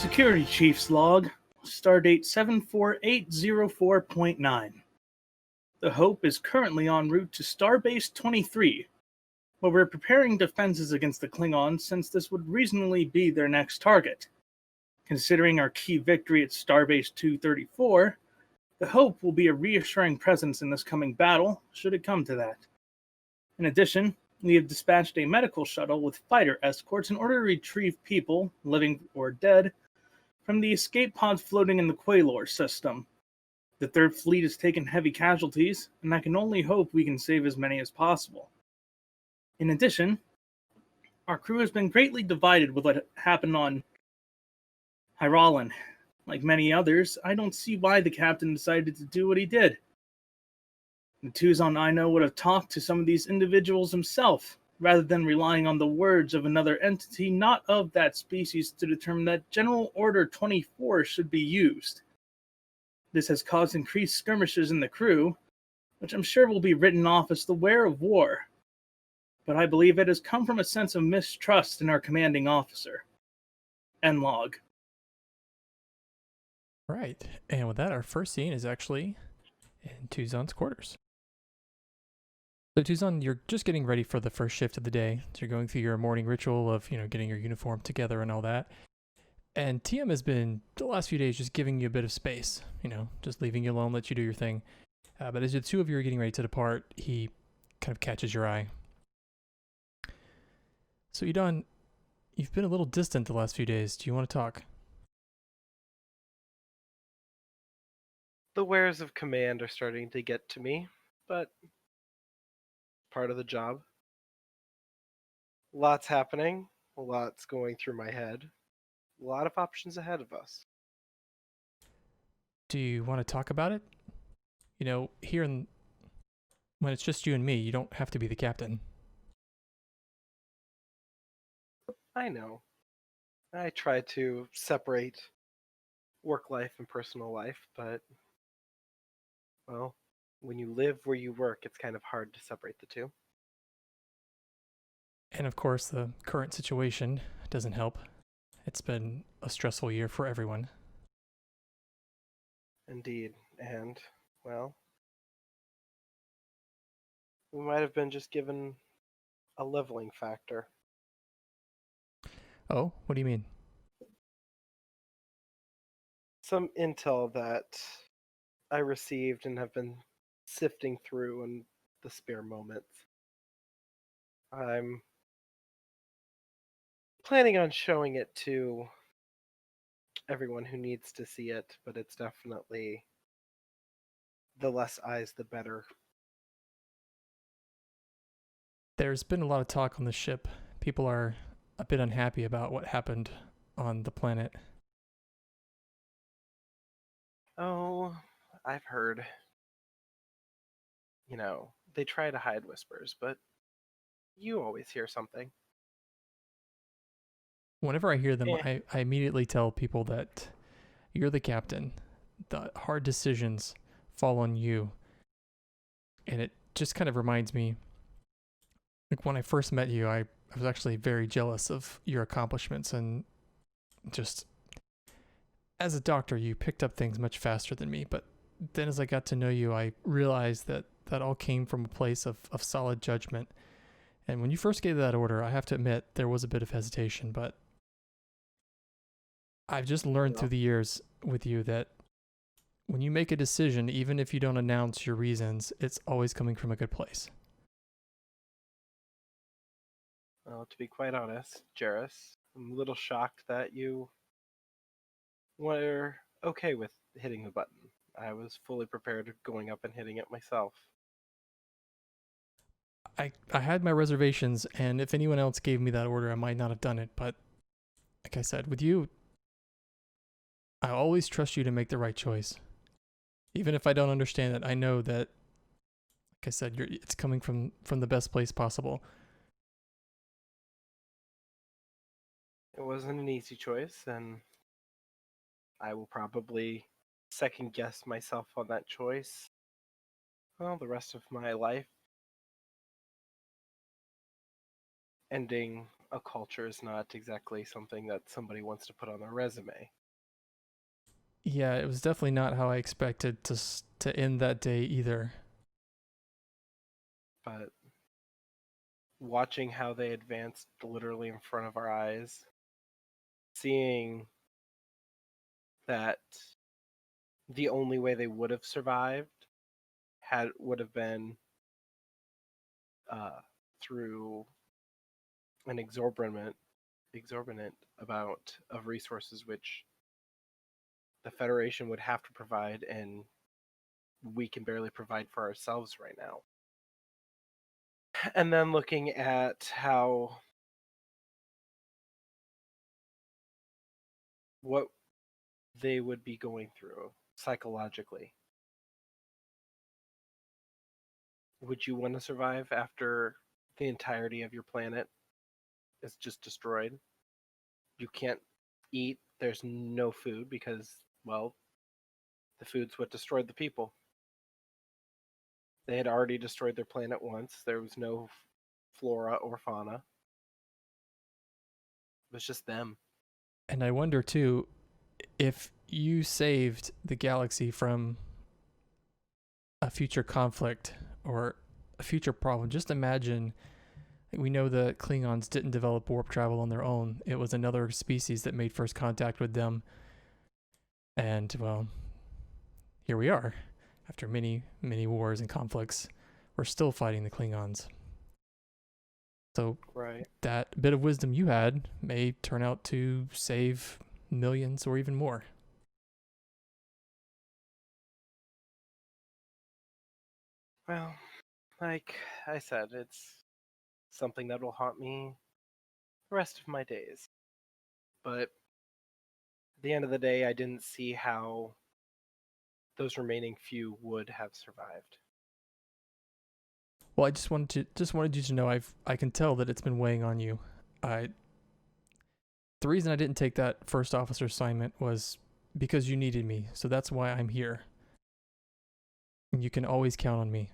Security Chief's log, stardate 74804.9. The Hope is currently en route to Starbase 23, where we're preparing defenses against the Klingons since this would reasonably be their next target. Considering our key victory at Starbase 234, the Hope will be a reassuring presence in this coming battle, should it come to that. In addition, we have dispatched a medical shuttle with fighter escorts in order to retrieve people, living or dead, from the escape pods floating in the Quailor system. The Third Fleet has taken heavy casualties, and I can only hope we can save as many as possible. In addition, our crew has been greatly divided with what happened on Hyralan. Like many others, I don't see why the captain decided to do what he did. The Tuzon I know would have talked to some of these individuals himself, rather than relying on the words of another entity not of that species to determine that General Order 24 should be used. This has caused increased skirmishes in the crew, which I'm sure will be written off as the wear of war. But I believe it has come from a sense of mistrust in our commanding officer. End log. Right, and with that, our first scene is actually in Tuzon's quarters. So Tuzon, you're just getting ready for the first shift of the day. So you're going through your morning ritual of, getting your uniform together and all that. And TM has been, the last few days, just giving you a bit of space, just leaving you alone, let you do your thing. But as the two of you are getting ready to depart, he kind of catches your eye. So Udon, you've been a little distant the last few days. Do you want to talk? The wares of command are starting to get to me, but part of the job. Lots happening, lots going through my head, a lot of options ahead of us. Do you want to talk about it? When it's just you and me, you don't have to be the captain. I know. I try to separate work life and personal life, but, well, when you live where you work, it's kind of hard to separate the two. And of course, the current situation doesn't help. It's been a stressful year for everyone. Indeed, and, well, we might have been just given a leveling factor. Oh, what do you mean? Some intel that I received and have been sifting through in the spare moments. I'm planning on showing it to everyone who needs to see it, but it's definitely the less eyes, the better. There's been a lot of talk on the ship. People are a bit unhappy about what happened on the planet. Oh, I've heard. They try to hide whispers, but you always hear something. Whenever I hear them, I immediately tell people that you're the captain. The hard decisions fall on you. And it just kind of reminds me, like when I first met you, I was actually very jealous of your accomplishments, and just as a doctor, you picked up things much faster than me. But then as I got to know you, I realized that all came from a place of solid judgment. And when you first gave that order, I have to admit, there was a bit of hesitation, but I've just learned through the years with you that when you make a decision, even if you don't announce your reasons, it's always coming from a good place. Well, to be quite honest, Jarrus, I'm a little shocked that you were okay with hitting the button. I was fully prepared going up and hitting it myself. I had my reservations, and if anyone else gave me that order, I might not have done it. But like I said, with you, I always trust you to make the right choice. Even if I don't understand it, I know that, like I said, it's coming from the best place possible. It wasn't an easy choice, and I will probably second guess myself on that choice, well, the rest of my life. Ending a culture is not exactly something that somebody wants to put on their resume. Yeah, it was definitely not how I expected to end that day either. But watching how they advanced literally in front of our eyes, seeing that the only way they would have survived would have been through an exorbitant amount of resources which the Federation would have to provide, and we can barely provide for ourselves right now. And then looking at how what they would be going through psychologically. Would you want to survive after the entirety of your planet is just destroyed? You can't eat, there's no food because, well, the food's what destroyed the people. They had already destroyed their planet once. There was no flora or fauna. It was just them. And I wonder too, if you saved the galaxy from a future conflict or a future problem, just imagine, we know the Klingons didn't develop warp travel on their own. It was another species that made first contact with them. And, well, here we are. After many, many wars and conflicts, we're still fighting the Klingons. So Right. that bit of wisdom you had may turn out to save millions or even more. Well, like I said, it's something that will haunt me the rest of my days. But at the end of the day, I didn't see how those remaining few would have survived. Well, I just wanted you to know I can tell that it's been weighing on you. The reason I didn't take that first officer assignment was because you needed me. So that's why I'm here. And you can always count on me.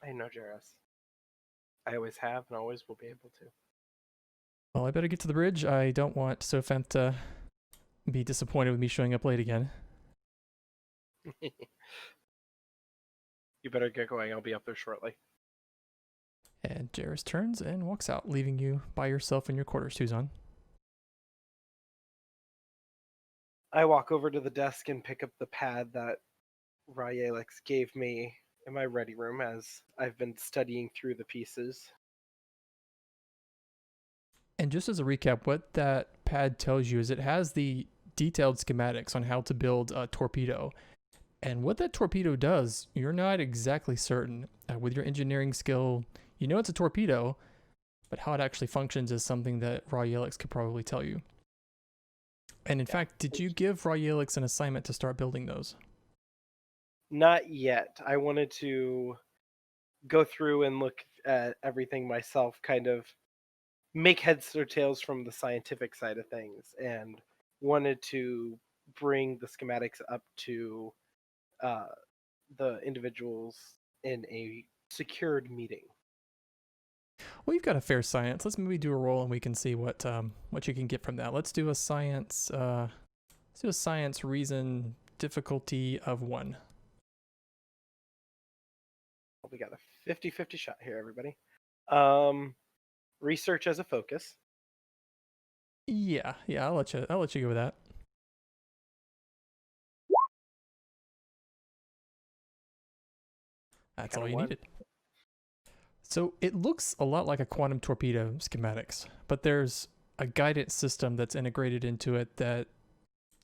I know, Jairus. I always have and always will be able to. Well, I better get to the bridge. I don't want Sofent to be disappointed with me showing up late again. You better get going. I'll be up there shortly. And Jairus turns and walks out, leaving you by yourself in your quarters, Tuzon. I walk over to the desk and pick up the pad that Ryalex gave me in my ready room as I've been studying through the pieces. And just as a recap, what that pad tells you is it has the detailed schematics on how to build a torpedo. And what that torpedo does, you're not exactly certain. With your engineering skill, you know it's a torpedo, but how it actually functions is something that Ryalex could probably tell you. And in fact, did you give Ryalex an assignment to start building those? Not yet. I wanted to go through and look at everything myself, kind of make heads or tails from the scientific side of things, and wanted to bring the schematics up to the individuals in a secured meeting. Well, you've got a fair science. Let's maybe do a roll and we can see what you can get from that. Let's do a science. Let's do a science reason difficulty of 1. We got a 50-50 shot here, everybody. Research as a focus. Yeah, I'll let you go with that. That's all you needed. So it looks a lot like a quantum torpedo schematics, but there's a guidance system that's integrated into it that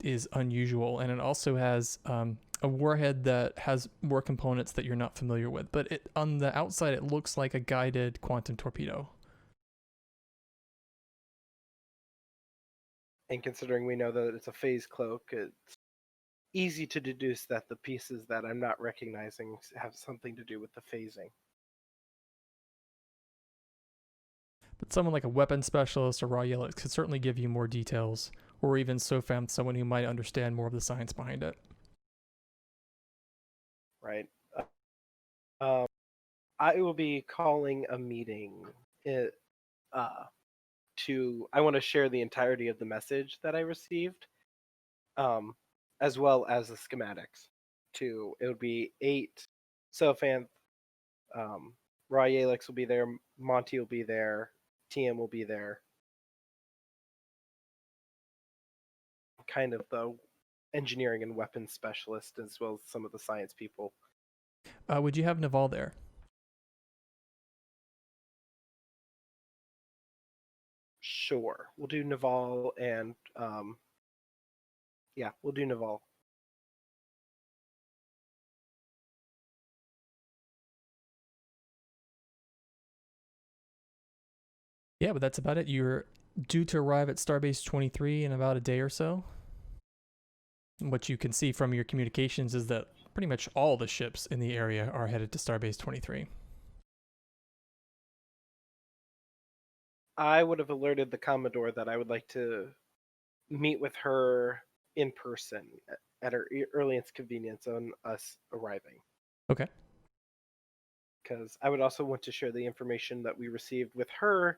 is unusual, and it also has a warhead that has more components that you're not familiar with. But on the outside, it looks like a guided quantum torpedo. And considering we know that it's a phase cloak, it's easy to deduce that the pieces that I'm not recognizing have something to do with the phasing. But someone like a weapon specialist or Ryalex could certainly give you more details, or even Sofem, someone who might understand more of the science behind it. Right. I will be calling a meeting it, I want to share the entirety of the message that I received, as well as the schematics. It would be 8 Sophanth, Raw Yalix will be there, Monty will be there, TM will be there. Kind of the engineering and weapons specialist, as well as some of the science people. Would you have Naval there? Sure, we'll do Naval and yeah, we'll do Naval. Yeah, but that's about it. You're due to arrive at Starbase 23 in about a day or so. What you can see from your communications is that pretty much all the ships in the area are headed to Starbase 23. I would have alerted the Commodore that I would like to meet with her in person at her earliest convenience on us arriving. Okay. Because I would also want to share the information that we received with her,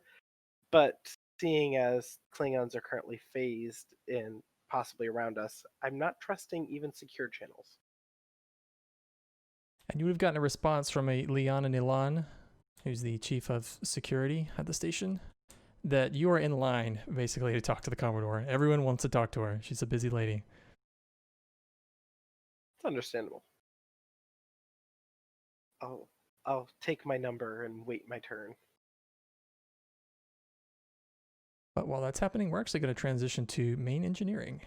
but seeing as Klingons are currently phased and possibly around us, I'm not trusting even secure channels. And you would have gotten a response from a Liana Nilan, who's the chief of security at the station, that you are in line basically to talk to the Commodore. Everyone wants to talk to her. She's a busy lady. It's understandable. I'll take my number and wait my turn. But while that's happening, we're actually going to transition to main engineering.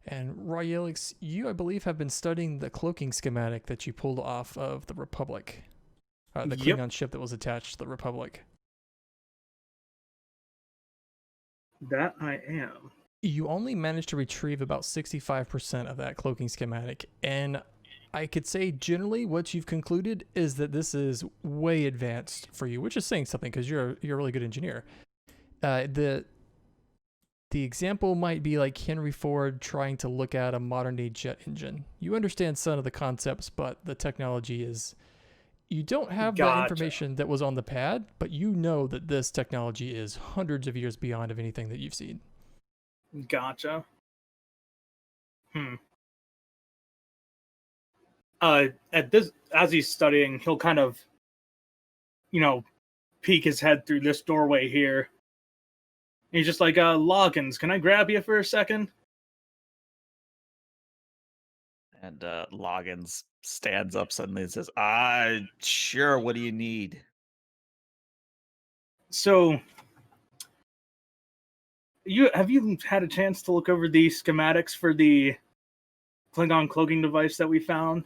And Royalix, you, I believe, have been studying the cloaking schematic that you pulled off of the Republic. The Yep. Klingon ship that was attached to the Republic. That I am. You only managed to retrieve about 65% of that cloaking schematic. And I could say generally what you've concluded is that this is way advanced for you, which is saying something because you're a really good engineer. The example might be like Henry Ford trying to look at a modern day jet engine. You understand some of the concepts, but the technology is... You don't have the information that was on the pad, but you know that this technology is hundreds of years beyond of anything that you've seen. Gotcha. At this, as he's studying, he'll kind of, peek his head through this doorway here. And he's just like, Loggins, can I grab you for a second? And Loggins stands up suddenly and says, sure, what do you need? So, have you had a chance to look over the schematics for the Klingon cloaking device that we found?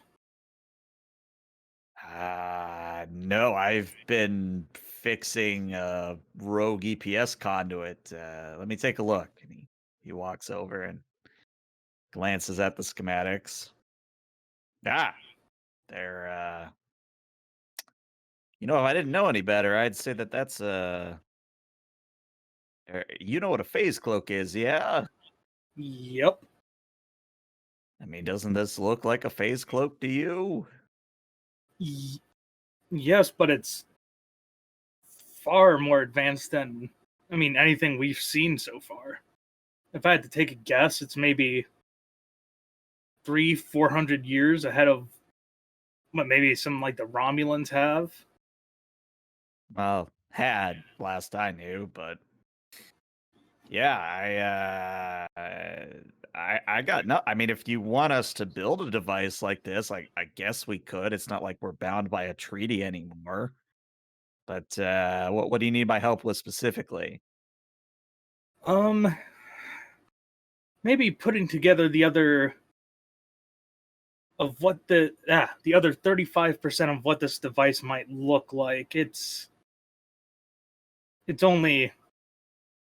No, I've been fixing a rogue EPS conduit. Let me take a look. And he walks over and glances at the schematics. They're, if I didn't know any better, I'd say that's you know what a phase cloak is, yeah? Yep. I mean, doesn't this look like a phase cloak to you? Yes, but it's far more advanced than, anything we've seen so far. If I had to take a guess, it's maybe 300-400 years ahead of what maybe some like the Romulans have. Well, had last I knew, but yeah, I got no. I mean, if you want us to build a device like this, I guess we could. It's not like we're bound by a treaty anymore. But what do you need my help with specifically? Maybe putting together the other of what the other 35% of what this device might look like. It's only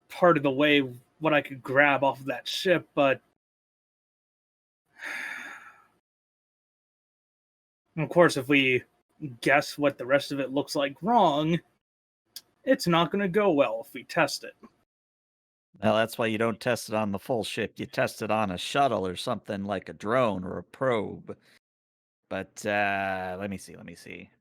part of the way what I could grab off of that ship, but of course, if we guess what the rest of it looks like wrong, it's not going to go well if we test it. Well, that's why you don't test it on the full ship. You test it on a shuttle or something like a drone or a probe. But let me see.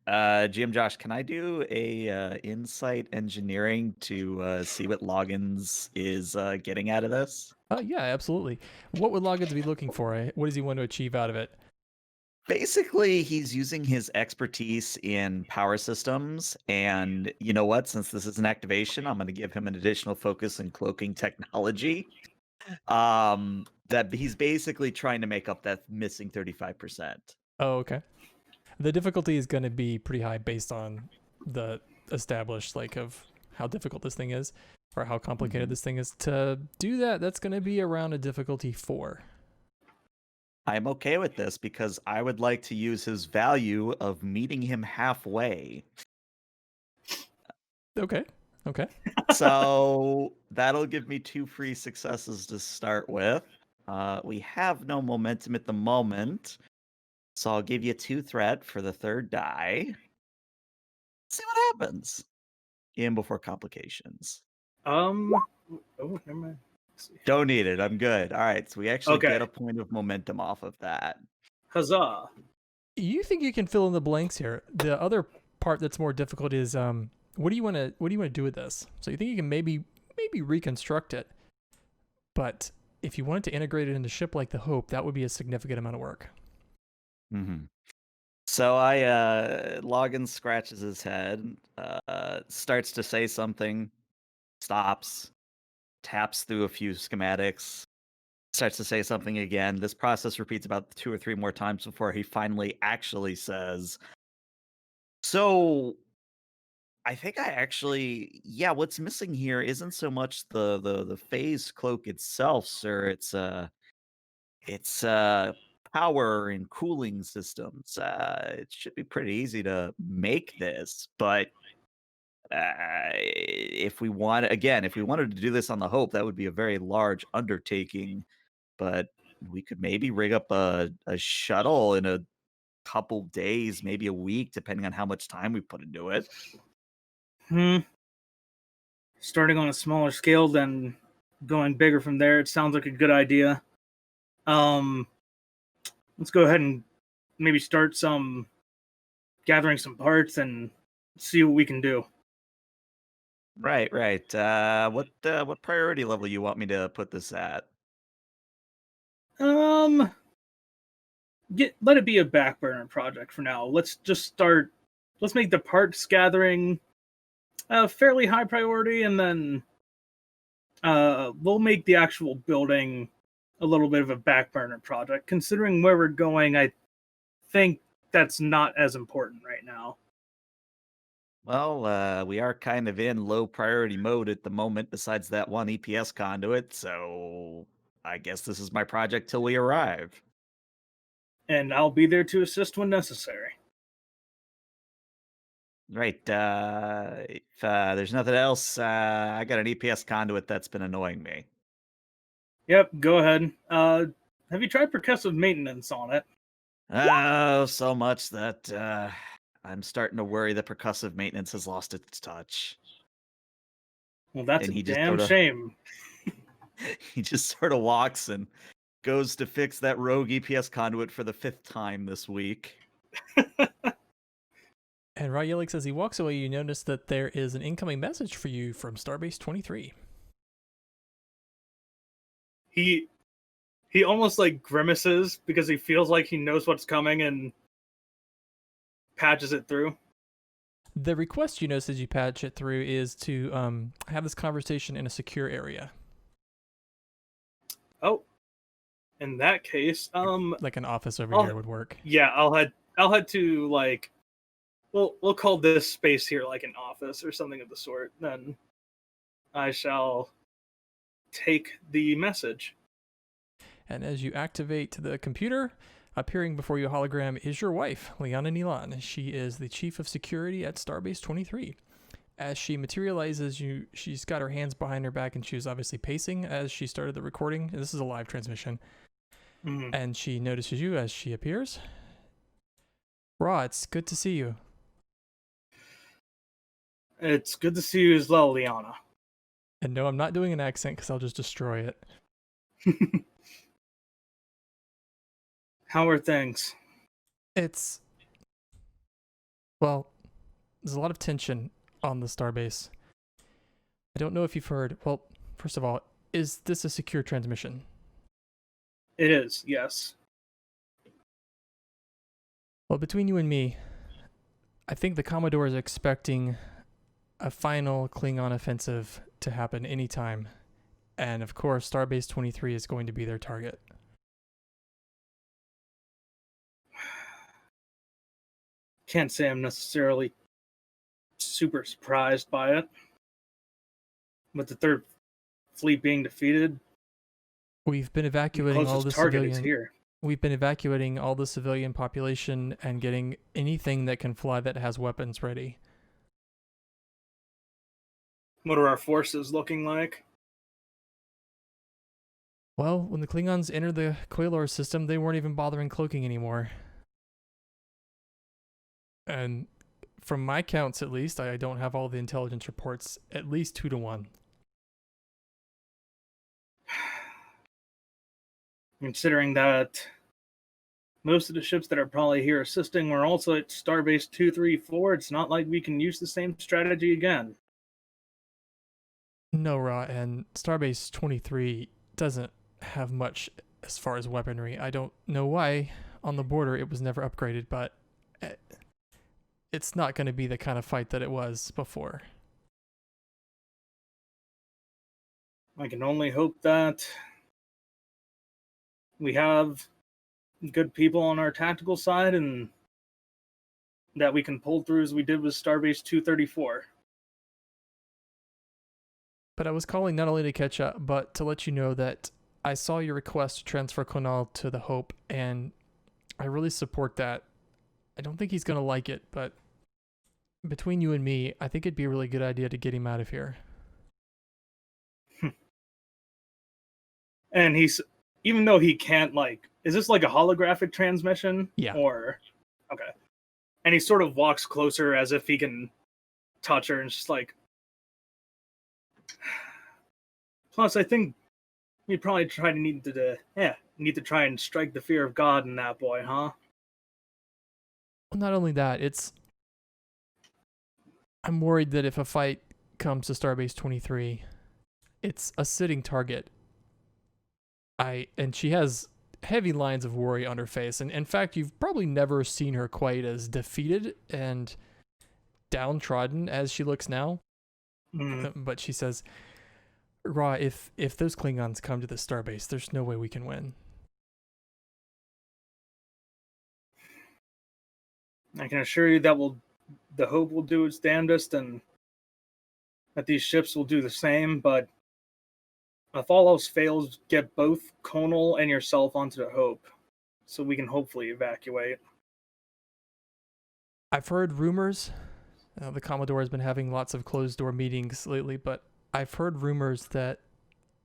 GM Josh, can I do a insight engineering to see what Loggins is getting out of this? Yeah, absolutely. What would Loggins be looking for? What does he want to achieve out of it? Basically, he's using his expertise in power systems, and you know what? Since this is an activation, I'm going to give him an additional focus in cloaking technology. That he's basically trying to make up that missing 35%. Oh, okay. The difficulty is going to be pretty high based on the established of how difficult this thing is or how complicated this thing is. To do that, that's going to be around a difficulty 4. I'm okay with this because I would like to use his value of meeting him halfway. Okay. So that'll give me 2 free successes to start with. We have no momentum at the moment, so I'll give you 2 threat for the 3rd die. See what happens. In before complications. Oh, never mind. Let's see. Don't need it. I'm good. All right, so we actually Okay. get a point of momentum off of that. Huzzah! You think you can fill in the blanks here? The other part that's more difficult is what do you want to do with this? So you think you can maybe reconstruct it, but if you wanted to integrate it into ship like the Hope, that would be a significant amount of work. Mm-hmm. So Loggins scratches his head, starts to say something, stops, taps through a few schematics, starts to say something again. This process repeats about 2 or 3 more times before he finally actually says, "So I think what's missing here isn't so much the phase cloak itself, sir. It's power and cooling systems. It should be pretty easy to make this, but if we wanted to do this on the Hope, that would be a very large undertaking. But we could maybe rig up a shuttle in a couple days, maybe a week, depending on how much time we put into it." Starting on a smaller scale, then going bigger from there. It sounds like a good idea. Let's go ahead and maybe start gathering some parts and see what we can do. Right. What priority level you want me to put this at? Let it be a back burner project for now. Let's make the parts gathering a fairly high priority, and then we'll make the actual building a little bit of a back burner project. Considering where we're going, I think that's not as important right now. Well, we are kind of in low priority mode at the moment, besides that one EPS conduit, so I guess this is my project till we arrive. And I'll be there to assist when necessary. Right. If there's nothing else, I got an EPS conduit that's been annoying me. Yep, go ahead. Have you tried percussive maintenance on it? Oh, so much that I'm starting to worry that percussive maintenance has lost its touch. Well, that's And a damn shame. He just sort of walks and goes to fix that rogue EPS conduit for the 5th time this week. And Ryelik, as he walks away, you notice that there is an incoming message for you from Starbase 23. He almost grimaces because he feels like he knows what's coming and patches it through. The request you notice as you patch it through is to have this conversation in a secure area. Oh, in that case, like an office over here would work. Yeah, I'll head to we'll call this space here like an office or something of the sort. Then I shall take the message. And as you activate the computer, appearing before you hologram is your wife, Liana Nilan. She is the chief of security at Starbase 23. As she materializes, she's got her hands behind her back, and she was obviously pacing as she started the recording. This is a live transmission. Mm-hmm. And she notices you as she appears. Ra, it's good to see you. It's good to see you as well, Liana. And no, I'm not doing an accent because I'll just destroy it. How are things? It's, well, there's a lot of tension on the starbase. I don't know if you've heard. Well, first of all, is this a secure transmission? It is, yes. Well, between you and me, I think the Commodore is expecting a final Klingon offensive to happen anytime. And of course, Starbase 23 is going to be their target. Can't say I'm necessarily super surprised by it. With the third fleet being defeated, We've been evacuating all the target is civilian. here. We've been evacuating all the civilian population and getting anything that can fly that has weapons ready. What are our forces looking like? Well, when the Klingons entered the Quailor system, they weren't even bothering cloaking anymore. And from my counts, at least, I don't have all the intelligence reports, at least 2-1. Considering that most of the ships that are probably here assisting were also at Starbase 234, it's not like we can use the same strategy again. No, Ra, and Starbase 23 doesn't have much as far as weaponry. I don't know why on the border it was never upgraded, but it's not going to be the kind of fight that it was before. I can only hope that we have good people on our tactical side and that we can pull through as we did with Starbase 234. But I was calling not only to catch up, but to let you know that I saw your request to transfer Konal to the Hope, and I really support that. I don't think he's going to like it, but between you and me, I think it'd be a really good idea to get him out of here. And he's, even though he can't, like, is this like a holographic transmission? Yeah. Or, okay. And he sort of walks closer as if he can touch her and just like, plus, I think we probably need to try and strike the fear of God in that boy, huh? Well, not only that, I'm worried that if a fight comes to Starbase 23, it's a sitting target. And she has heavy lines of worry on her face, and in fact, you've probably never seen her quite as defeated and downtrodden as she looks now. But she says, Ra, if those Klingons come to the starbase, there's no way we can win. I can assure you that the Hope will do its damnedest and that these ships will do the same, but if all else fails, get both Conal and yourself onto the Hope so we can hopefully evacuate. I've heard rumors. The Commodore has been having lots of closed-door meetings lately, but I've heard rumors that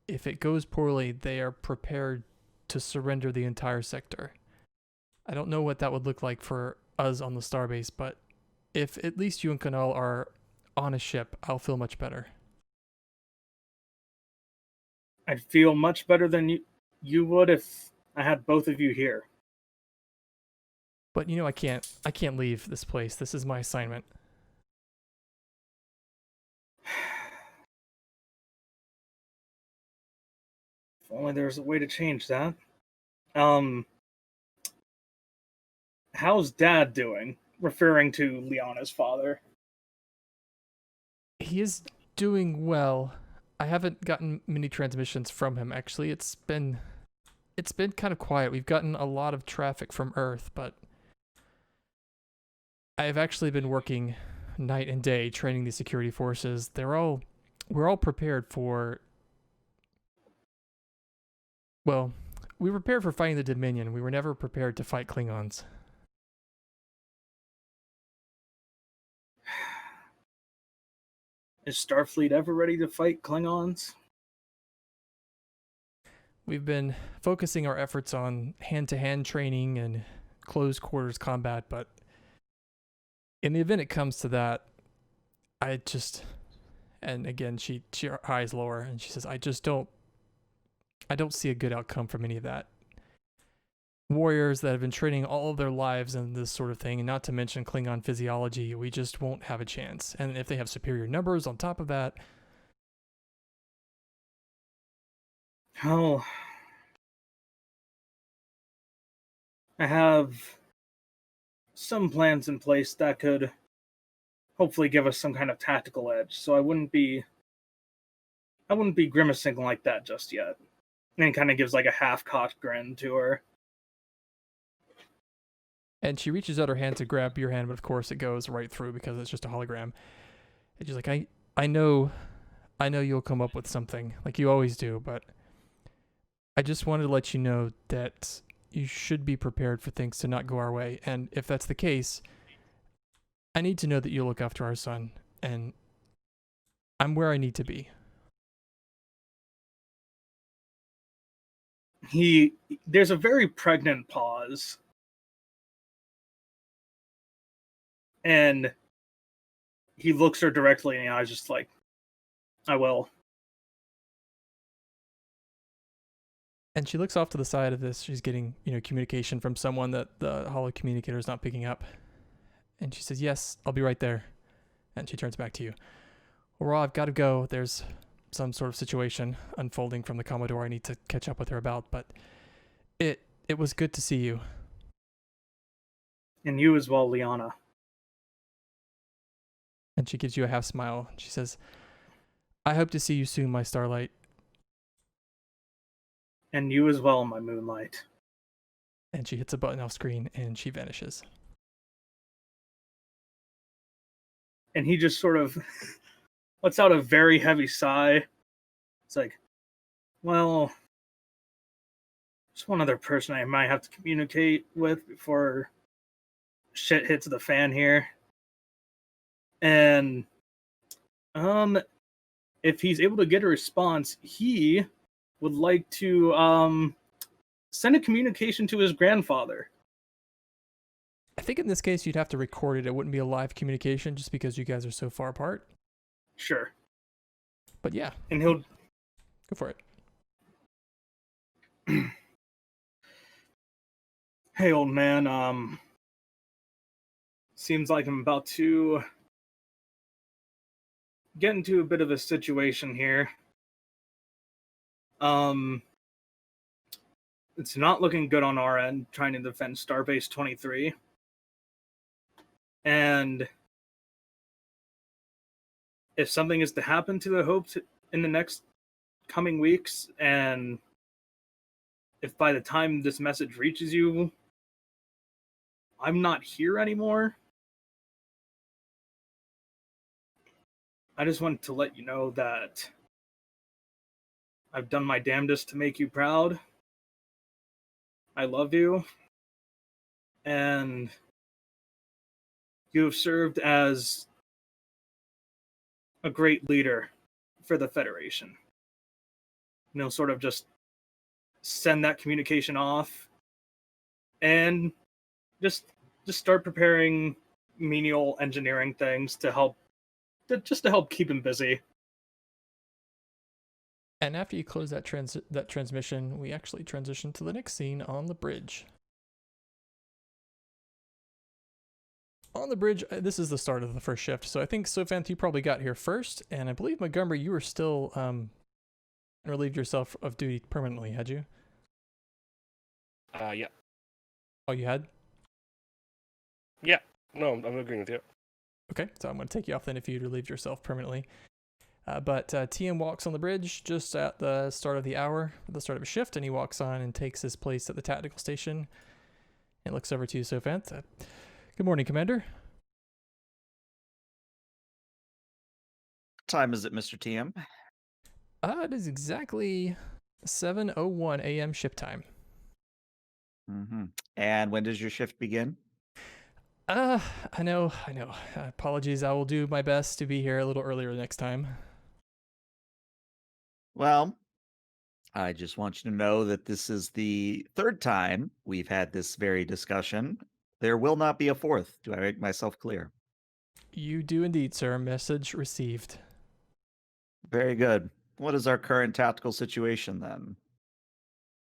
if it goes poorly, they are prepared to surrender the entire sector. I don't know what that would look like for us on the starbase, but if at least you and Kanal are on a ship, I'll feel much better. I'd feel much better than you would if I had both of you here. But I can't leave this place. This is my assignment. If only there was a way to change that. How's Dad doing? Referring to Liana's father. He is doing well. I haven't gotten many transmissions from him, actually. It's been kind of quiet. We've gotten a lot of traffic from Earth, but I've actually been working night and day training the security forces. We're all prepared for, well, we were prepared for fighting the Dominion. We were never prepared to fight Klingons. Is Starfleet ever ready to fight Klingons? We've been focusing our efforts on hand-to-hand training and close quarters combat, but in the event it comes to that, and again, she her eyes lower and she says, I don't see a good outcome from any of that. warriors that have been training all of their lives in this sort of thing, and not to mention Klingon physiology, we just won't have a chance. And if they have superior numbers on top of that, Hell, I have some plans in place that could hopefully give us some kind of tactical edge, so I wouldn't be grimacing like that just yet. And he kind of gives like a half-cocked grin to her. and she reaches out her hand to grab your hand, but of course it goes right through because it's just a hologram. And she's like, I know you'll come up with something, like you always do, but I just wanted to let you know that you should be prepared for things to not go our way. And if that's the case, I need to know that you'll look after our son, and I'm where I need to be. There's a very pregnant pause. And he looks her directly in the eyes, just like, I will. And she looks off to the side of this. She's getting, communication from someone that the holo communicator is not picking up. And she says, yes, I'll be right there. And she turns back to you. Well, Ra, I've got to go. There's some sort of situation unfolding from the Commodore I need to catch up with her about, but it was good to see you. And you as well, Liana. And she gives you a half smile. She says, I hope to see you soon, my starlight. And you as well, my moonlight. And she hits a button off screen and she vanishes. And he just sort of lets out a very heavy sigh. It's like, well, there's one other person I might have to communicate with before shit hits the fan here. And if he's able to get a response, he would like to send a communication to his grandfather. I think in this case you'd have to record it. It wouldn't be a live communication just because you guys are so far apart. Sure. But yeah. And he'll go for it. Hey, old man, seems like I'm about to get into a bit of a situation here. It's not looking good on our end, trying to defend Starbase 23. And if something is to happen to the Hope in the next coming weeks, and if by the time this message reaches you, I'm not here anymore, I just want to let you know that I've done my damnedest to make you proud. I love you. And you have served as a great leader for the Federation. Sort of just send that communication off and just start preparing menial engineering things to help keep him busy. And after you close that transmission, we actually transition to the next scene on the bridge. On the bridge, this is the start of the first shift, so I think, Sophanth, you probably got here first, and I believe, Montgomery, you were still relieved yourself of duty permanently, had you? Yeah. Oh, you had? Yeah. No, I'm agreeing with you. Okay, so I'm going to take you off then if you'd relieved yourself permanently. But TM walks on the bridge just at the start of the hour, the start of a shift, and he walks on and takes his place at the tactical station and looks over to you, Sophanth. Good morning, Commander. What time is it, Mr. TM? It is exactly 7:01 a.m. ship time. Mm-hmm. And when does your shift begin? I know. Apologies, I will do my best to be here a little earlier next time. Well, I just want you to know that this is the third time we've had this very discussion. There will not be a fourth. Do I make myself clear? You do indeed, sir. Message received. Very good. What is our current tactical situation then?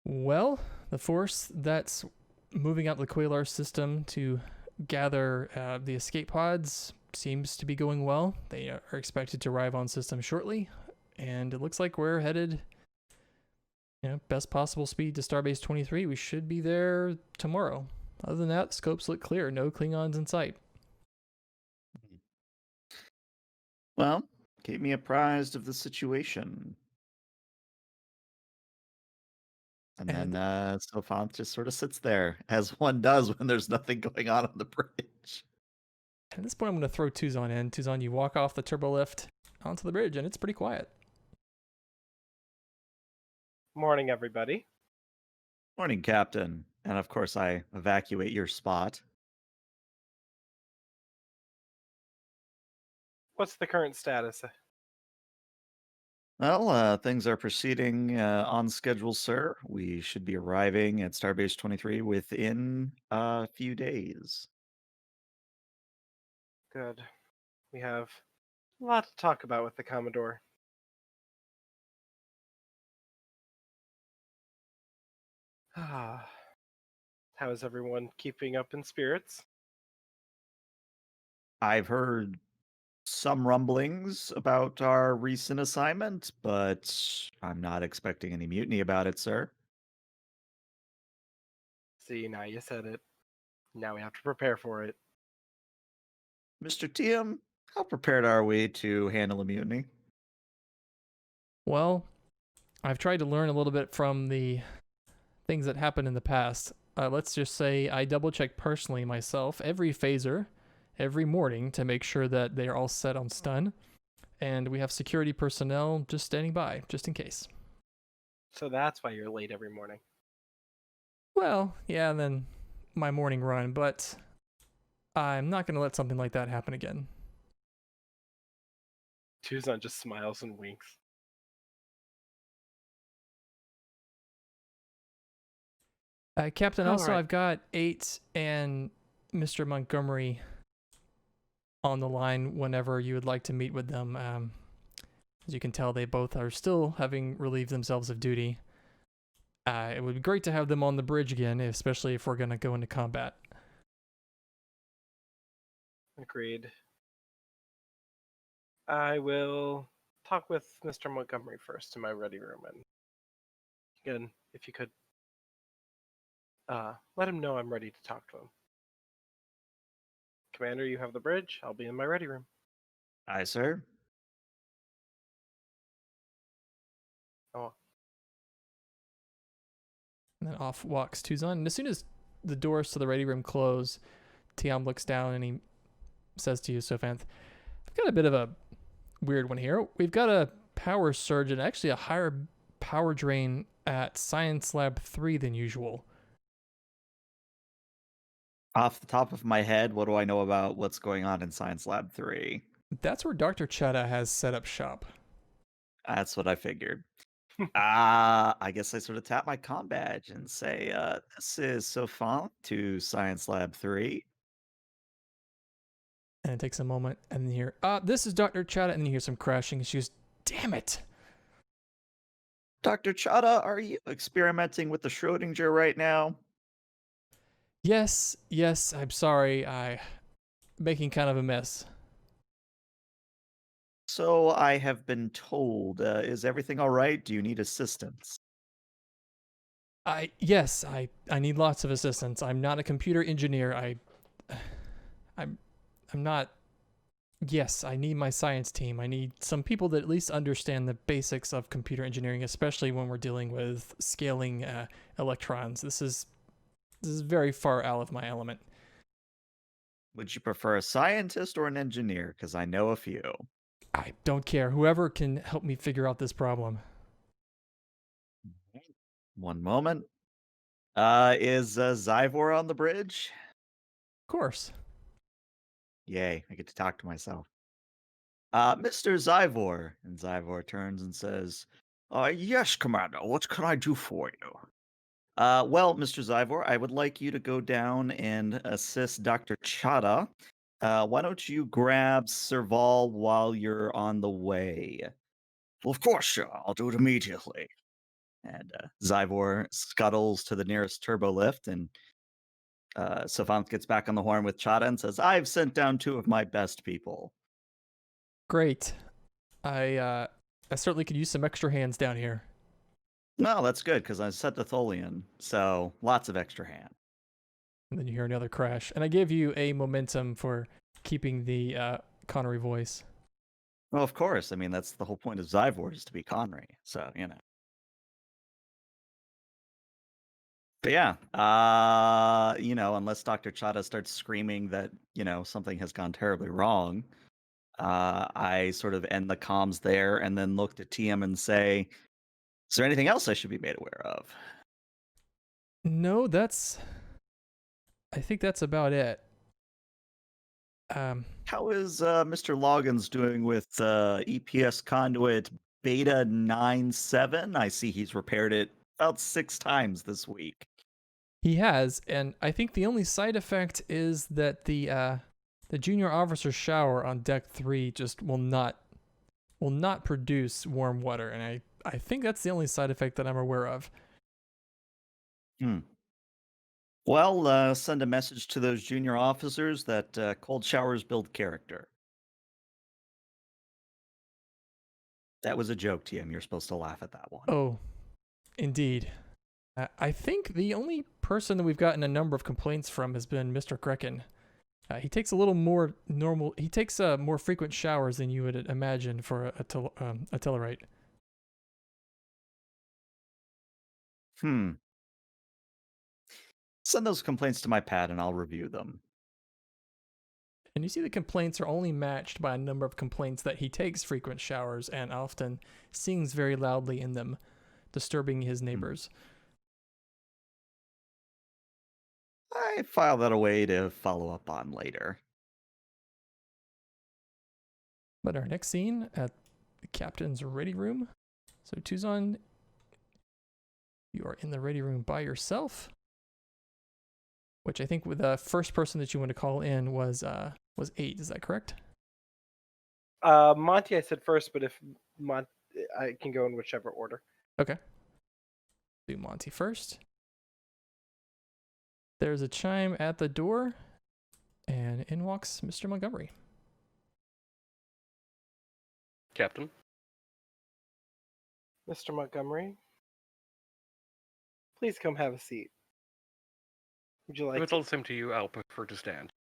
Well, the force that's moving out the Qualar system to gather the escape pods seems to be going well. They are expected to arrive on system shortly, and it looks like we're headed, best possible speed to Starbase 23. We should be there tomorrow. Other than that, scopes look clear. No Klingons in sight. Well, keep me apprised of the situation. And And- then Sophanth just sort of sits there, as one does when there's nothing going on the bridge. At this point, I'm going to throw Tuzon in. Tuzon, you walk off the turbo lift onto the bridge, and it's pretty quiet. Morning, everybody. Morning, Captain. And of course, I evacuate your spot. What's the current status? Well, things are proceeding on schedule, sir. We should be arriving at Starbase 23 within a few days. Good. We have a lot to talk about with the Commodore. How is everyone keeping up in spirits? I've heard some rumblings about our recent assignment, but I'm not expecting any mutiny about it, sir. See, now you said it. Now we have to prepare for it. Mr. Tiem, how prepared are we to handle a mutiny? Well, I've tried to learn a little bit from the things that happened in the past. Let's just say I double check personally myself every phaser, every morning to make sure that they are all set on stun. And we have security personnel just standing by, just in case. So that's why you're late every morning. Well, yeah, and then my morning run, but I'm not going to let something like that happen again. Tuzon just smiles and winks. Captain, All also, right. I've got 8 and Mr. Montgomery on the line whenever you would like to meet with them. As you can tell, they both are still having relieved themselves of duty. It would be great to have them on the bridge again, especially if we're going to go into combat. Agreed. I will talk with Mr. Montgomery first in my ready room, and again, if you could let him know I'm ready to talk to him. Commander, you have the bridge. I'll be in my ready room. Aye, sir. Oh, And then off walks Tuzon. And as soon as the doors to the ready room close, Tiam looks down and he says to you, Sophanth, I've got a bit of a weird one here. We've got a power surge and actually a higher power drain at Science Lab 3 than usual. Off the top of my head, what do I know about what's going on in Science Lab 3? That's where Dr. Chutta has set up shop. That's what I figured. I guess I sort of tap my comm badge and say, this is Sophanth to Science Lab 3. And it takes a moment, and then you hear, this is Dr. Chutta, and then you hear some crashing, and she goes, damn it! Dr. Chada, are you experimenting with the Schrodinger right now? Yes, I'm sorry, I'm making kind of a mess. So I have been told. Is everything all right? Do you need assistance? Yes, I need lots of assistance. I'm not a computer engineer. I'm not. Yes, I need my science team. I need some people that at least understand the basics of computer engineering, especially when we're dealing with scaling electrons. This is very far out of my element. Would you prefer a scientist or an engineer? Because I know a few. I don't care. Whoever can help me figure out this problem. One moment. Is Zyvor on the bridge? Of course. Yay, I get to talk to myself. Mr. Zyvor. And Zyvor turns and says, yes, Commander, what can I do for you? Well, Mr. Zyvor, I would like you to go down and assist Dr. Chada. Why don't you grab Serval while you're on the way? Well, of course, sure. I'll do it immediately. And Zyvor scuttles to the nearest turbo lift and Savant gets back on the horn with Chada and says, "I've sent down 2 of my best people." Great. I certainly could use some extra hands down here. No, that's good because I set the Tholian, so lots of extra hand. And then you hear another crash. And I gave you a momentum for keeping the Connery voice. Well, of course. I mean, that's the whole point of Zyvor is to be Connery. So, you know. But yeah, unless Dr. Chada starts screaming that, something has gone terribly wrong, I sort of end the comms there and then look to TM and say, is there anything else I should be made aware of? No, I think that's about it. How is Mr. Loggins doing with EPS conduit beta 9.7? I see he's repaired it about 6 times this week. He has, and I think the only side effect is that the junior officer shower on deck 3 just will not produce warm water, and I think that's the only side effect that I'm aware of. Well, send a message to those junior officers that cold showers build character. That was a joke, TM. You're supposed to laugh at that one. Oh, indeed. I think the only person that we've gotten a number of complaints from has been Mr. Kraken. He takes a little more normal. He takes more frequent showers than you would imagine for a Tellarite. Send those complaints to my pad and I'll review them. And you see the complaints are only matched by a number of complaints that he takes frequent showers and often sings very loudly in them, disturbing his neighbors. I file that away to follow up on later. But our next scene at the captain's ready room. So Tuzon, you are in the ready room by yourself. Which I think with the first person that you want to call in was 8. Is that correct? Monty, I said first, but if I can go in whichever order. Okay. Do Monty first. There's a chime at the door, and in walks Mr. Montgomery. Captain. Mr. Montgomery, please come have a seat. Would you like? If it's all the same to you, I'll prefer to stand.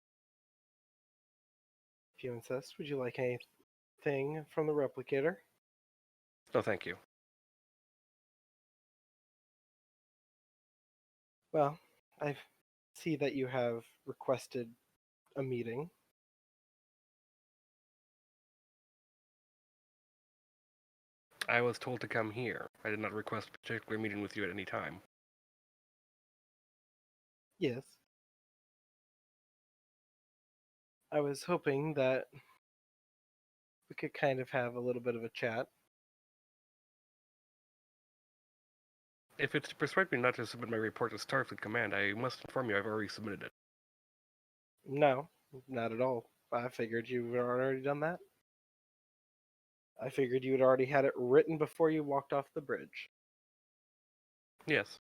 If you insist, would you like anything from the replicator? No, thank you. Well, I see that you have requested a meeting. I was told to come here. I did not request a particular meeting with you at any time. Yes. I was hoping that we could kind of have a little bit of a chat. If it's to persuade me not to submit my report to Starfleet Command, I must inform you I've already submitted it. No, not at all. I figured you had already done that. I figured you had already had it written before you walked off the bridge. Yes.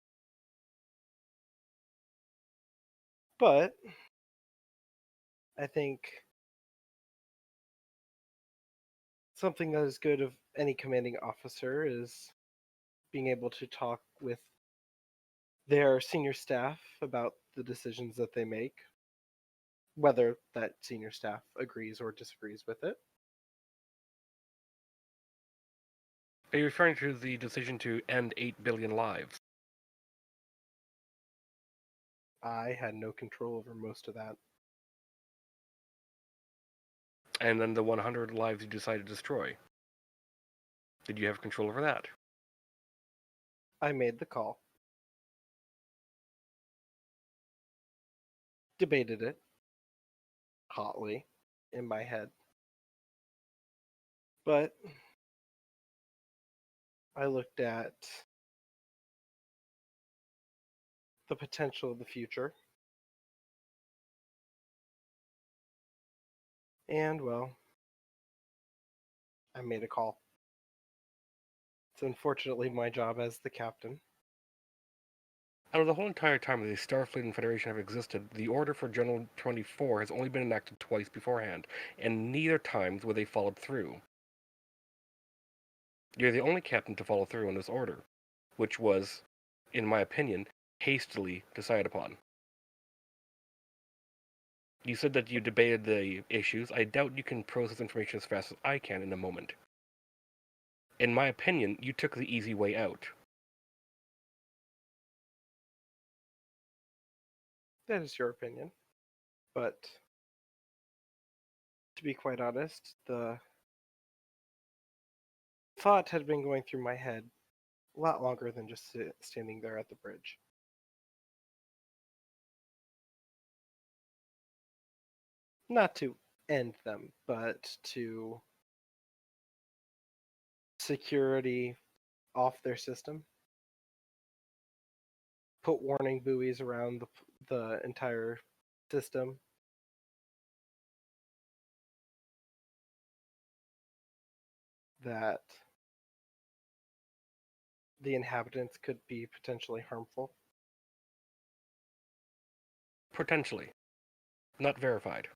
But I think something that is good of any commanding officer is being able to talk with their senior staff about the decisions that they make, whether that senior staff agrees or disagrees with it. Are you referring to the decision to end 8 billion lives? I had no control over most of that. And then the 100 lives you decided to destroy? Did you have control over that? I made the call. Debated it hotly in my head. But I looked at the potential of the future. And, well, I made a call. It's unfortunately my job as the captain. Out of the whole entire time the Starfleet and Federation have existed, the Order for General 24 has only been enacted twice beforehand, and neither times were they followed through. You're the only captain to follow through on this order, which was, in my opinion, hastily decided upon. You said that you debated the issues. I doubt you can process information as fast as I can in a moment. In my opinion, you took the easy way out. That is your opinion. But to be quite honest, the thought had been going through my head a lot longer than just standing there at the bridge. Not to end them, but to security off their system. Put warning buoys around the entire system. That the inhabitants could be potentially harmful. Potentially. Not verified.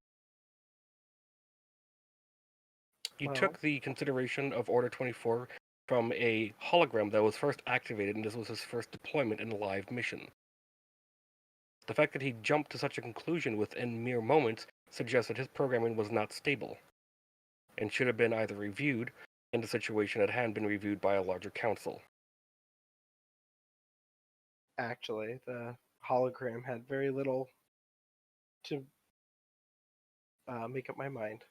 You Well, took the consideration of Order 24 from a hologram that was first activated, and this was his first deployment in a live mission. The fact that he jumped to such a conclusion within mere moments suggests that his programming was not stable, and should have been either reviewed, and the situation at hand been reviewed by a larger council. actually, the hologram had very little to make up my mind.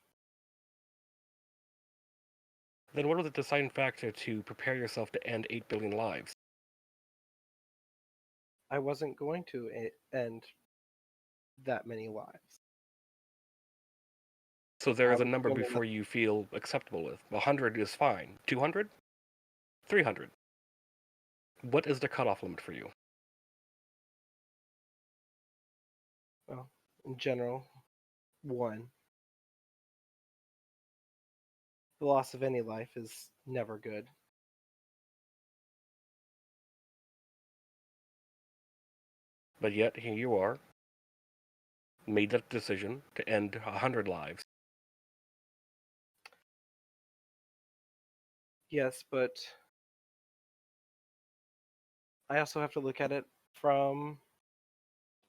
Then what was the deciding factor to prepare yourself to end 8 billion lives? I wasn't going to end that many lives. So there I is a was number going to before you feel acceptable with. 100 is fine. 200? 300? What is the cutoff limit for you? well, in general, 1. The loss of any life is never good. But yet, here you are, made that decision to end 100 lives. Yes, but I also have to look at it from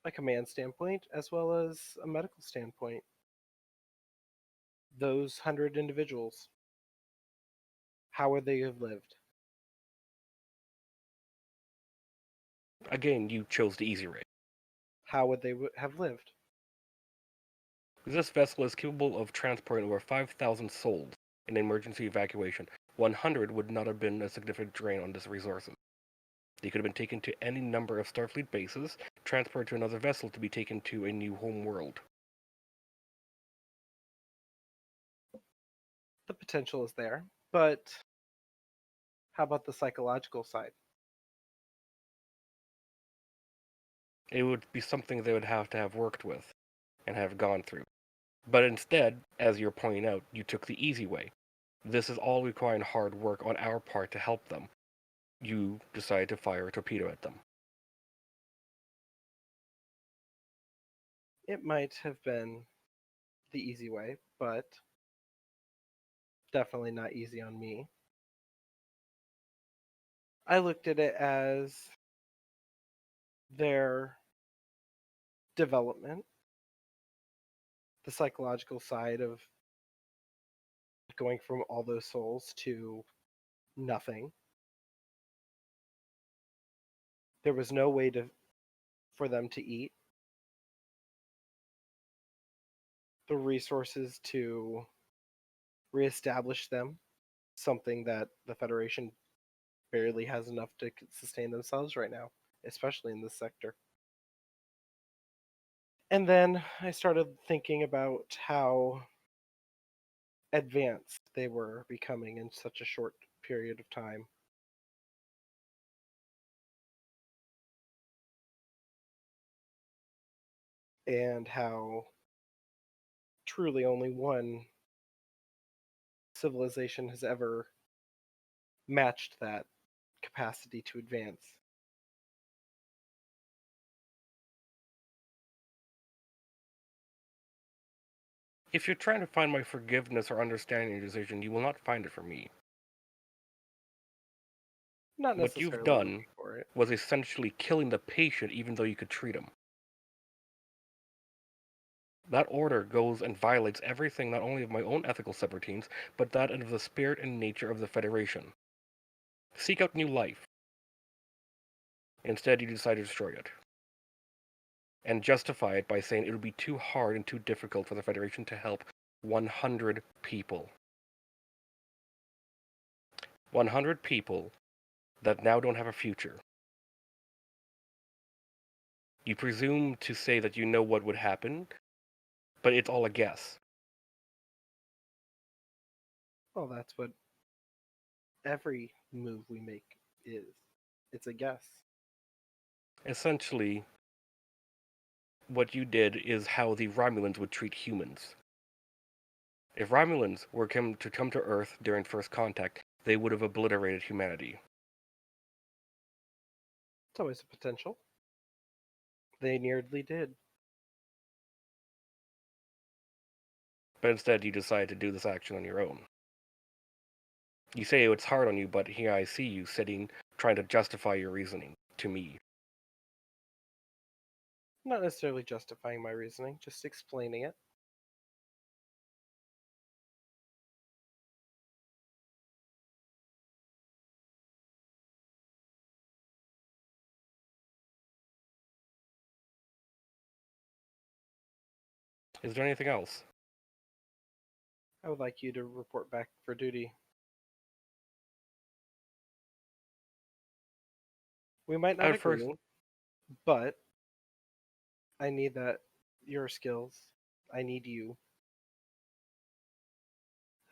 a command standpoint as well as a medical standpoint. Those 100 individuals, how would they have lived? Again, you chose the easy way. How would they have lived? This vessel is capable of transporting over 5,000 souls in emergency evacuation. 100 would not have been a significant drain on this resources. They could have been taken to any number of Starfleet bases, transported to another vessel to be taken to a new home world. The potential is there, but how about the psychological side? It would be something they would have to have worked with and have gone through. But instead, as you're pointing out, you took the easy way. This is all requiring hard work on our part to help them. You decide to fire a torpedo at them. It might have been the easy way, but definitely not easy on me. I looked at it as their development, the psychological side of going from all those souls to nothing. There was no way for them to eat. The resources to reestablish them, something that the Federation barely has enough to sustain themselves right now, especially in this sector. And then I started thinking about how advanced they were becoming in such a short period of time. And how truly only one civilization has ever matched that capacity to advance. If you're trying to find my forgiveness or understanding your decision, you will not find it from me. Not What you've necessarily done looking for it. was essentially killing the patient even though you could treat him. That order goes and violates everything not only of my own ethical subroutines, but that of the spirit and nature of the Federation. Seek out new life. Instead, you decide to destroy it. And justify it by saying it would be too hard and too difficult for the Federation to help 100 people. 100 people that now don't have a future. You presume to say that you know what would happen, but it's all a guess. Well, that's what every move we make is. It's a guess. Essentially, what you did is how the Romulans would treat humans. If Romulans were to come to Earth during First Contact, they would have obliterated humanity. It's always a potential. They nearly did. But instead, you decide to do this action on your own. You say it's hard on you, but here I see you sitting, trying to justify your reasoning to me. Not necessarily justifying my reasoning, just explaining it. Is there anything else? I would like you to report back for duty. We might not At first- agree, but I need that your skills. I need you.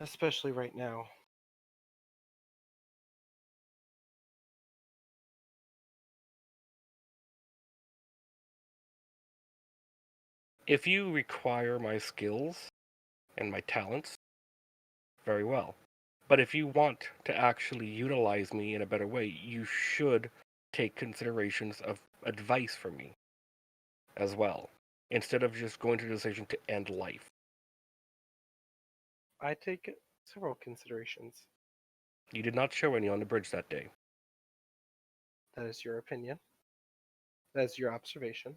Especially right now. If you require my skills and my talents, very well. But if you want to actually utilize me in a better way, you should take considerations of advice from me as well, instead of just going to a decision to end life. I take several considerations. You did not show any on the bridge that day. That is your opinion. That is your observation.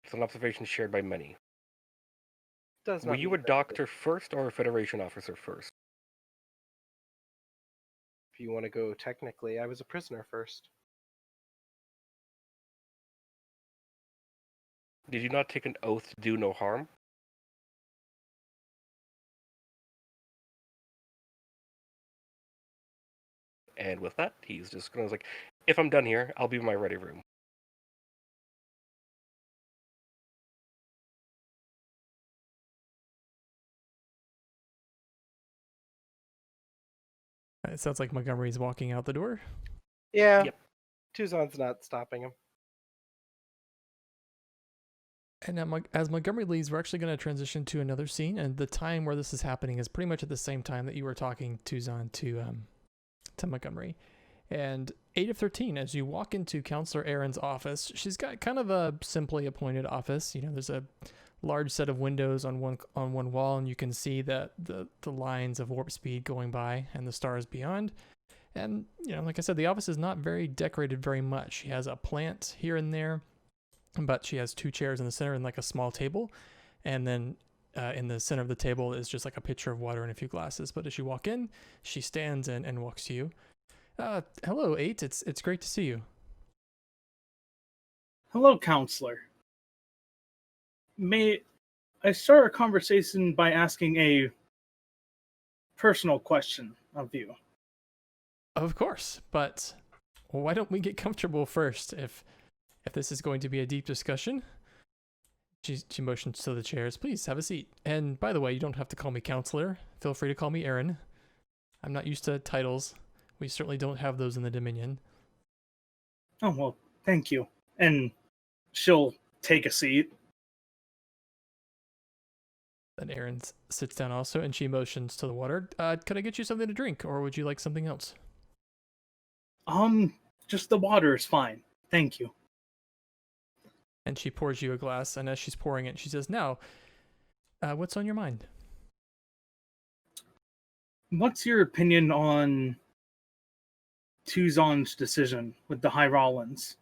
It's an observation shared by many. Does not Were you a mean that doctor first or a Federation officer first? if you want to go technically, I was a prisoner first. Did you not take an oath to do no harm? And with that, he's just gonna like, if I'm done here, I'll be in my ready room. It sounds like Montgomery's walking out the door. Yeah. Yep. Tuzon's not stopping him. And now, as Montgomery leaves, we're actually going to transition to another scene, and the time where this is happening is pretty much at the same time that you were talking Tuzon to Montgomery. And 8 of 13, as you walk into Counselor Erin's office, she's got kind of a simply appointed office. You know, there's a large set of windows on one wall, and you can see the lines of warp speed going by and the stars beyond. And, you know, like I said, the office is not very decorated very much. She has a plant here and there, but she has 2 chairs in the center and like a small table. And then in the center of the table is just like a pitcher of water and a few glasses. But as you walk in, she stands and walks to you. Hello, 8. It's great to see you. Hello, Counselor. May I start our conversation by asking a personal question of you? Of course, but why don't we get comfortable first? If this is going to be a deep discussion, she motions to the chairs. Please have a seat. And by the way, you don't have to call me Counselor. Feel free to call me Erin. I'm not used to titles. We certainly don't have those in the Dominion. Oh, well, thank you. And she'll take a seat. Then Erin sits down also, and she motions to the water. Could I get you something to drink, or would you like something else? Just the water is fine. Thank you. And she pours you a glass, and as she's pouring it, she says, now, What's on your mind? What's your opinion on Tuzon's decision with the High Rollins?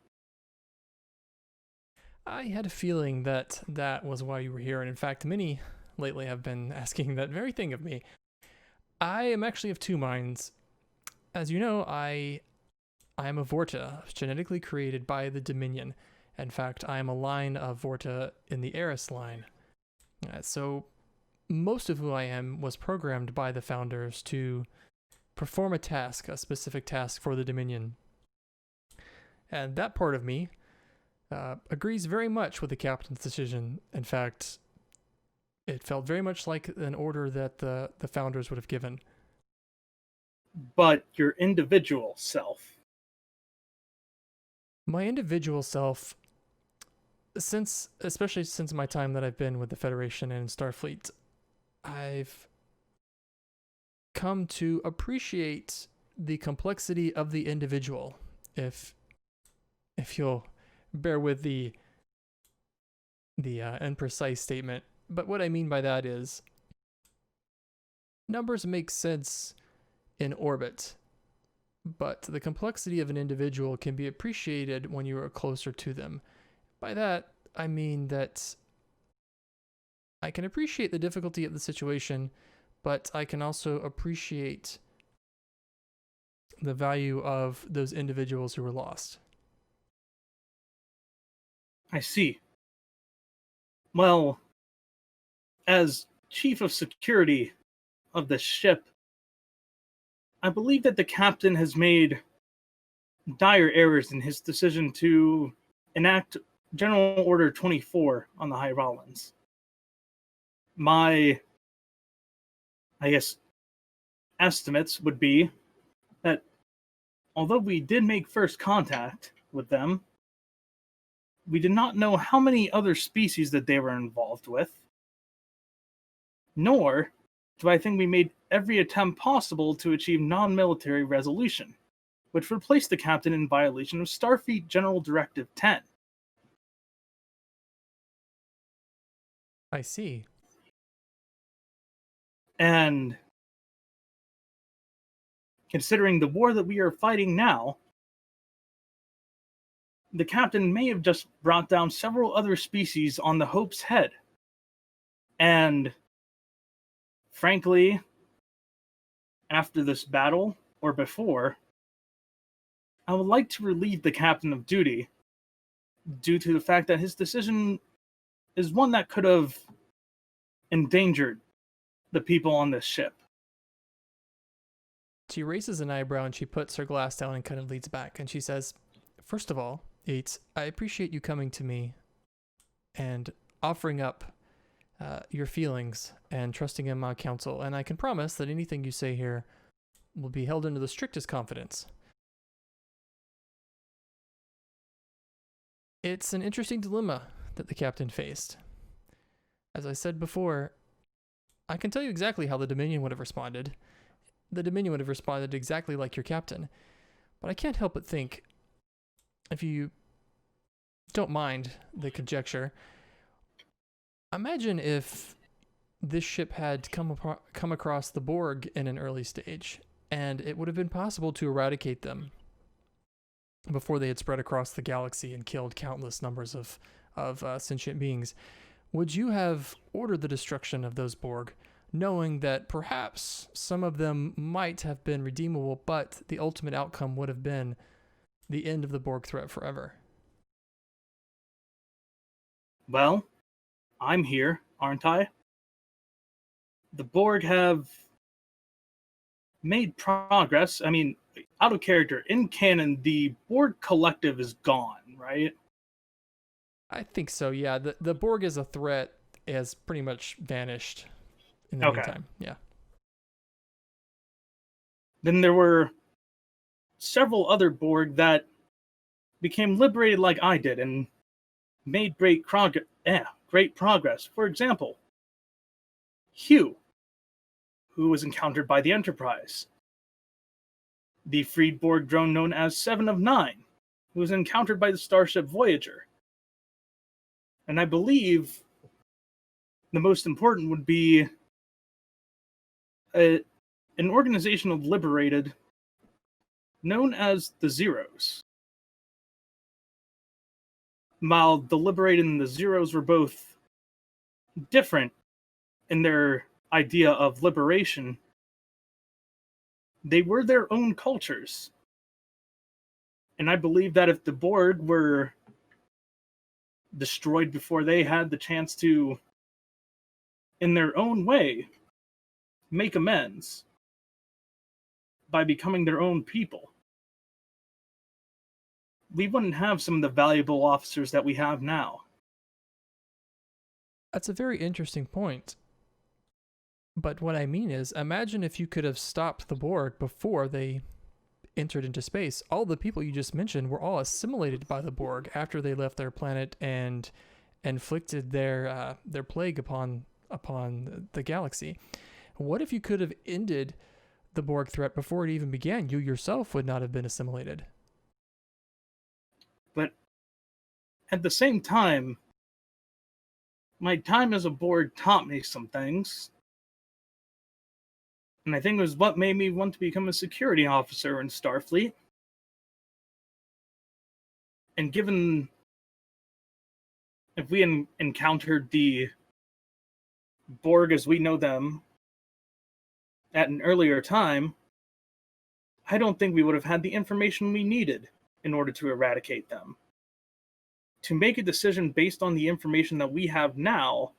I had a feeling that that was why you were here, and in fact, many lately have been asking that very thing of me. I am actually of two minds. As you know, I am a Vorta, genetically created by the Dominion. In fact, I am a line of Vorta in the Eris line. So most of who I am was programmed by the founders to perform a task, a specific task for the Dominion. And that part of me agrees very much with the captain's decision. In fact, it felt very much like an order that the founders would have given. But your individual self. My individual self, especially since my time that I've been with the Federation and Starfleet, I've come to appreciate the complexity of the individual. If you'll bear with the imprecise statement, but what I mean by that is numbers make sense in orbit, but the complexity of an individual can be appreciated when you are closer to them. By that, I mean that I can appreciate the difficulty of the situation, but I can also appreciate the value of those individuals who were lost. I see. Well, as chief of security of the ship, I believe that the captain has made dire errors in his decision to enact General Order 24 on the High Rollins. My, I guess, estimates would be that although we did make first contact with them, we did not know how many other species that they were involved with, nor do I think we made every attempt possible to achieve non-military resolution, which would place the captain in violation of Starfleet General Directive 10. I see. And considering the war that we are fighting now, the captain may have just brought down several other species on the Hope's head. And frankly, after this battle, or before, I would like to relieve the captain of duty due to the fact that his decision is one that could have endangered the people on this ship. She raises an eyebrow and she puts her glass down and kind of leans back and she says, "First of all, Yates, I appreciate you coming to me and offering up your feelings and trusting in my counsel, and I can promise that anything you say here will be held under the strictest confidence." It's an interesting dilemma that the captain faced. As I said before, I can tell you exactly how the Dominion would have responded. The Dominion would have responded exactly like your captain. But I can't help but think, if you don't mind the conjecture, imagine if this ship had come across the Borg in an early stage, and it would have been possible to eradicate them before they had spread across the galaxy and killed countless numbers of sentient beings. Would you have ordered the destruction of those Borg, knowing that perhaps some of them might have been redeemable, but the ultimate outcome would have been the end of the Borg threat forever? Well, I'm here, aren't I? The Borg have made progress. I mean, out of character, in canon, the Borg collective is gone, right? I think so, yeah. The Borg as a threat has pretty much vanished in the meantime. Yeah. Then there were several other Borg that became liberated like I did and made great progress. For example, Hugh, who was encountered by the Enterprise. The freed Borg drone known as 7 of 9, who was encountered by the starship Voyager. And I believe the most important would be an organization of liberated known as the Zeros. While the liberated and the Zeros were both different in their idea of liberation, they were their own cultures. And I believe that if the Borg were destroyed before they had the chance to, in their own way, make amends by becoming their own people, we wouldn't have some of the valuable officers that we have now. That's a very interesting point. But what I mean is, imagine if you could have stopped the Borg before they entered into space. All the people you just mentioned were all assimilated by the Borg after they left their planet and inflicted their plague upon the galaxy. What if you could have ended the Borg threat before it even began? You yourself would not have been assimilated. But at the same time, my time as a Borg taught me some things. And I think it was what made me want to become a security officer in Starfleet. And given if we encountered the Borg as we know them at an earlier time, I don't think we would have had the information we needed in order to eradicate them. To make a decision based on the information that we have now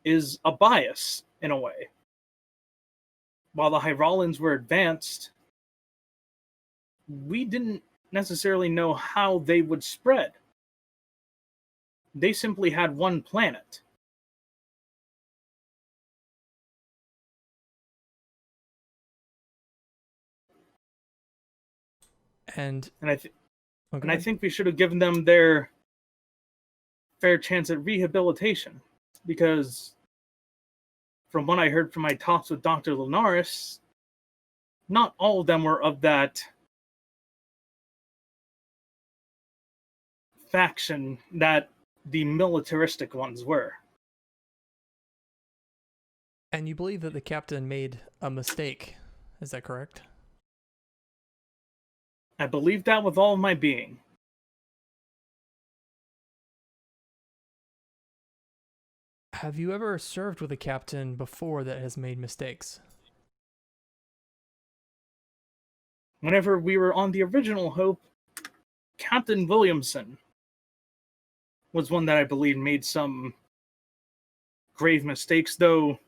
is a bias, in a way. While the Hyrolans were advanced, we didn't necessarily know how they would spread. They simply had one planet. And I think we should have given them their fair chance at rehabilitation, because from what I heard from my talks with Dr. Linares, not all of them were of that faction that the militaristic ones were. And you believe that the captain made a mistake, is that correct? I believe that with all of my being. Have you ever served with a captain before that has made mistakes? Whenever we were on the original Hope, Captain Williamson was one that I believe made some grave mistakes, though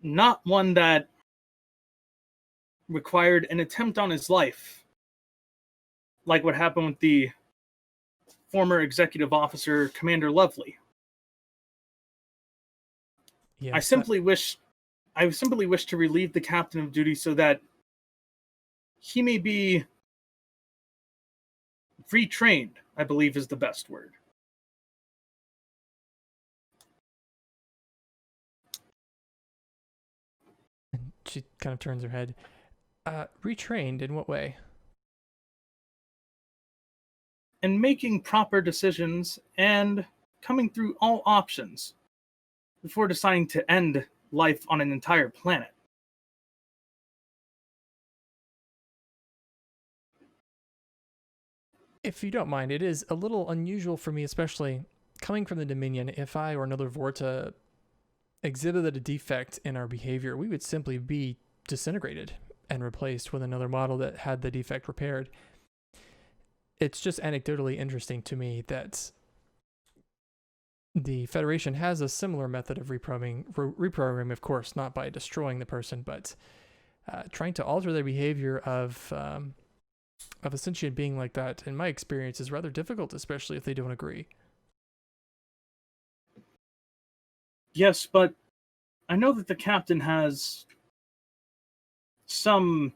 not one that required an attempt on his life, like what happened with the former executive officer, Commander Lovely. Yes, I simply wish to relieve the captain of duty so that he may be retrained, I believe is the best word. She kind of turns her head. Retrained in what way? And making proper decisions and coming through all options before deciding to end life on an entire planet. If you don't mind, it is a little unusual for me, especially coming from the Dominion. If I or another Vorta exhibited a defect in our behavior, we would simply be disintegrated and replaced with another model that had the defect repaired. It's just anecdotally interesting to me that the Federation has a similar method of reprogramming, of course, not by destroying the person, but trying to alter their behavior of a sentient being like that, in my experience, is rather difficult, especially if they don't agree. Yes, but I know that the captain has some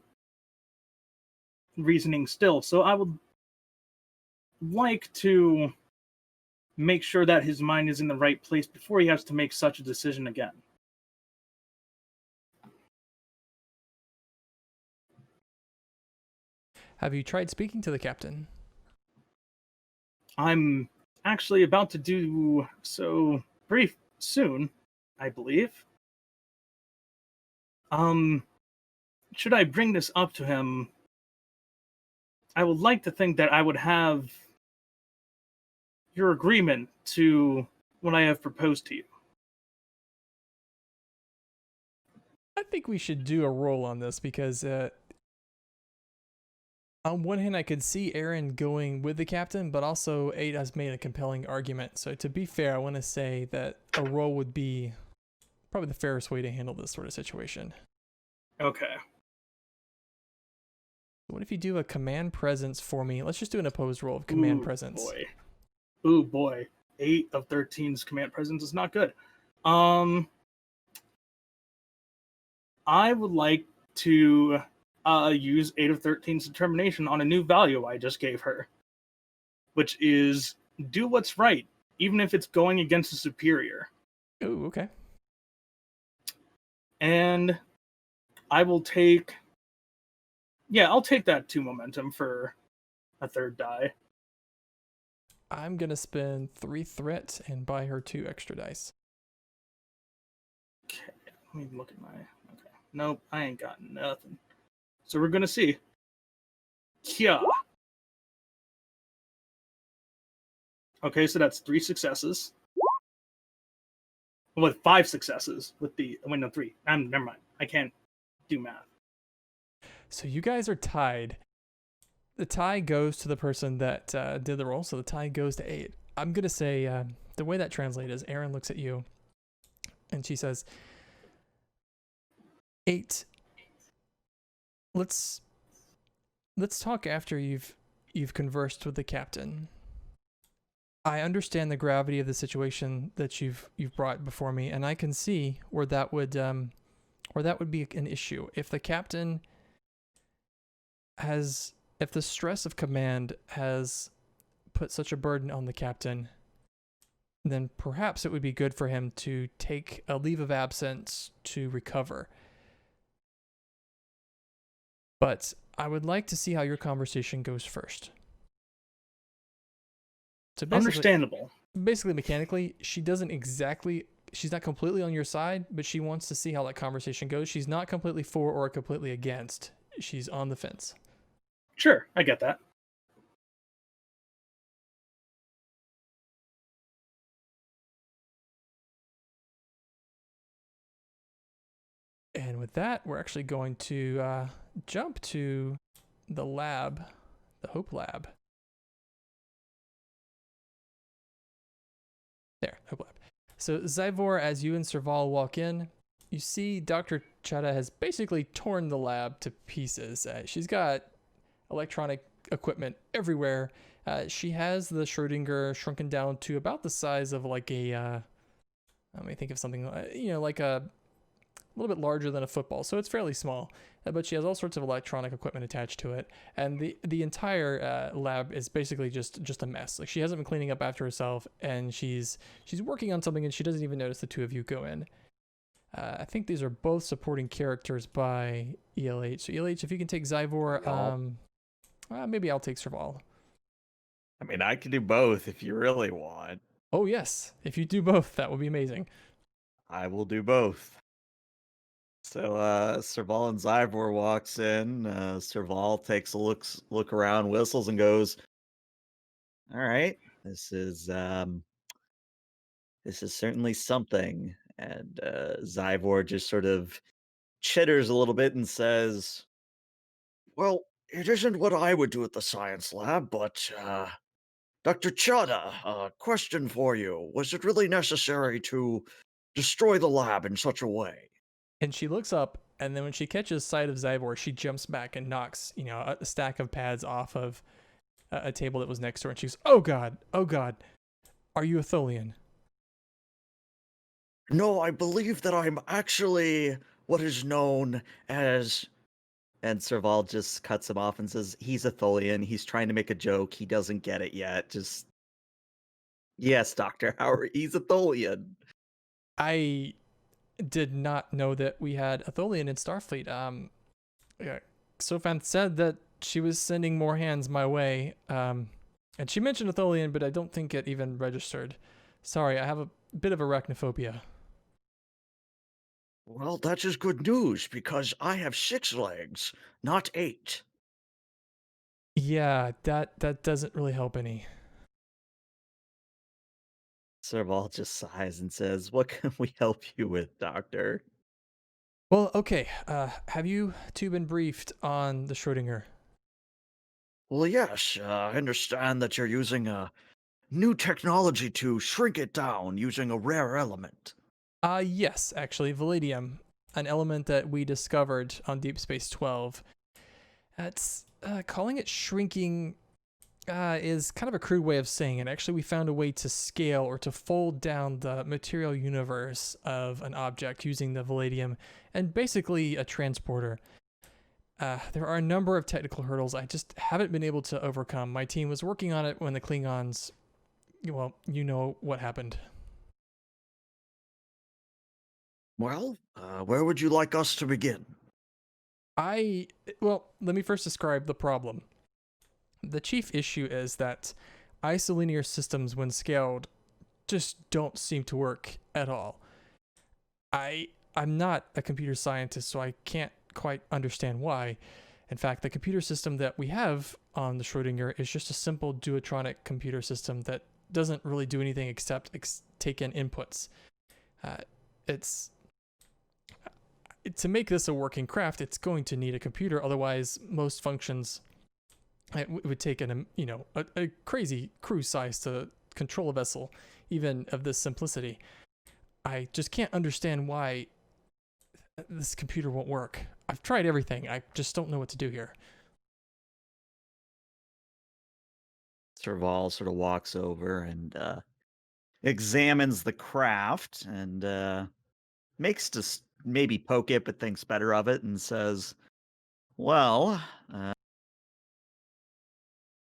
reasoning still, so I would like to make sure that his mind is in the right place before he has to make such a decision again. Have you tried speaking to the captain? I'm actually about to do so soon, I believe. Should I bring this up to him, I would like to think that I would have your agreement to what I have proposed to you. I think we should do a roll on this because on one hand, I could see Aaron going with the captain, but also 8 has made a compelling argument. So to be fair, I want to say that a roll would be probably the fairest way to handle this sort of situation. Okay. What if you do a command presence for me? Let's just do an opposed roll of command presence. Boy. Ooh, boy. 8 of 13's command presence is not good. I would like to use 8 of 13's determination on a new value I just gave her, which is do what's right, even if it's going against a superior. Ooh, okay. And I will take... Yeah, I'll take that 2 momentum for a 3rd die. I'm going to spend 3 threat and buy her 2 extra dice. Okay, let me look at my... Okay. Nope, I ain't got nothing. So we're going to see. Yeah. Okay, so that's 3 successes. With 5 successes with the... Wait, no, 3. Never mind. I can't do math. So you guys are tied. The tie goes to the person that did the roll, so the tie goes to 8. I'm going to say the way that translates is Erin looks at you and she says, 8, let's talk after you've conversed with the captain. I understand the gravity of the situation that you've brought before me, and I can see where that would be an issue. If the captain if the stress of command has put such a burden on the captain, then perhaps it would be good for him to take a leave of absence to recover. But I would like to see how your conversation goes first. So Understandable. Basically, mechanically, she's not completely on your side, but she wants to see how that conversation goes. She's not completely for or completely against. She's on the fence. Sure, I get that. And with that, we're actually going to jump to the lab, the Hope Lab. There, Hope Lab. So Zyvor, as you and Serval walk in, you see Dr. Chada has basically torn the lab to pieces. She's got electronic equipment everywhere. She has the Schrodinger shrunken down to about the size of like a, let me think of something, like a little bit larger than a football. So it's fairly small, but she has all sorts of electronic equipment attached to it. And the entire lab is basically just a mess. Like she hasn't been cleaning up after herself, and she's working on something and she doesn't even notice the 2 of you go in. I think these are both supporting characters by ELH. So ELH, if you can take Zyvor, maybe I'll take Serval. I mean, I can do both if you really want. Oh, yes. If you do both, that would be amazing. I will do both. So, Serval and Zyvor walks in. Serval takes a look around, whistles, and goes, "All right, this is certainly something." And Zyvor just sort of chitters a little bit and says, "Well, it isn't what I would do at the science lab, but Dr. Chada, a question for you. Was it really necessary to destroy the lab in such a way?" And she looks up, and then when she catches sight of Zyvor, she jumps back and knocks, a stack of pads off of a table that was next to her. And she goes, oh God, are you a Tholian? "No, I believe that I'm actually what is known as..." And Serval just cuts him off and says, "He's a Tholian. He's trying to make a joke. He doesn't get it yet. Just..." "Yes, Dr. Howard, he's a Tholian." I did not know that we had a Tholian in Starfleet. Sofan said that she was sending more hands my way. And she mentioned a Tholian, but I don't think it even registered. Sorry, I have a bit of arachnophobia. Well, that is good news because I have 6 legs, not 8. Yeah, that doesn't really help any. Serval just sighs and says, "What can we help you with, Doctor?" Well, okay. Have you two been briefed on the Schrodinger? Well, yes, I understand that you're using a new technology to shrink it down using a rare element. Yes, actually, Validium, an element that we discovered on Deep Space 12. It's calling it shrinking is kind of a crude way of saying it. Actually, we found a way to scale or to fold down the material universe of an object using the Validium and basically a transporter. There are a number of technical hurdles I just haven't been able to overcome. My team was working on it when the Klingons, well, you know what happened. Well, where would you like us to begin? Well, let me first describe the problem. The chief issue is that isolinear systems, when scaled, just don't seem to work at all. I'm not a computer scientist, so I can't quite understand why. In fact, the computer system that we have on the Schrodinger is just a simple duotronic computer system that doesn't really do anything except take in inputs. It's to make this a working craft, it's going to need a computer. Otherwise, most functions it would take a crazy crew size to control a vessel, even of this simplicity. I just can't understand why this computer won't work. I've tried everything. I just don't know what to do here. Serval sort of walks over and examines the craft and makes to maybe poke it, but thinks better of it and says, "Well,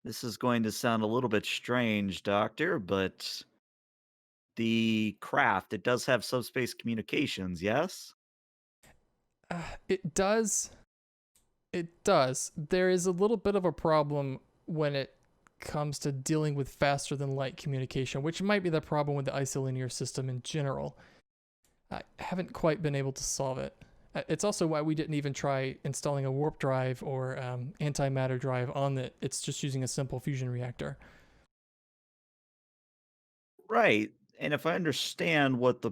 this is going to sound a little bit strange, Doctor, but the craft, it does have subspace communications, yes?" It does. It does. There is a little bit of a problem when it comes to dealing with faster than light communication, which might be the problem with the isolinear system in general. I haven't quite been able to solve it. It's also why we didn't even try installing a warp drive or antimatter drive on it. It's just using a simple fusion reactor. Right. And if I understand what the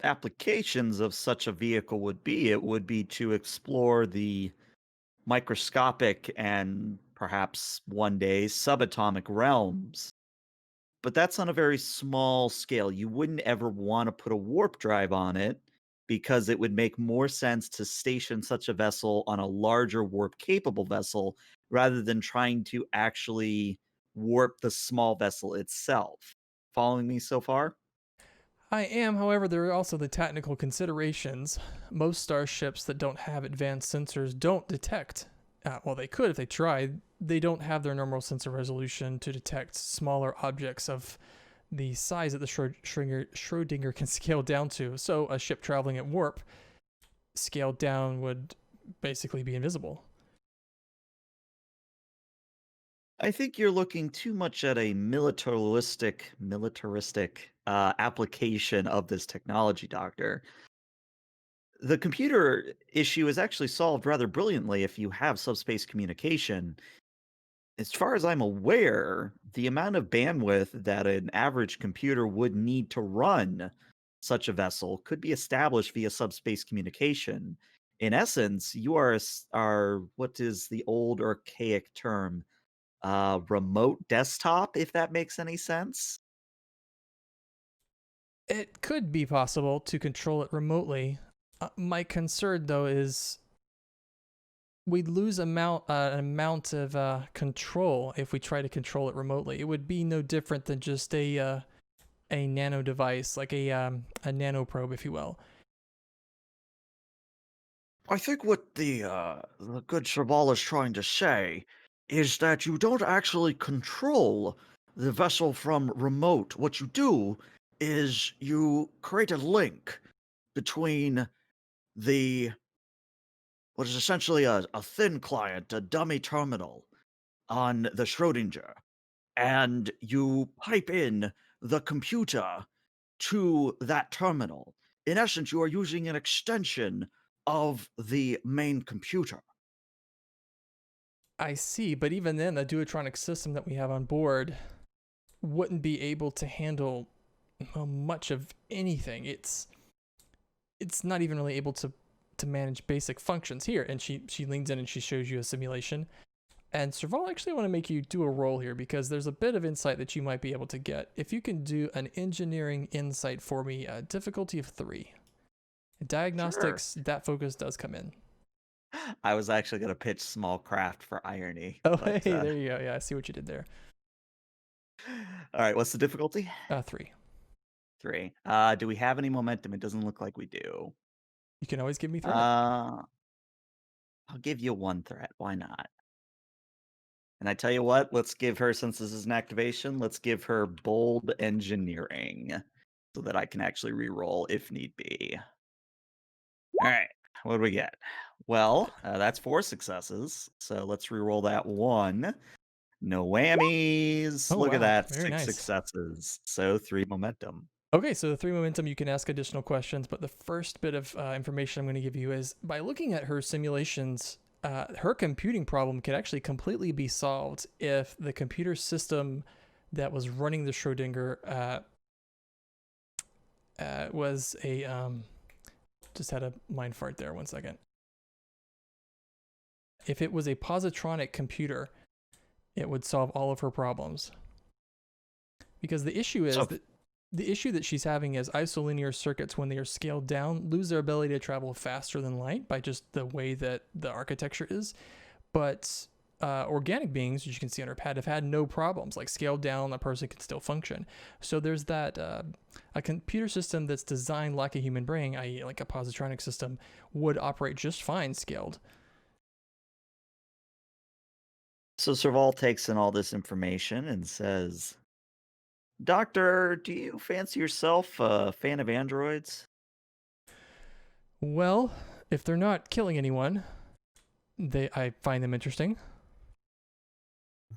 applications of such a vehicle would be, it would be to explore the microscopic and perhaps one day subatomic realms. But that's on a very small scale. You wouldn't ever want to put a warp drive on it because it would make more sense to station such a vessel on a larger warp capable vessel rather than trying to actually warp the small vessel itself. Following me so far? I am, however, there are also the technical considerations. Most starships that don't have advanced sensors don't detect. Well, they could if they tried. They don't have their normal sensor resolution to detect smaller objects of the size that the Schrodinger can scale down to. So a ship traveling at warp, scaled down, would basically be invisible. I think you're looking too much at a militaristic application of this technology, Doctor. The computer issue is actually solved rather brilliantly if you have subspace communication. As far as I'm aware, the amount of bandwidth that an average computer would need to run such a vessel could be established via subspace communication. In essence, you are what is the old archaic term? Remote desktop, if that makes any sense. It could be possible to control it remotely. My concern, though, is we'd lose an amount of control if we try to control it remotely. It would be no different than just a nano device, like a nano probe, if you will. I think what the good Serval is trying to say is that you don't actually control the vessel from remote. What you do is you create a link between the what is essentially a thin client, a dummy terminal on the Schrodinger, and you pipe in the computer to that terminal. In essence, you are using an extension of the main computer. I see, but even then, the duotronic system that we have on board wouldn't be able to handle much of anything. It's not even really able to manage basic functions here. And she leans in and she shows you a simulation. And Serval, actually, I want to make you do a roll here because there's a bit of insight that you might be able to get. If you can do an engineering insight for me, a difficulty of 3. Diagnostics, Sure. that focus does come in. I was actually going to pitch small craft for irony. Oh, but, hey, there you go. Yeah, I see what you did there. All right, what's the difficulty? 3. 3. Do we have any momentum? It doesn't look like we do. You can always give me threat. I'll give you 1 threat. Why not? And I tell you what, let's give her, since this is an activation, let's give her bold engineering so that I can actually reroll if need be. All right, what do we get? Well, that's 4 successes. So let's reroll that 1. No whammies. Oh, Look at wow. that. Very 6 nice. successes. So 3 momentum. Okay, so the 3 momentum, you can ask additional questions, but the first bit of information I'm going to give you is by looking at her simulations, her computing problem could actually completely be solved if the computer system that was running the Schrodinger was a just had a mind fart there. 1 second. If it was a positronic computer, it would solve all of her problems. Because the issue is that the issue that she's having is isolinear circuits, when they are scaled down, lose their ability to travel faster than light by just the way that the architecture is. But organic beings, as you can see on her pad, have had no problems. Like scaled down, a person can still function. So there's that a computer system that's designed like a human brain, i.e. like a positronic system, would operate just fine scaled. So Serval takes in all this information and says, Doctor, do you fancy yourself a fan of androids? Well, if they're not killing anyone, I find them interesting.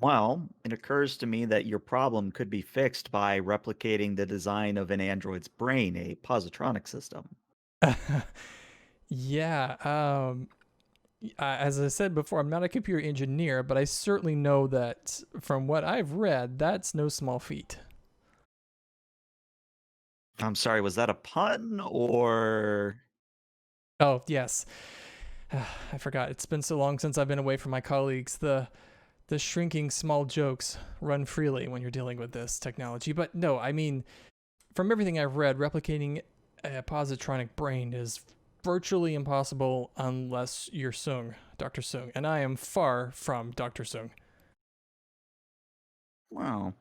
Well, it occurs to me that your problem could be fixed by replicating the design of an android's brain, a positronic system. Yeah. As I said before, I'm not a computer engineer, but I certainly know that from what I've read, that's no small feat. I'm sorry, was that a pun or? Oh, yes. I forgot. It's been so long since I've been away from my colleagues. The shrinking small jokes run freely when you're dealing with this technology. But no, I mean, from everything I've read, replicating a positronic brain is virtually impossible unless you're Sung, Dr. Sung. And I am far from Dr. Sung. Well,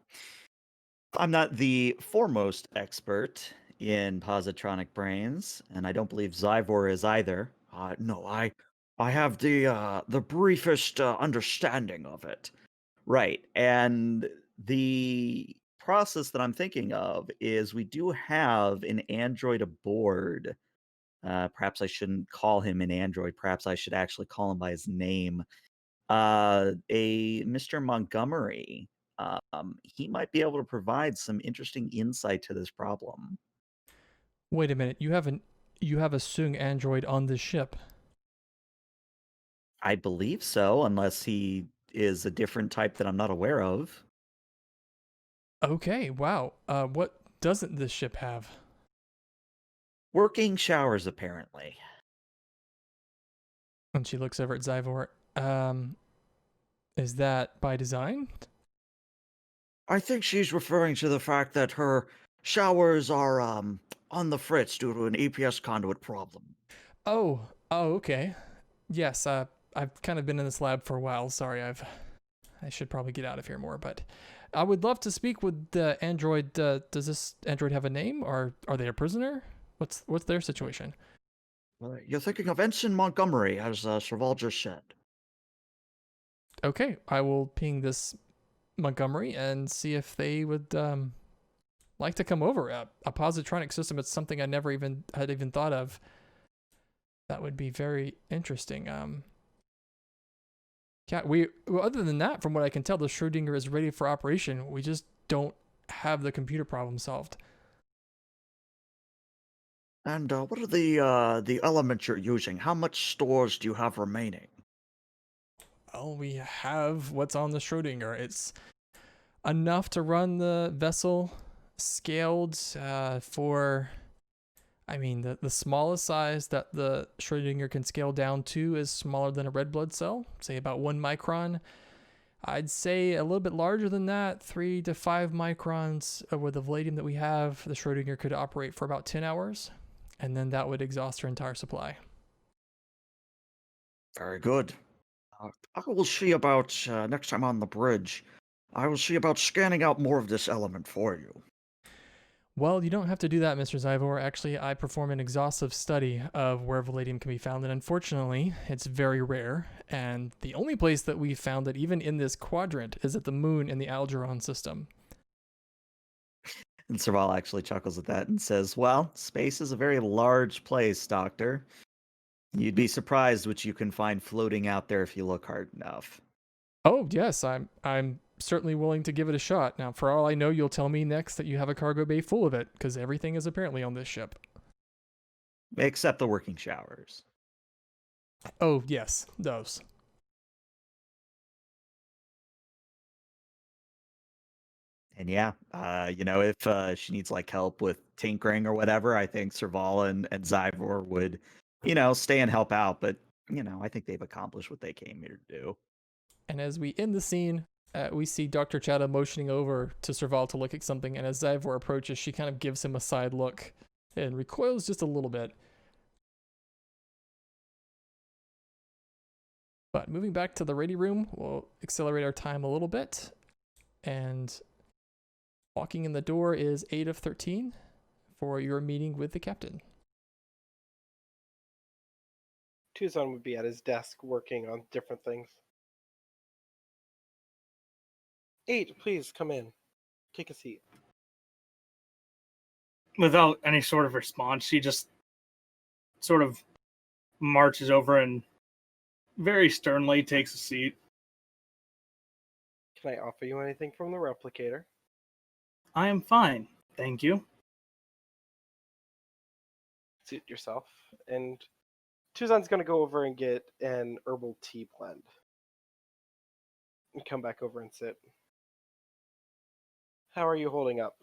I'm not the foremost expert in positronic brains, and I don't believe Zyvor is either. No, I have the briefest understanding of it. Right, and the process that I'm thinking of is we do have an android aboard. Perhaps I shouldn't call him an android. Perhaps I should actually call him by his name. A Mr. Montgomery. He might be able to provide some interesting insight to this problem. Wait a minute. You have a Sung android on this ship. I believe so, unless he is a different type that I'm not aware of. Okay, wow. What doesn't this ship have? Working showers, apparently. And she looks over at Zyvor. Is that by design? I think she's referring to the fact that her showers are on the fritz due to an EPS conduit problem. Oh, okay. Yes, I've kind of been in this lab for a while. Sorry, I should probably get out of here more, but I would love to speak with the android. Does this android have a name, or are they a prisoner? What's their situation? Well, you're thinking of Ensign Montgomery, as Serval just said. Okay, I will ping this Montgomery and see if they would like to come over. A positronic system. It's something I never even had thought of. That would be very interesting. Yeah, other than that, from what I can tell, the Schrodinger is ready for operation. We just don't have the computer problem solved. And what are the elements you're using? How much stores do you have remaining? Well, we have what's on the Schrodinger. It's enough to run the vessel scaled for, I mean, the smallest size that the Schrodinger can scale down to is smaller than a red blood cell, say about 1 micron. I'd say a little bit larger than that, 3 to 5 microns with the vanadium that we have. The Schrodinger could operate for about 10 hours, and then that would exhaust our entire supply. Very good. I will see about next time on the bridge. I will see about scanning out more of this element for you. Well, you don't have to do that, Mr. Zyvor. Actually, I perform an exhaustive study of where vanadium can be found, and unfortunately, it's very rare. And the only place that we found it, even in this quadrant, is at the moon in the Algeron system. And Serval actually chuckles at that and says, "Well, space is a very large place, Doctor. You'd be surprised what you can find floating out there if you look hard enough." Oh, yes, I'm certainly willing to give it a shot. Now, for all I know, you'll tell me next that you have a cargo bay full of it, because everything is apparently on this ship. Except the working showers. Oh, yes, those. And yeah, if she needs like help with tinkering or whatever, I think Servala and Zyvor would, stay and help out. But, I think they've accomplished what they came here to do. And as we end the scene, we see Dr. Chada motioning over to Serval to look at something, and as Zyvor approaches, she kind of gives him a side look and recoils just a little bit. But moving back to the ready room, we'll accelerate our time a little bit. And walking in the door is 8 of 13 for your meeting with the captain. Tuzan would be at his desk working on different things. 8, please come in. Take a seat. Without any sort of response, she just sort of marches over and very sternly takes a seat. Can I offer you anything from the replicator? I am fine, thank you. Suit yourself. And Tuzan's going to go over and get an herbal tea blend. And come back over and sit. How are you holding up?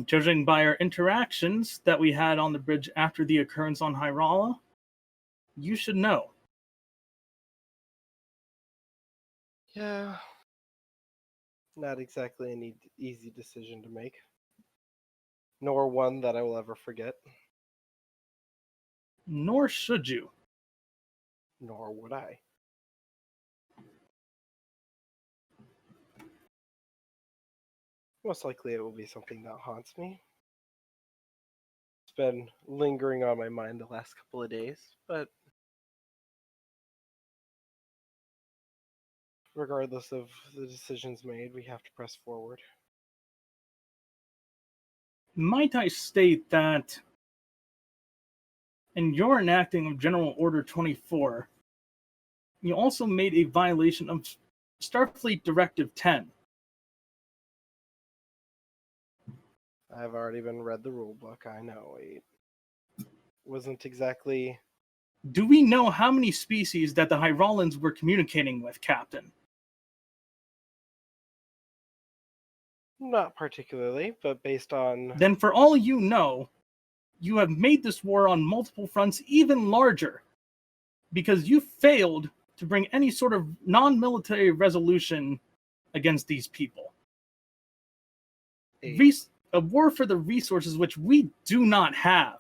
Judging by our interactions that we had on the bridge after the occurrence on Hyrala, you should know. Yeah. Not exactly an easy decision to make. Nor one that I will ever forget. Nor should you. Nor would I. Most likely it will be something that haunts me. It's been lingering on my mind the last couple of days, but regardless of the decisions made, we have to press forward. Might I state that in your enacting of General Order 24, you also made a violation of Starfleet Directive 10. I've already been read the rule book, I know. It wasn't exactly... Do we know how many species that the Hyralans were communicating with, Captain? Not particularly, but based on... Then for all you know, you have made this war on multiple fronts even larger, because you failed to bring any sort of non-military resolution against these people. A war for the resources which we do not have.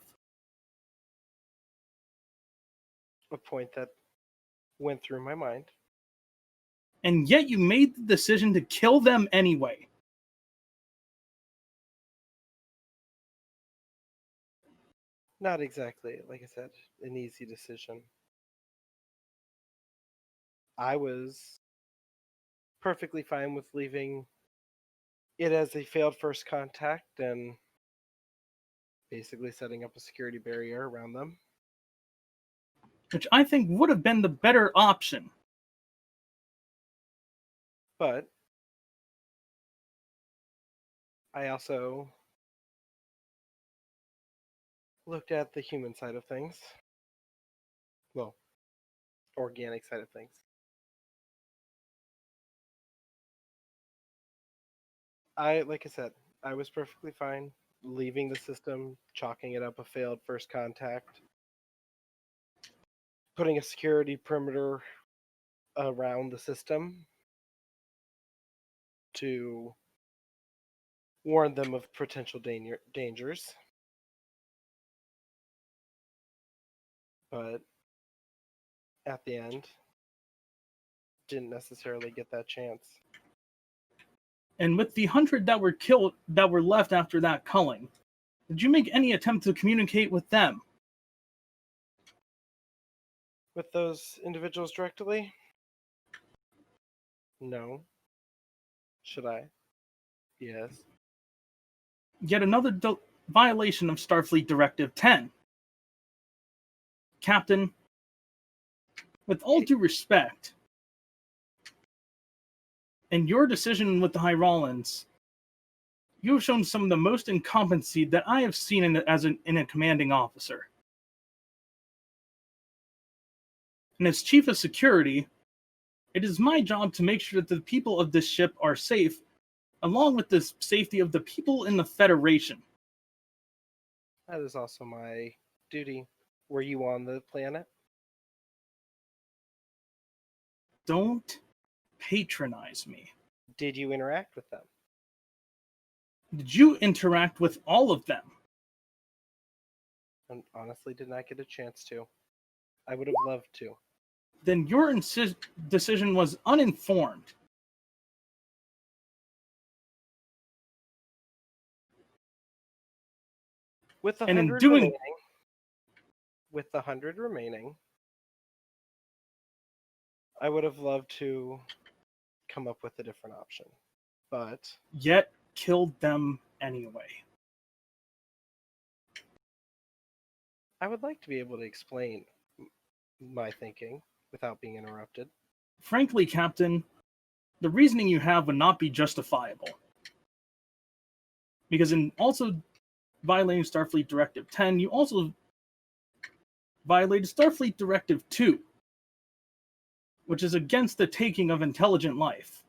A point that went through my mind. And yet you made the decision to kill them anyway. Not exactly, like I said, an easy decision. I was perfectly fine with leaving it as a failed first contact and basically setting up a security barrier around them. Which I think would have been the better option. But I also looked at the human side of things. Well, organic side of things. Like I said, I was perfectly fine leaving the system, chalking it up a failed first contact, putting a security perimeter around the system to warn them of potential dangers. But at the end, didn't necessarily get that chance. And with the 100 that were killed, that were left after that culling, did you make any attempt to communicate with them? With those individuals directly? No. Should I? Yes. Yet another violation of Starfleet Directive 10. Captain, with all due respect, in your decision with the Hyrolans, you have shown some of the most incompetency that I have seen in a commanding officer. And as Chief of Security, it is my job to make sure that the people of this ship are safe, along with the safety of the people in the Federation. That is also my duty. Were you on the planet? Don't patronize me. Did you interact with them? Did you interact with all of them? And honestly, did not get a chance to. I would have loved to. Then your decision was uninformed. With the And in 100 doing remaining, I would have loved to come up with a different option. But yet killed them anyway. I would like to be able to explain my thinking without being interrupted. Frankly, Captain, the reasoning you have would not be justifiable. Because in also violating Starfleet Directive 10, you also violated Starfleet Directive 2, which is against the taking of intelligent life.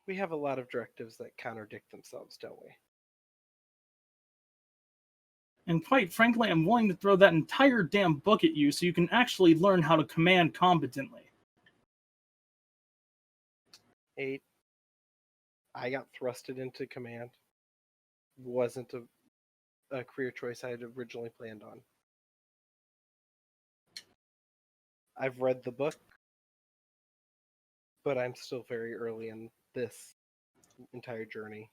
We have a lot of directives that contradict themselves, don't we? And quite frankly, I'm willing to throw that entire damn book at you so you can actually learn how to command competently. 8. I got thrusted into command. Wasn't a career choice I had originally planned on. I've read the book, but I'm still very early in this entire journey.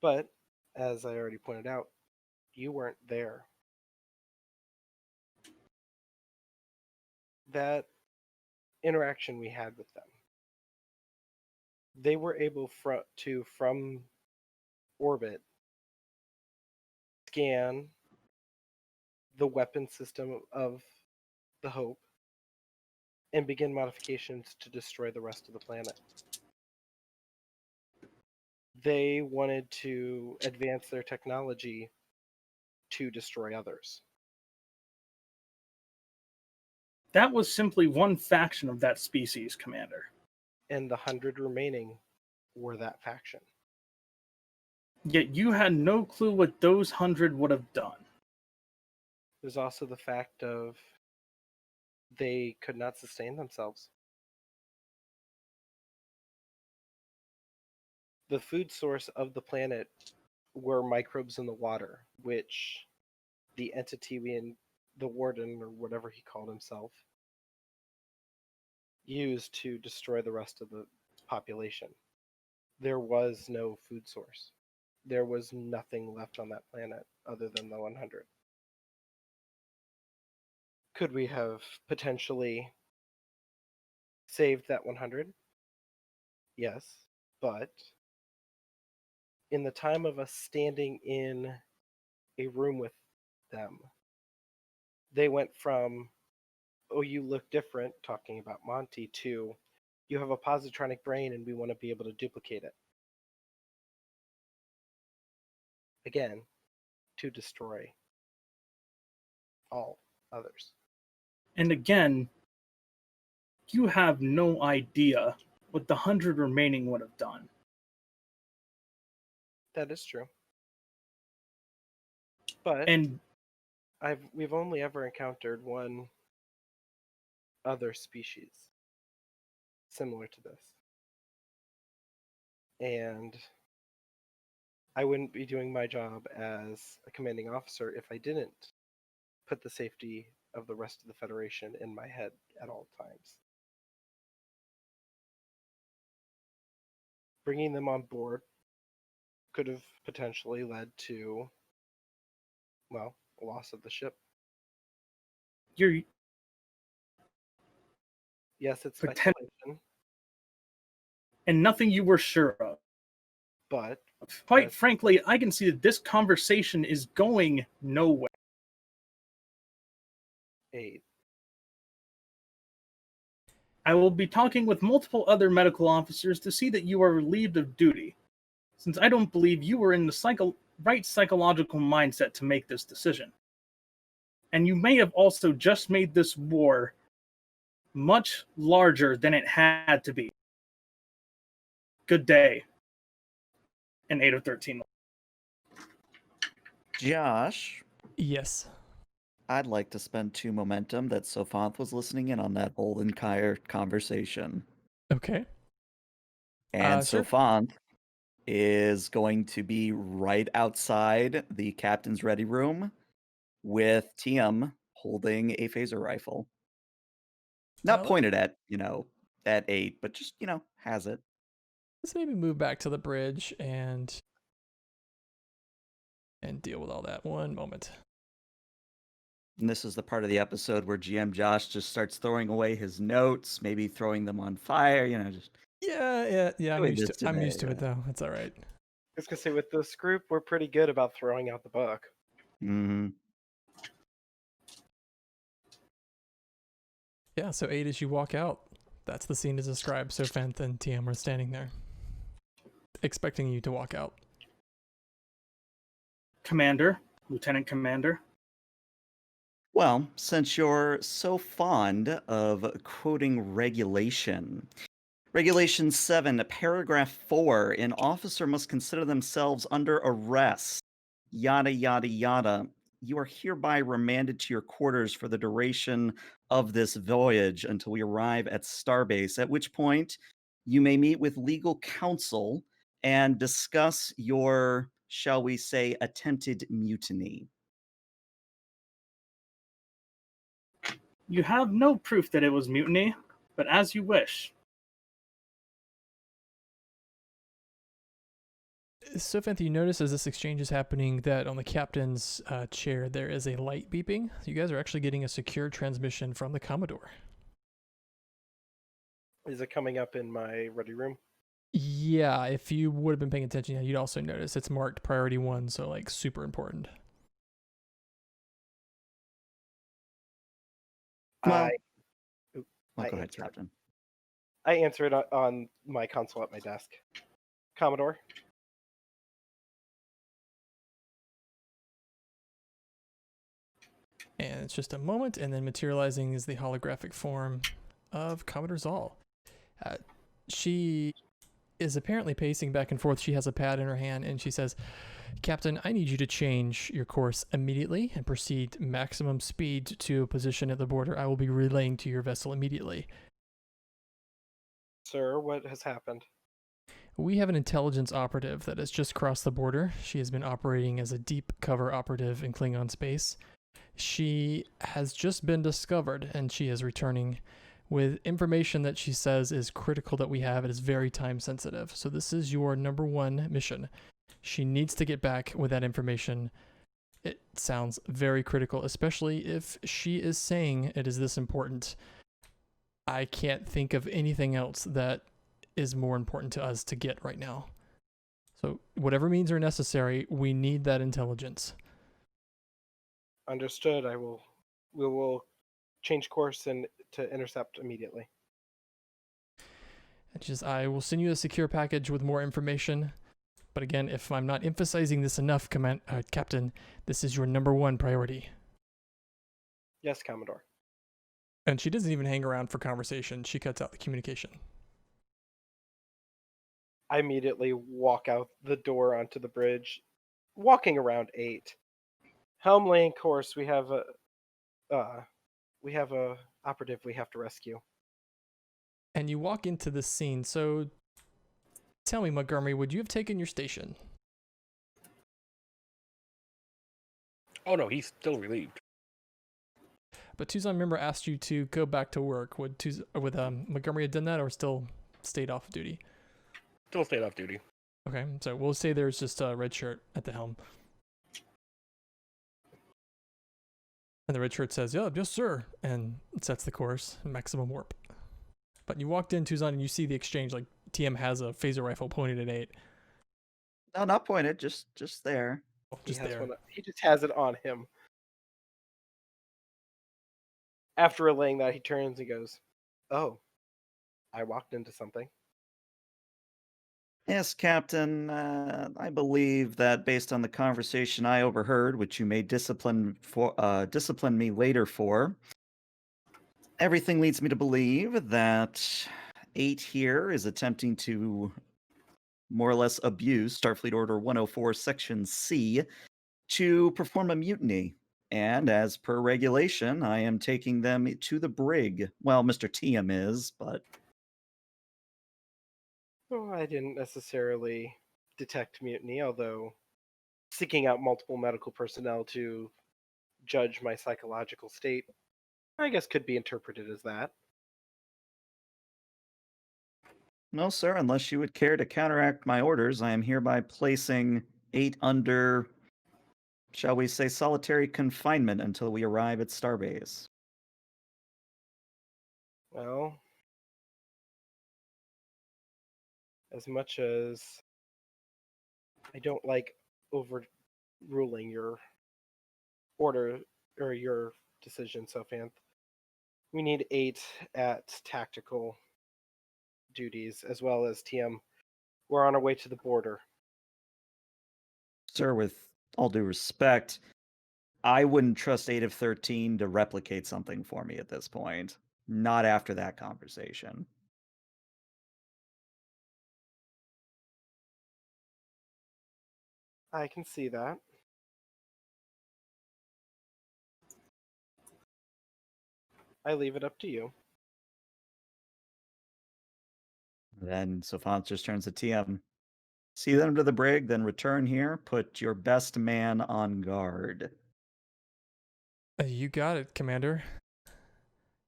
But, as I already pointed out, you weren't there. That interaction we had with them, they were able to, from orbit, scan the weapon system of the Hope and begin modifications to destroy the rest of the planet. They wanted to advance their technology to destroy others. That was simply one faction of that species, Commander. And the 100 remaining were that faction. Yet you had no clue what those 100 would have done. There's also the fact of they could not sustain themselves. The food source of the planet were microbes in the water, which the entity the warden, or whatever he called himself, used to destroy the rest of the population. There was no food source. There was nothing left on that planet other than the 100. Could we have potentially saved that 100? Yes, but in the time of us standing in a room with them, they went from oh, you look different, talking about Monty, to you have a positronic brain and we want to be able to duplicate it. Again, to destroy all others. And again, you have no idea what the 100 remaining would have done. That is true. But And we've only ever encountered one other species similar to this. And I wouldn't be doing my job as a commanding officer if I didn't put the safety of the rest of the Federation in my head at all times. Bringing them on board could have potentially led to, well, a loss of the ship. you're Yes, it's Poten- speculation, and nothing you were sure of. but Quite frankly, I can see that this conversation is going nowhere. aid. I will be talking with multiple other medical officers to see that you are relieved of duty, since I don't believe you were in the right psychological mindset to make this decision. And you may have also just made this war much larger than it had to be. Good day. And 8 of 13. Josh, Yes. I'd like to spend 2 momentum that Sophanth was listening in on that Olden Kyre conversation. Okay. And Sure. Sophanth is going to be right outside the captain's ready room with Tiem holding a phaser rifle. Not pointed at, at 8, but just, has it. Let's maybe move back to the bridge and deal with all that. One moment. And this is the part of the episode where GM Josh just starts throwing away his notes, maybe throwing them on fire, just Yeah. I'm doing used this to. I'm today, used to it though. It's all right. I was gonna say, with this group, we're pretty good about throwing out the book. Mm-hmm. Yeah. So 8, as you walk out, that's the scene as described. So Fenth and TM are standing there, expecting you to walk out. Commander, Lieutenant Commander. Well, since you're so fond of quoting regulation, Regulation 7, paragraph 4, an officer must consider themselves under arrest, yada, yada, yada. You are hereby remanded to your quarters for the duration of this voyage until we arrive at Starbase, at which point you may meet with legal counsel and discuss your, shall we say, attempted mutiny. You have no proof that it was mutiny, but as you wish. So Fenth, you notice as this exchange is happening that on the captain's chair there is a light beeping. You guys are actually getting a secure transmission from the Commodore. Is it coming up in my ready room? Yeah, if you would have been paying attention, you'd also notice it's marked priority 1, so like super important. Well, Go ahead, answer it. Captain. I answer it on my console at my desk. Commodore. And it's just a moment, and then materializing is the holographic form of Commodore Zoll. She is apparently pacing back and forth. She has a pad in her hand, and she says, Captain, I need you to change your course immediately and proceed maximum speed to a position at the border. I will be relaying to your vessel immediately. Sir, what has happened? We have an intelligence operative that has just crossed the border. She has been operating as a deep cover operative in Klingon space. She has just been discovered, and she is returning with information that she says is critical that we have. It is very time sensitive. So this is your number 1 mission. She needs to get back with that information. It sounds very critical, especially if she is saying it is this important. I can't think of anything else that is more important to us to get right now. So whatever means are necessary, we need that intelligence. Understood. We will change course and to intercept immediately. And she says, I will send you a secure package with more information. But again, if I'm not emphasizing this enough, Captain, this is your number one priority. Yes, Commodore. And she doesn't even hang around for conversation. She cuts out the communication. I immediately walk out the door onto the bridge, walking around 8. Helm lane course, we have a operative we have to rescue. And you walk into this scene. So tell me, Montgomery, would you have taken your station? Oh no, he's still relieved. But Tucson, remember, asked you to go back to work. Would Montgomery have done that or still stayed off duty? Still stayed off duty. Okay, so we'll say there's just a red shirt at the helm. And the red shirt says, yeah, yes, sir. And it sets the course, maximum warp. But you walked in, Tucson, and you see the exchange. Like, TM has a phaser rifle pointed at 8. No, not pointed, just there. Just there. He just has it on him. After relaying that, he turns and goes, oh, I walked into something. Yes, Captain. I believe that based on the conversation I overheard, which you may discipline me later for, everything leads me to believe that 8 here is attempting to more or less abuse Starfleet Order 104, Section C, to perform a mutiny. And as per regulation, I am taking them to the brig. Well, Mr. TM is, but... Well, I didn't necessarily detect mutiny, although seeking out multiple medical personnel to judge my psychological state, I guess could be interpreted as that. No, sir, unless you would care to counteract my orders, I am hereby placing 8 under, shall we say, solitary confinement until we arrive at Starbase. Well, as much as I don't like overruling your order or your decision, Sophanth, we need 8 at tactical duties as well as TM. We're on our way to the border. Sir, with all due respect, I wouldn't trust 8 of 13 to replicate something for me at this point. Not after that conversation. I can see that. I leave it up to you. Then Sofant just turns to TM. See them to the brig, then return here. Put your best man on guard. You got it, Commander.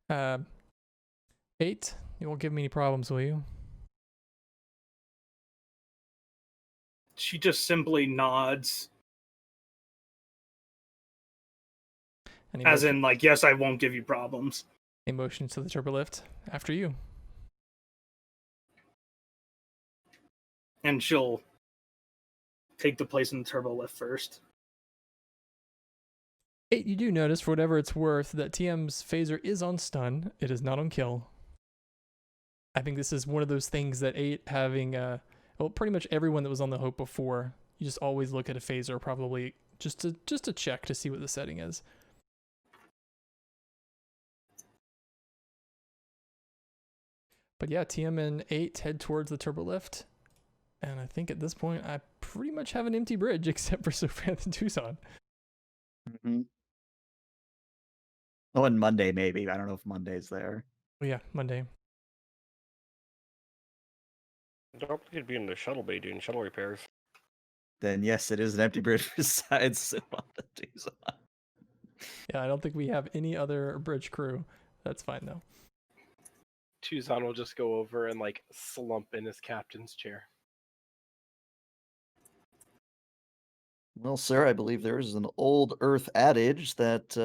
8, you won't give me any problems, will you? She just simply nods, And as in, like, yes, I won't give you problems. he motions to the turbolift. After you. And she'll take the place in the turbo lift first. 8, you do notice, for whatever it's worth, that TM's phaser is on stun. It is not on kill. I think this is one of those things that 8 having, well, pretty much everyone that was on the Hope before, you just always look at a phaser, probably just to check to see what the setting is. But yeah, TM and 8 head towards the turbo lift. And I think at this point, I pretty much have an empty bridge except for Sophanth and Tucson. Mm-hmm. Oh, and Monday, maybe. I don't know if Monday's there. Oh yeah, Monday. I don't think he'd be in the shuttle bay doing shuttle repairs. Then yes, it is an empty bridge besides Sofant and Tucson. Yeah, I don't think we have any other bridge crew. That's fine though. Tucson will just go over and like slump in his captain's chair. Well, sir, I believe there is an old Earth adage that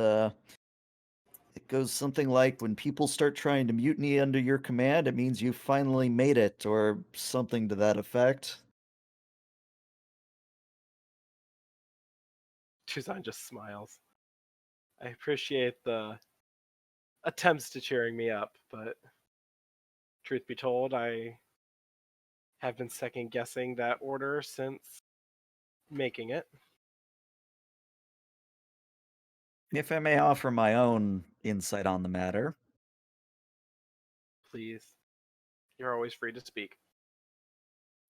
it goes something like, when people start trying to mutiny under your command, it means you finally made it, or something to that effect. Tucson just smiles. I appreciate the attempts to cheering me up, but truth be told, I have been second guessing that order since making it. If I may offer my own insight on the matter, Please, you're always free to speak.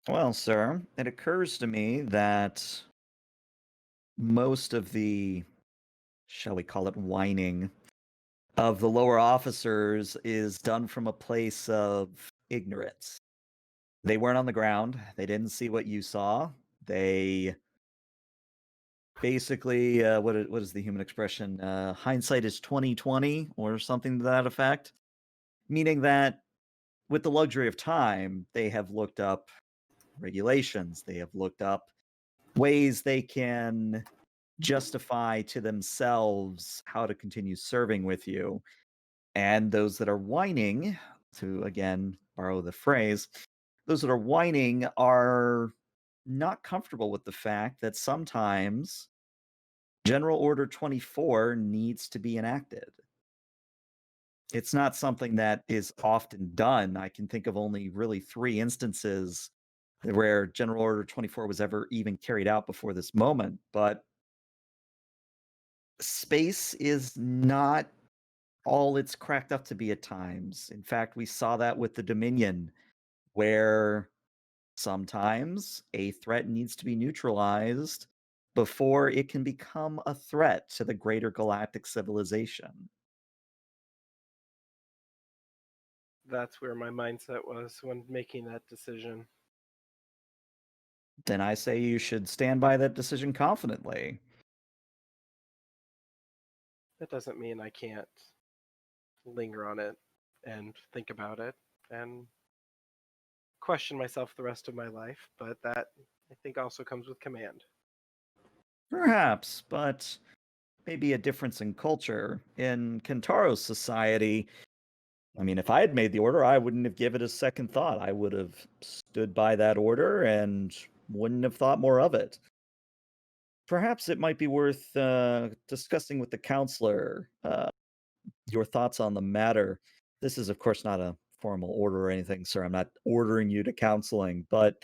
well, sir, it occurs to me that most of the, shall we call it, whining of the lower officers is done from a place of ignorance. They weren't on the ground. They didn't see what you saw. They basically, what is the human expression? Hindsight is 20/20 or something to that effect. Meaning that with the luxury of time, they have looked up regulations. They have looked up ways they can justify to themselves how to continue serving with you. And those that are whining, to again borrow the phrase, those that are whining are not comfortable with the fact that sometimes General Order 24 needs to be enacted. It's not something that is often done. I can think of only really 3 instances where General Order 24 was ever even carried out before this moment, but space is not all it's cracked up to be at times. In fact, we saw that with the Dominion, where sometimes a threat needs to be neutralized before it can become a threat to the greater galactic civilization. That's where my mindset was when making that decision. Then I say you should stand by that decision confidently. That doesn't mean I can't linger on it and think about it and question myself the rest of my life, but that I think also comes with command. Perhaps, but maybe a difference in culture. In Kentaro's society, I mean, if I had made the order, I wouldn't have given it a second thought. I would have stood by that order and wouldn't have thought more of it. Perhaps it might be worth discussing with the counselor your thoughts on the matter. This is, of course, not a formal order or anything, sir. I'm not ordering you to counseling, but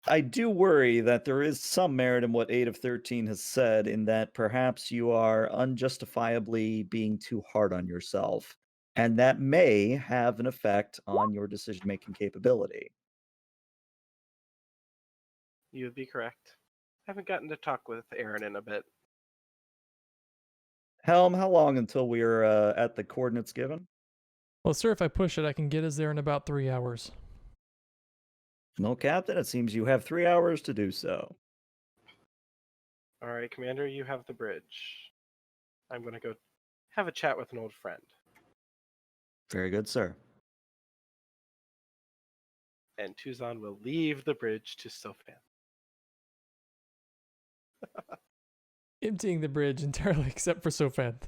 I do worry that there is some merit in what 8 of 13 has said, in that perhaps you are unjustifiably being too hard on yourself, and that may have an effect on your decision making capability. You would be correct. I haven't gotten to talk with Aaron in a bit. Helm, how long until we're at the coordinates given? Well, sir, if I push it, I can get us there in about 3 hours. No, Captain, it seems you have 3 hours to do so. All right, Commander, you have the bridge. I'm going to go have a chat with an old friend. Very good, sir. And Tuzan will leave the bridge to Sofan. Emptying the bridge entirely except for Sophanth.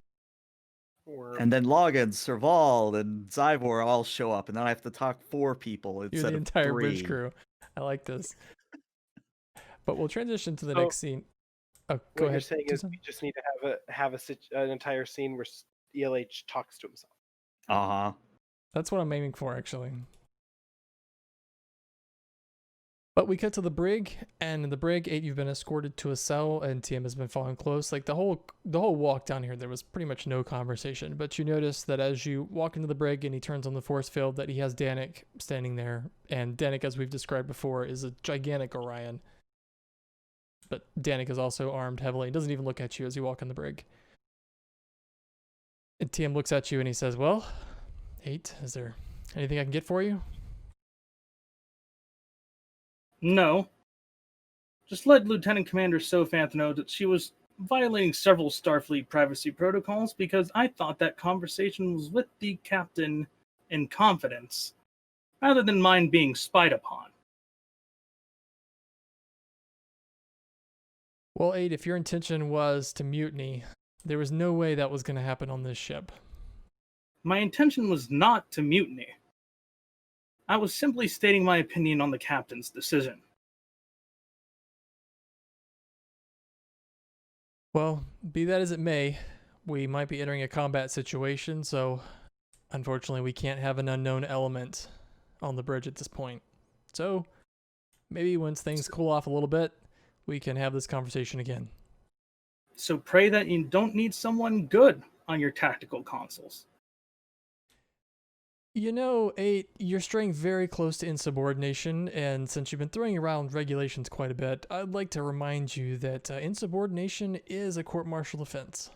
And then Logan, Serval, and Zyvor all show up, and then I have to talk 4 people You're instead the of entire 3. bridge crew. I like this. But we'll transition to the next scene. Oh, go what ahead. you're saying is Tuzan. we just need to have an entire scene where ELH talks to himself. Uh-huh. That's what I'm aiming for, actually. But we cut to the brig, and in the brig, 8, you've been escorted to a cell, and TM has been following close. Like the whole walk down here, there was pretty much no conversation. But you notice that as you walk into the brig and he turns on the force field, that he has Danik standing there. And Danik, as we've described before, is a gigantic Orion. But Danik is also armed heavily. He doesn't even look at you as you walk in the brig. And TM looks at you and he says, "Well, 8, is there anything I can get for you?" No. Just let Lieutenant Commander Sophanth know that she was violating several Starfleet privacy protocols because I thought that conversation was with the captain in confidence, rather than mine being spied upon. Well, 8, if your intention was to mutiny, there was no way that was going to happen on this ship. My intention was not to mutiny. I was simply stating my opinion on the captain's decision. Well, be that as it may, we might be entering a combat situation, so unfortunately we can't have an unknown element on the bridge at this point. So maybe once things cool off a little bit, we can have this conversation again. So pray that you don't need someone good on your tactical consoles. You know, 8, you're straying very close to insubordination, and since you've been throwing around regulations quite a bit, I'd like to remind you that insubordination is a court-martial offense.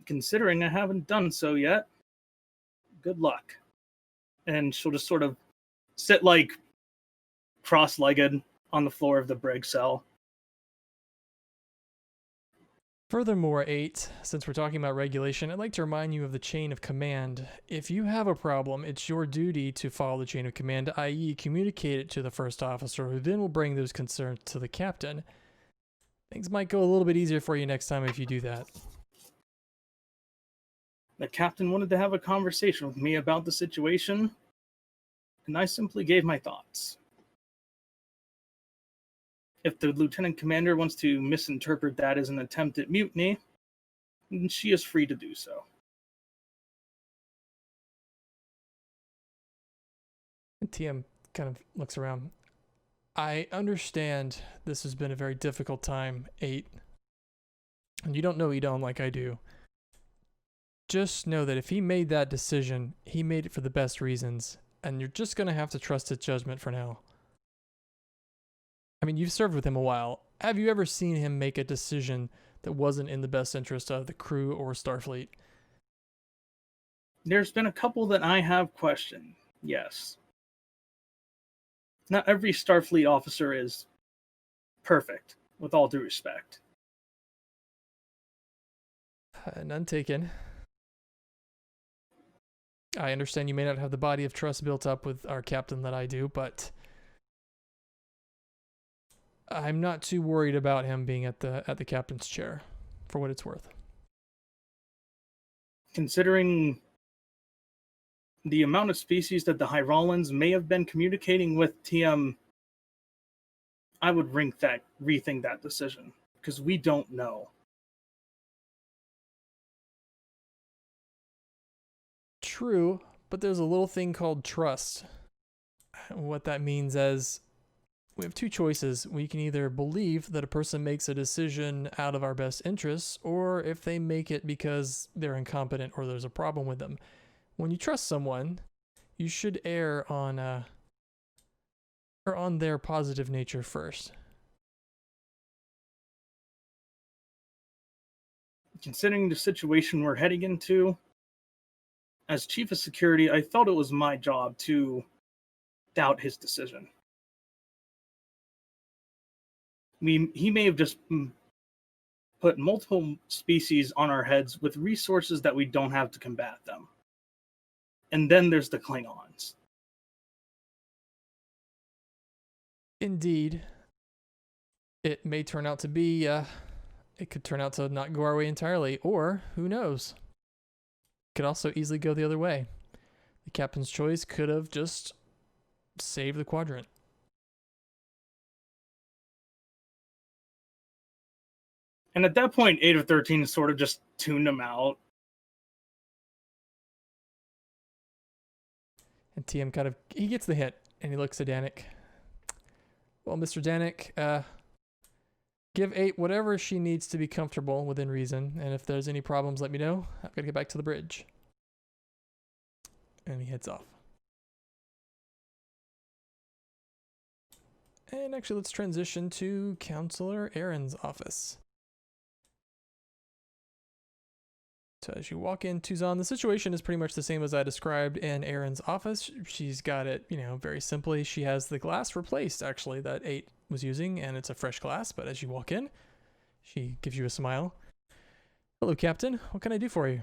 Considering I haven't done so yet, good luck. And she'll just sort of sit like cross-legged on the floor of the brig cell. Furthermore, 8, since we're talking about regulation, I'd like to remind you of the chain of command. If you have a problem, it's your duty to follow the chain of command, i.e. communicate it to the first officer, who then will bring those concerns to the captain. Things might go a little bit easier for you next time if you do that. The captain wanted to have a conversation with me about the situation, and I simply gave my thoughts. If the lieutenant commander wants to misinterpret that as an attempt at mutiny, then she is free to do so. And TM kind of looks around. I understand this has been a very difficult time, 8. And you don't know Edon like I do. Just know that if he made that decision, he made it for the best reasons, and you're just going to have to trust his judgment for now. I mean, you've served with him a while. Have you ever seen him make a decision that wasn't in the best interest of the crew or Starfleet? There's been a couple that I have questioned, yes. Not every Starfleet officer is perfect, with all due respect. None taken. I understand you may not have the body of trust built up with our captain that I do, but I'm not too worried about him being at the captain's chair, for what it's worth. Considering the amount of species that the Hyrolans may have been communicating with TM, I would rethink that decision, because we don't know. True, but there's a little thing called trust. What that means is we have two choices. We can either believe that a person makes a decision out of our best interests, or if they make it because they're incompetent or there's a problem with them. When you trust someone, you should err on their positive nature first. Considering the situation we're heading into, as chief of security, I felt it was my job to doubt his decision. He may have just put multiple species on our heads with resources that we don't have to combat them. And then there's the Klingons. Indeed. It may turn out to be, it could turn out to not go our way entirely, or who knows? It could also easily go the other way. The captain's choice could have just saved the quadrant. And at that point, 8 of 13 sort of just tuned him out. And TM he gets the hint, and he looks at Danik. Well, Mr. Danik, give 8 whatever she needs to be comfortable within reason, and if there's any problems, let me know. I've got to get back to the bridge. And he heads off. And actually, let's transition to Counselor Aaron's office. So as you walk in, Tuzan, the situation is pretty much the same as I described in Aaron's office. She's got it, very simply. She has the glass replaced, actually, that 8 was using, and it's a fresh glass. But as you walk in, she gives you a smile. Hello, Captain. What can I do for you?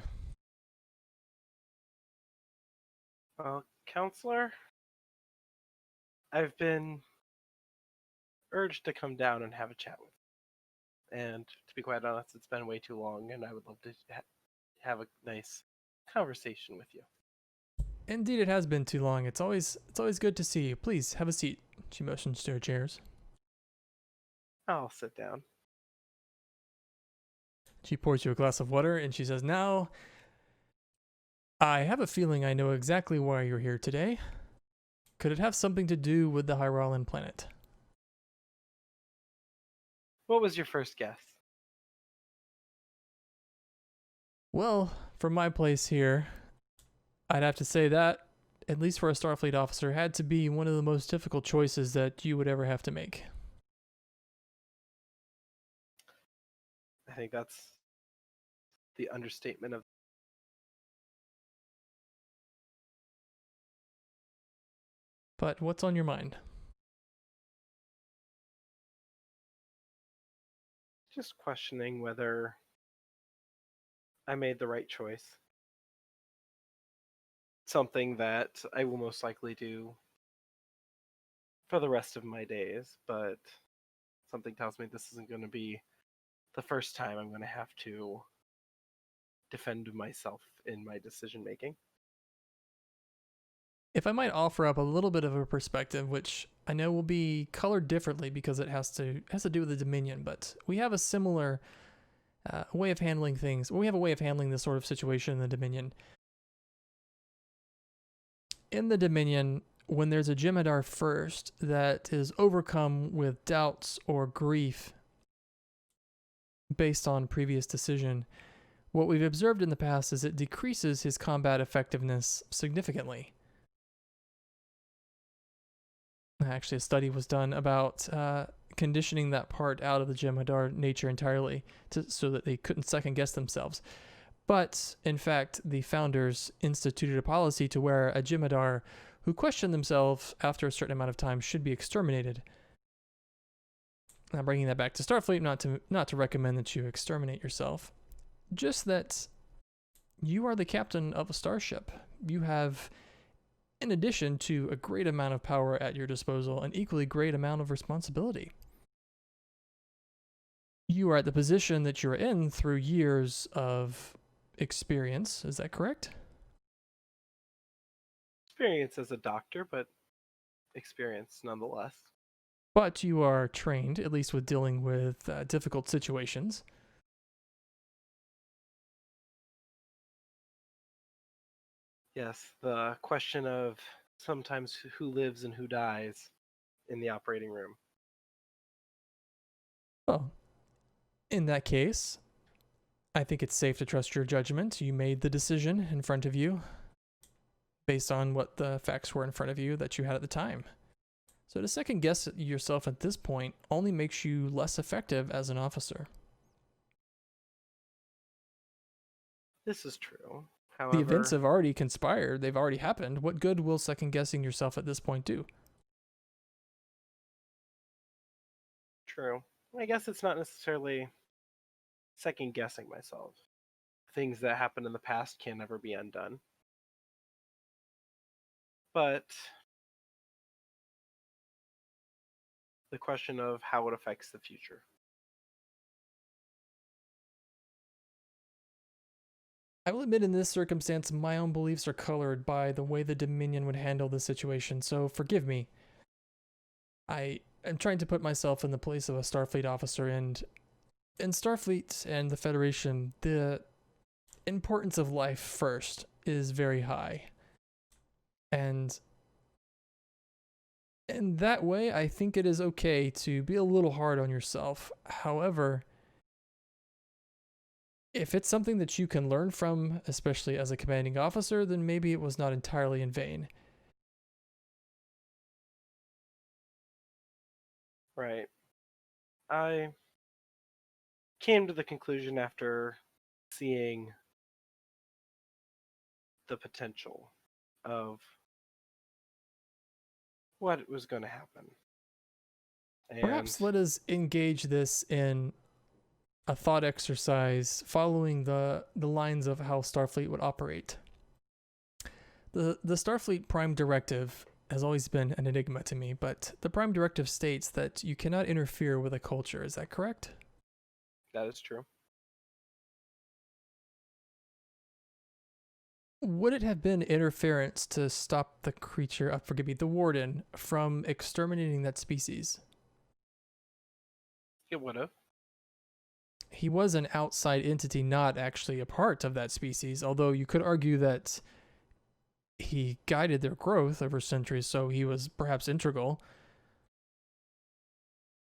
Counselor, I've been urged to come down and have a chat with you. And to be quite honest, it's been way too long, and I would love to have a nice conversation with you. Indeed, it has been too long. It's always good to see you. Please have a seat. She motions to her chairs. I'll sit down. She pours you a glass of water and she says, "Now, I have a feeling I know exactly why you're here today. Could it have something to do with the Hyralan planet?" What was your first guess? Well, from my place here, I'd have to say that, at least for a Starfleet officer, had to be one of the most difficult choices that you would ever have to make. I think that's the understatement of. But what's on your mind? Just questioning whether I made the right choice. Something that I will most likely do for the rest of my days, but something tells me this isn't going to be the first time I'm going to have to defend myself in my decision making. If I might offer up a little bit of a perspective, which I know will be colored differently because it has to do with the Dominion, but we have a similar way of handling things. We have a way of handling this sort of situation in the Dominion. In the Dominion, when there's a Jem'Hadar first that is overcome with doubts or grief based on previous decision, what we've observed in the past is it decreases his combat effectiveness significantly. Actually, a study was done about conditioning that part out of the Jem'Hadar nature entirely so that they couldn't second guess themselves. But, in fact, the founders instituted a policy to where a Jem'Hadar who questioned themselves after a certain amount of time should be exterminated. Now, bringing that back to Starfleet, not to recommend that you exterminate yourself, just that you are the captain of a starship. You have, in addition to a great amount of power at your disposal, an equally great amount of responsibility. You are at the position that you're in through years of experience. Is that correct? Experience as a doctor, but experience nonetheless. But you are trained, at least with dealing with difficult situations. Yes, the question of sometimes who lives and who dies in the operating room. Well, in that case, I think it's safe to trust your judgment. You made the decision in front of you based on what the facts were in front of you that you had at the time. So to second guess yourself at this point only makes you less effective as an officer. This is true. However, The events have already conspired. They've already happened. What good will second guessing yourself at this point do? True. I guess it's not necessarily second guessing myself. Things that happened in the past can never be undone. But the question of how it affects the future. I will admit in this circumstance, my own beliefs are colored by the way the Dominion would handle the situation, so forgive me. I am trying to put myself in the place of a Starfleet officer, and in Starfleet and the Federation, the importance of life first is very high. And in that way, I think it is okay to be a little hard on yourself. However, if it's something that you can learn from, especially as a commanding officer, then maybe it was not entirely in vain. Right. I came to the conclusion after seeing the potential of what was going to happen. And Perhaps let us engage this in a thought exercise following the lines of how Starfleet would operate. The Starfleet Prime Directive has always been an enigma to me, but the Prime Directive states that you cannot interfere with a culture. Is that correct? that is true. Would it have been interference to stop the creature, forgive me, the Warden, from exterminating that species? It would have. he was an outside entity, not actually a part of that species, although you could argue that he guided their growth over centuries, so he was perhaps integral.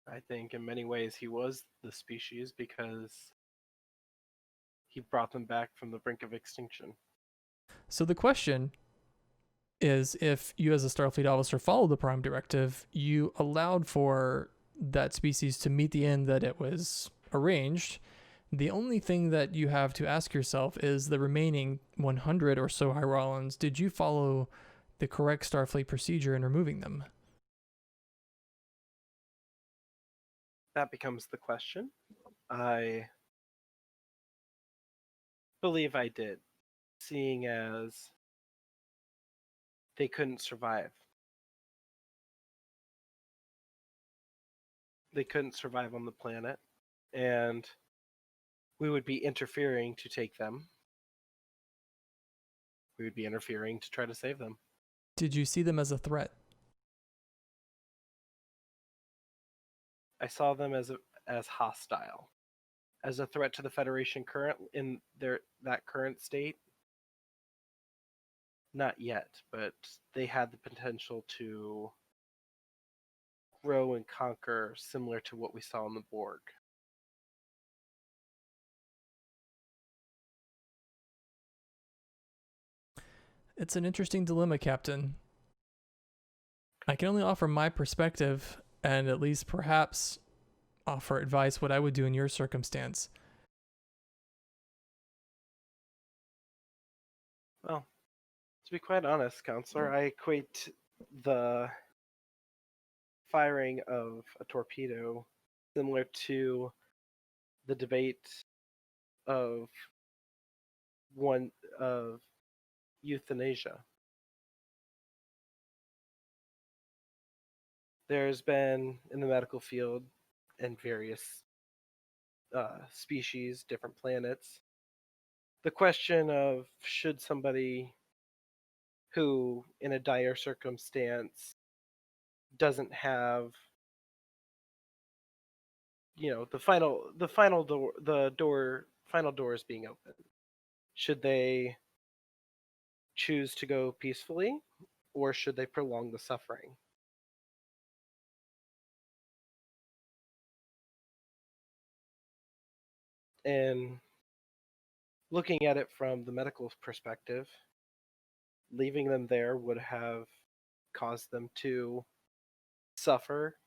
I think in many ways he was the species because he brought them back from the brink of extinction. So the question is, if you as a Starfleet officer followed the Prime Directive, you allowed for that species to meet the end that it was arranged. The only thing that you have to ask yourself is the remaining 100 or so Hyrolans, did you follow the correct Starfleet procedure in removing them? That becomes the question. I believe I did, seeing as they couldn't survive. They couldn't survive on the planet, and we would be interfering to take them. We would be interfering to try to save them. Did you see them as a threat? I saw them as hostile, as a threat to the Federation in that current state. Not yet, but they had the potential to grow and conquer, similar to what we saw in the Borg. It's an interesting dilemma, Captain. I can only offer my perspective and at least perhaps offer advice what I would do in your circumstance. Well, to be quite honest, Counselor, I equate the firing of a torpedo similar to the debate of euthanasia. There's been in the medical field and various species, different planets, the question of should somebody who, in a dire circumstance, doesn't have, the final doors being open, should they choose to go peacefully, or should they prolong the suffering? And looking at it from the medical perspective, leaving them there would have caused them to suffer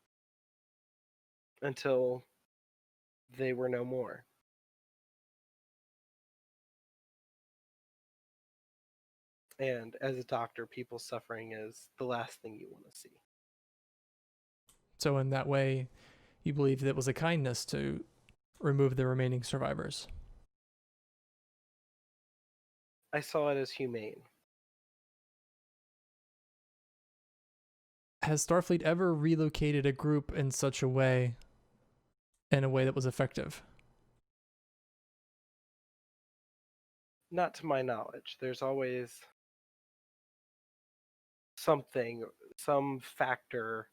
until they were no more. And as a doctor, people's suffering is the last thing you want to see. So in that way, you believe that it was a kindness to remove the remaining survivors? I saw it as humane. Has Starfleet ever relocated a group in such a way, that was effective? Not to my knowledge. There's always some factor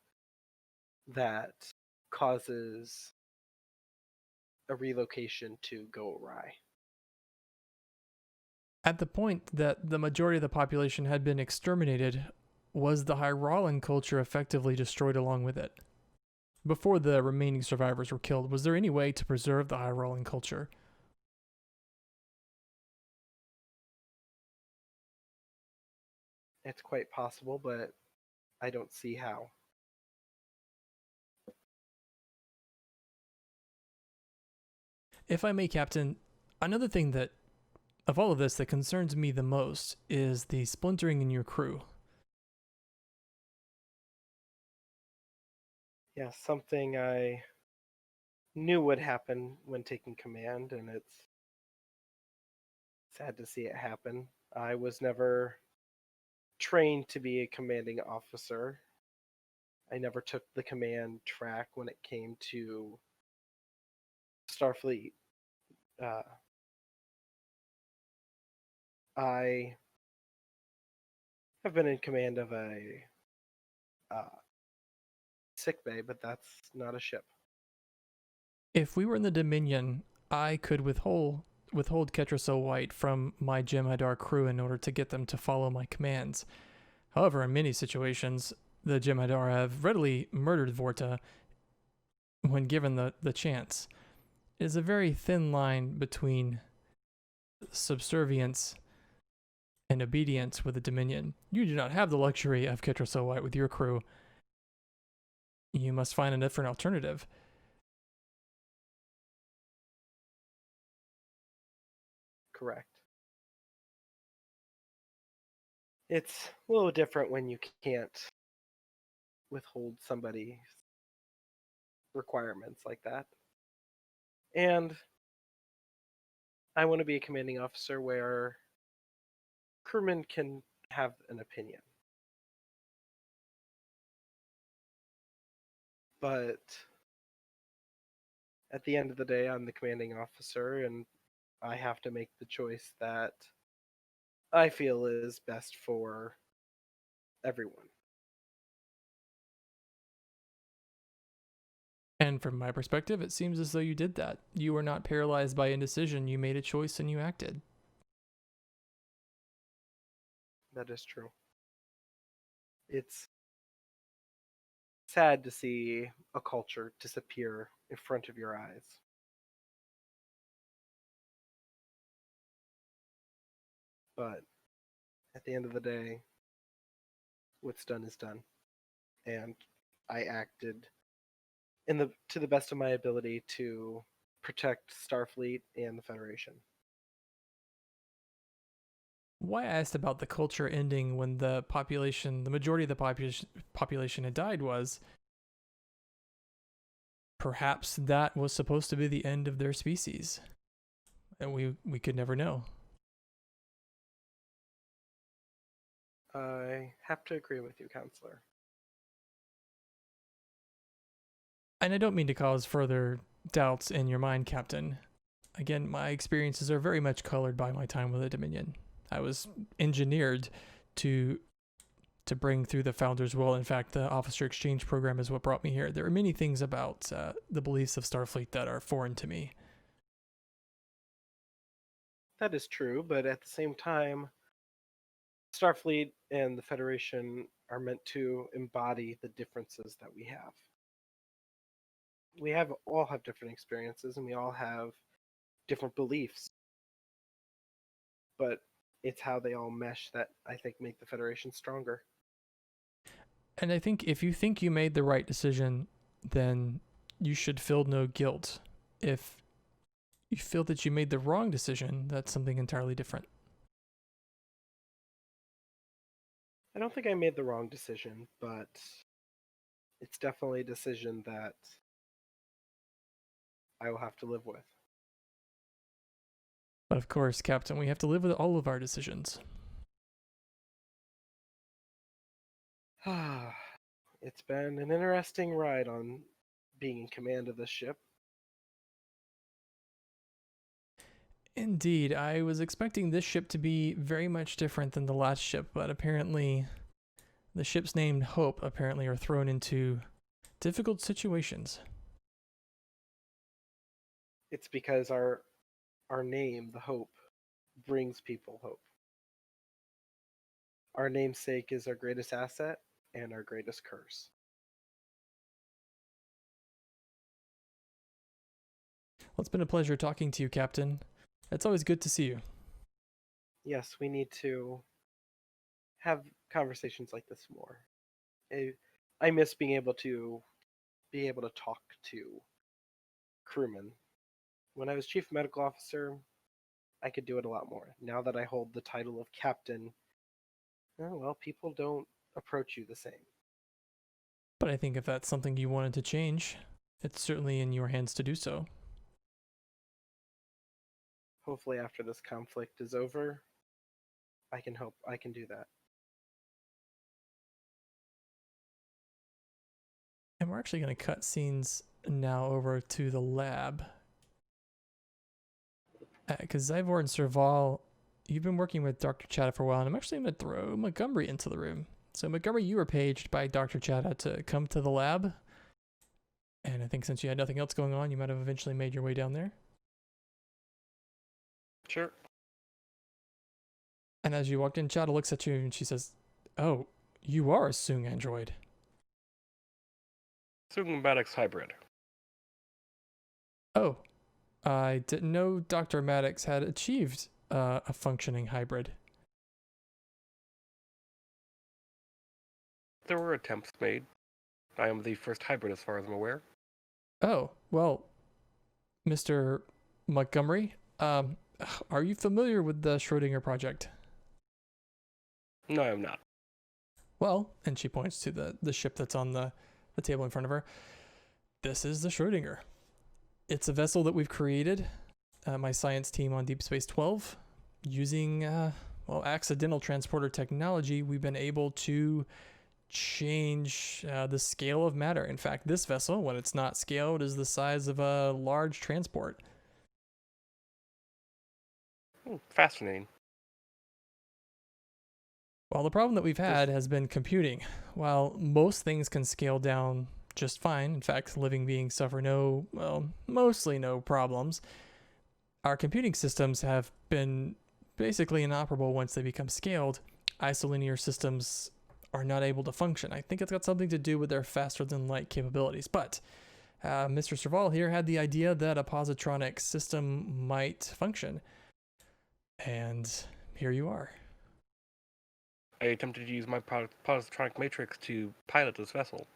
that causes a relocation to go awry. At the point that the majority of the population had been exterminated, was the Hyrolan culture effectively destroyed along with it? Before the remaining survivors were killed, was there any way to preserve the Hyrolan culture? It's quite possible, but I don't see how. If I may, Captain, another thing that, of all of this, that concerns me the most is the splintering in your crew. Yeah, something I knew would happen when taking command, and it's sad to see it happen. I was never trained to be a commanding officer. I never took the command track when it came to Starfleet. I have been in command of a sick bay, but that's not a ship. If we were in the Dominion, I could withhold Ketrasil White from my Jem'Hadar crew in order to get them to follow my commands. However, in many situations, the Jem'Hadar have readily murdered Vorta when given the chance. It is a very thin line between subservience and obedience with the Dominion. You do not have the luxury of Ketrasil White with your crew. You must find a different alternative. Correct. It's a little different when you can't withhold somebody's requirements like that. And I want to be a commanding officer where crewmen can have an opinion. But at the end of the day, I'm the commanding officer, and I have to make the choice that I feel is best for everyone. And from my perspective, it seems as though you did that. You were not paralyzed by indecision. You made a choice and you acted. That is true. It's sad to see a culture disappear in front of your eyes. But at the end of the day, what's done is done. And I acted to the best of my ability to protect Starfleet and the Federation. Why I asked about the culture ending when the majority of the population had died was perhaps that was supposed to be the end of their species. And we could never know. I have to agree with you, Counselor. And I don't mean to cause further doubts in your mind, Captain. Again, my experiences are very much colored by my time with the Dominion. I was engineered to bring through the Founder's Will. In fact, the officer exchange program is what brought me here. There are many things about the beliefs of Starfleet that are foreign to me. That is true, but at the same time, Starfleet and the Federation are meant to embody the differences that we have. We all have different experiences, and we all have different beliefs. But it's how they all mesh that I think make the Federation stronger. And I think if you think you made the right decision, then you should feel no guilt. If you feel that you made the wrong decision, that's something entirely different. I don't think I made the wrong decision, but it's definitely a decision that I will have to live with. But of course, Captain, we have to live with all of our decisions. It's been an interesting ride on being in command of this ship. Indeed, I was expecting this ship to be very much different than the last ship, but apparently the ships named Hope apparently are thrown into difficult situations. It's because our name, the Hope, brings people hope. Our namesake is our greatest asset and our greatest curse. Well, it's been a pleasure talking to you, Captain. It's always good to see you. Yes, we need to have conversations like this more. I miss being able to talk to crewmen. When I was chief medical officer, I could do it a lot more. Now that I hold the title of captain, well, people don't approach you the same. But I think if that's something you wanted to change, it's certainly in your hands to do so. Hopefully after this conflict is over, I can do that. And we're actually going to cut scenes now over to the lab. Because Zyvor and Serval, you've been working with Dr. Chatta for a while, and I'm actually going to throw Montgomery into the room. So Montgomery, you were paged by Dr. Chatta to come to the lab. And I think since you had nothing else going on, you might have eventually made your way down there. Sure. And as you walked in, Chada looks at you and she says, "Oh, you are a Sung android." Sugamatics hybrid. Oh, I didn't know Dr. Maddox had achieved a functioning hybrid. There were attempts made. I am the first hybrid as far as I'm aware. Oh, well, Mr. Montgomery, are you familiar with the Schrodinger project? No, I'm not. Well, and she points to the ship that's on the table in front of her. This is the Schrodinger. It's a vessel that we've created, my science team on Deep Space 12, using, accidental transporter technology. We've been able to change the scale of matter. In fact, this vessel, when it's not scaled, is the size of a large transport. Fascinating. Well, the problem that we've had has been computing. While most things can scale down just fine, in fact, living beings suffer mostly no problems, our computing systems have been basically inoperable once they become scaled. Isolinear systems are not able to function. I think it's got something to do with their faster than light capabilities. But Mr. Serval here had the idea that a positronic system might function. And here you are. I attempted to use my positronic matrix to pilot this vessel.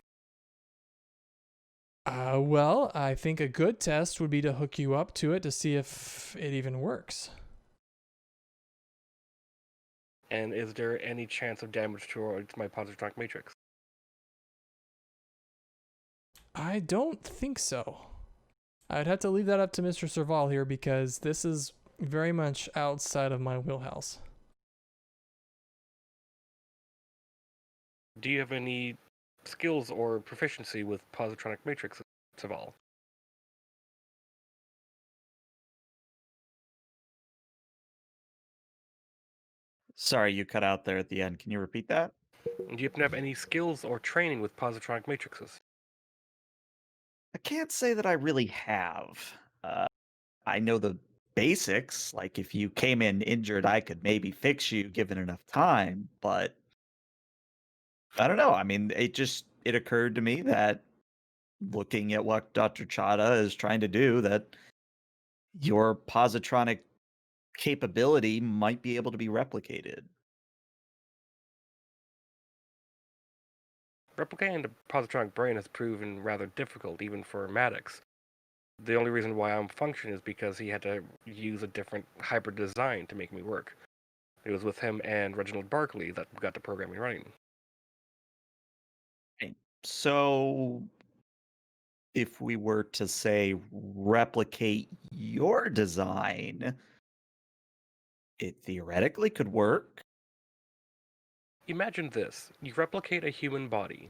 Well, I think a good test would be to hook you up to it to see if it even works. And is there any chance of damage towards my positronic matrix? I don't think so. I'd have to leave that up to Mr. Serval here because this is very much outside of my wheelhouse. Do you have any skills or proficiency with positronic matrix, Serval? Sorry, you cut out there at the end. Can you repeat that? Do you happen to have any skills or training with positronic matrices? I can't say that I really have. I know the basics. Like if you came in injured, I could maybe fix you given enough time. But I don't know. I mean, it occurred to me that looking at what Dr. Chada is trying to do, that your positronic capability might be able to be replicated. Replicating the positronic brain has proven rather difficult, even for Maddox. The only reason why I'm functioning is because he had to use a different hybrid design to make me work. It was with him and Reginald Barkley that got the programming running. So if we were to say replicate your design, it theoretically could work. Imagine this. You replicate a human body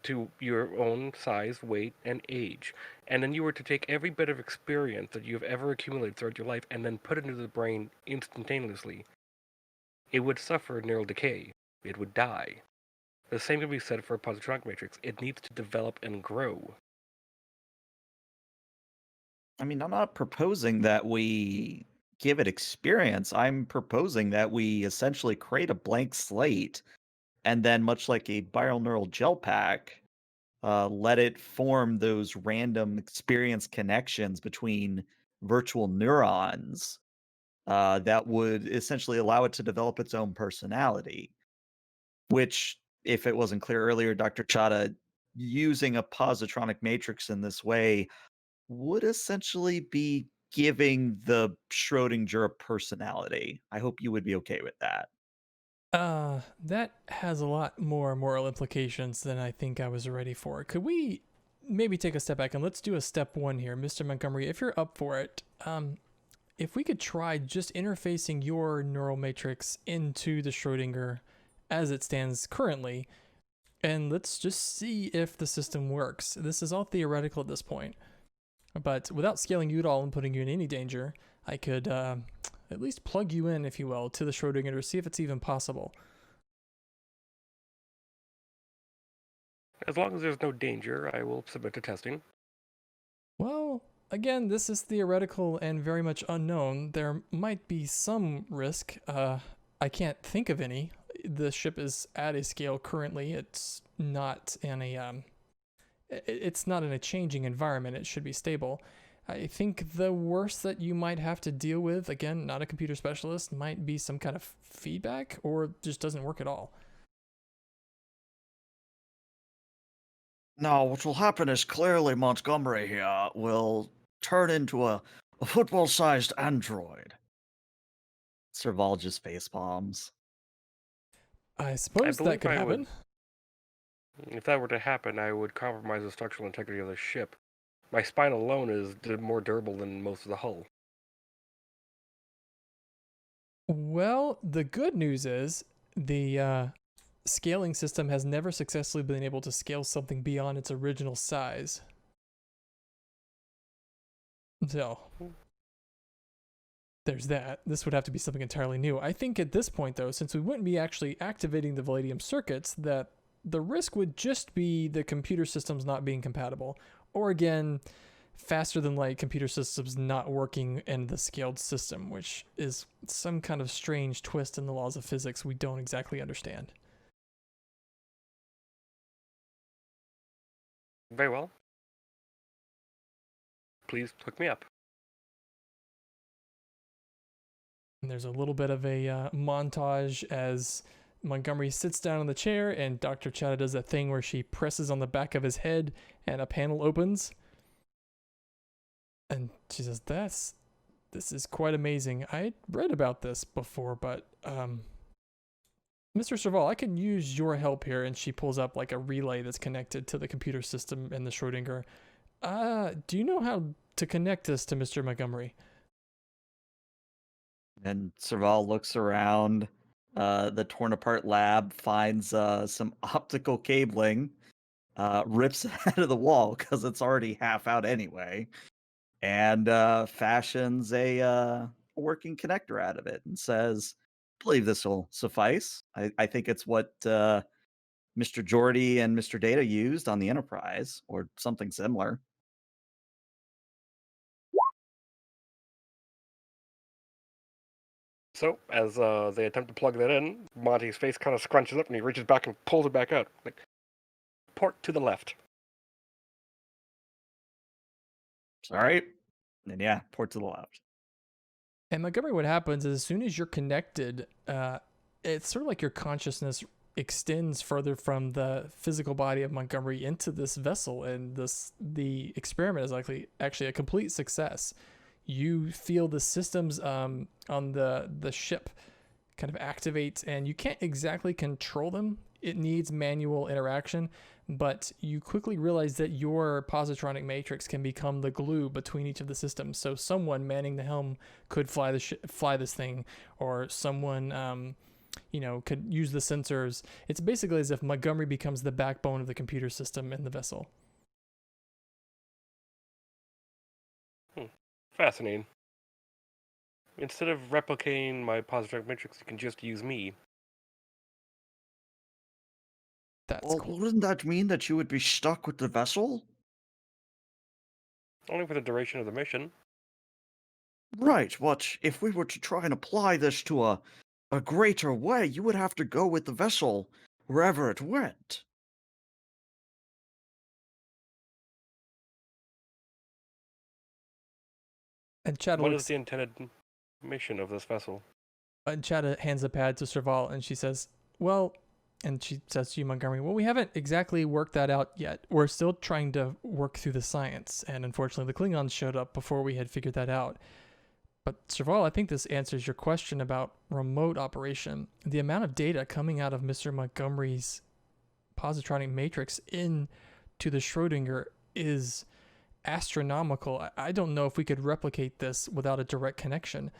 to your own size, weight, and age, and then you were to take every bit of experience that you've ever accumulated throughout your life and then put it into the brain instantaneously. It would suffer neural decay. It would die. The same can be said for a positronic matrix. It needs to develop and grow. I mean, I'm not proposing that we give it experience. I'm proposing that we essentially create a blank slate and then, much like a neural gel pack, let it form those random experience connections between virtual neurons that would essentially allow it to develop its own personality. Which, if it wasn't clear earlier, Dr. Chada, using a positronic matrix in this way would essentially be giving the Schrodinger a personality. I hope you would be okay with that. That has a lot more moral implications than I think I was ready for. Could we maybe take a step back and let's do a step one here, Mr. Montgomery, if you're up for it. If we could try just interfacing your neural matrix into the Schrodinger as it stands currently, and let's just see if the system works. This is all theoretical at this point, but without scaling you at all and putting you in any danger, I could at least plug you in, if you will, to the Schrodinger to see if it's even possible. As long as there's no danger, I will submit to testing. Well, again, this is theoretical and very much unknown. There might be some risk. I can't think of any. The ship is at a scale currently. It's not in a it's not in a changing environment. It should be stable. I think the worst that you might have to deal with, again, not a computer specialist, might be some kind of feedback or just doesn't work at all. No, what will happen is clearly Montgomery here will turn into a football-sized android. Serval just face palms. I suppose that believe could I would- happen. If that were to happen, I would compromise the structural integrity of the ship. My spine alone is more durable than most of the hull. Well, the good news is the scaling system has never successfully been able to scale something beyond its original size. So, there's that. This would have to be something entirely new. I think at this point, though, since we wouldn't be actually activating the Palladium circuits, that the risk would just be the computer systems not being compatible. Or again, faster than light computer systems not working in the scaled system, which is some kind of strange twist in the laws of physics we don't exactly understand. Very well. Please hook me up. And there's a little bit of a montage as Montgomery sits down in the chair and Dr. Chada does that thing where she presses on the back of his head and a panel opens. And she says, this is quite amazing. I read about this before, but Mr. Serval, I can use your help here. And she pulls up like a relay that's connected to the computer system in the Schrodinger. Do you know how to connect this to Mr. Montgomery? And Serval looks around the torn apart lab, finds some optical cabling, rips it out of the wall because it's already half out anyway, and fashions a working connector out of it and says, I believe this will suffice. I think it's what Mr. Geordi and Mr. Data used on the Enterprise or something similar. So, as they attempt to plug that in, Monty's face kind of scrunches up and he reaches back and pulls it back out. Like, port to the left. Sorry. And yeah, port to the left. And Montgomery, what happens is as soon as you're connected, it's sort of like your consciousness extends further from the physical body of Montgomery into this vessel, and the experiment is actually a complete success. You feel the systems on the ship kind of activate, and you can't exactly control them. It needs manual interaction, but you quickly realize that your positronic matrix can become the glue between each of the systems. So someone manning the helm could fly this thing, or someone could use the sensors. It's basically as if Montgomery becomes the backbone of the computer system in the vessel. Fascinating. Instead of replicating my positronic matrix, you can just use me. That's Well, cool. wouldn't that mean that you would be stuck with the vessel? Only for the duration of the mission. Right, but if we were to try and apply this to a greater way, you would have to go with the vessel wherever it went. And Chad What looks, is the intended mission of this vessel? and Chad hands a pad to Serval, and she says, well, and she says to you, Montgomery, well, we haven't exactly worked that out yet. We're still trying to work through the science, and unfortunately the Klingons showed up before we had figured that out. But Serval, I think this answers your question about remote operation. The amount of data coming out of Mr. Montgomery's positronic matrix into the Schrodinger is astronomical. I don't know if we could replicate this without a direct connection.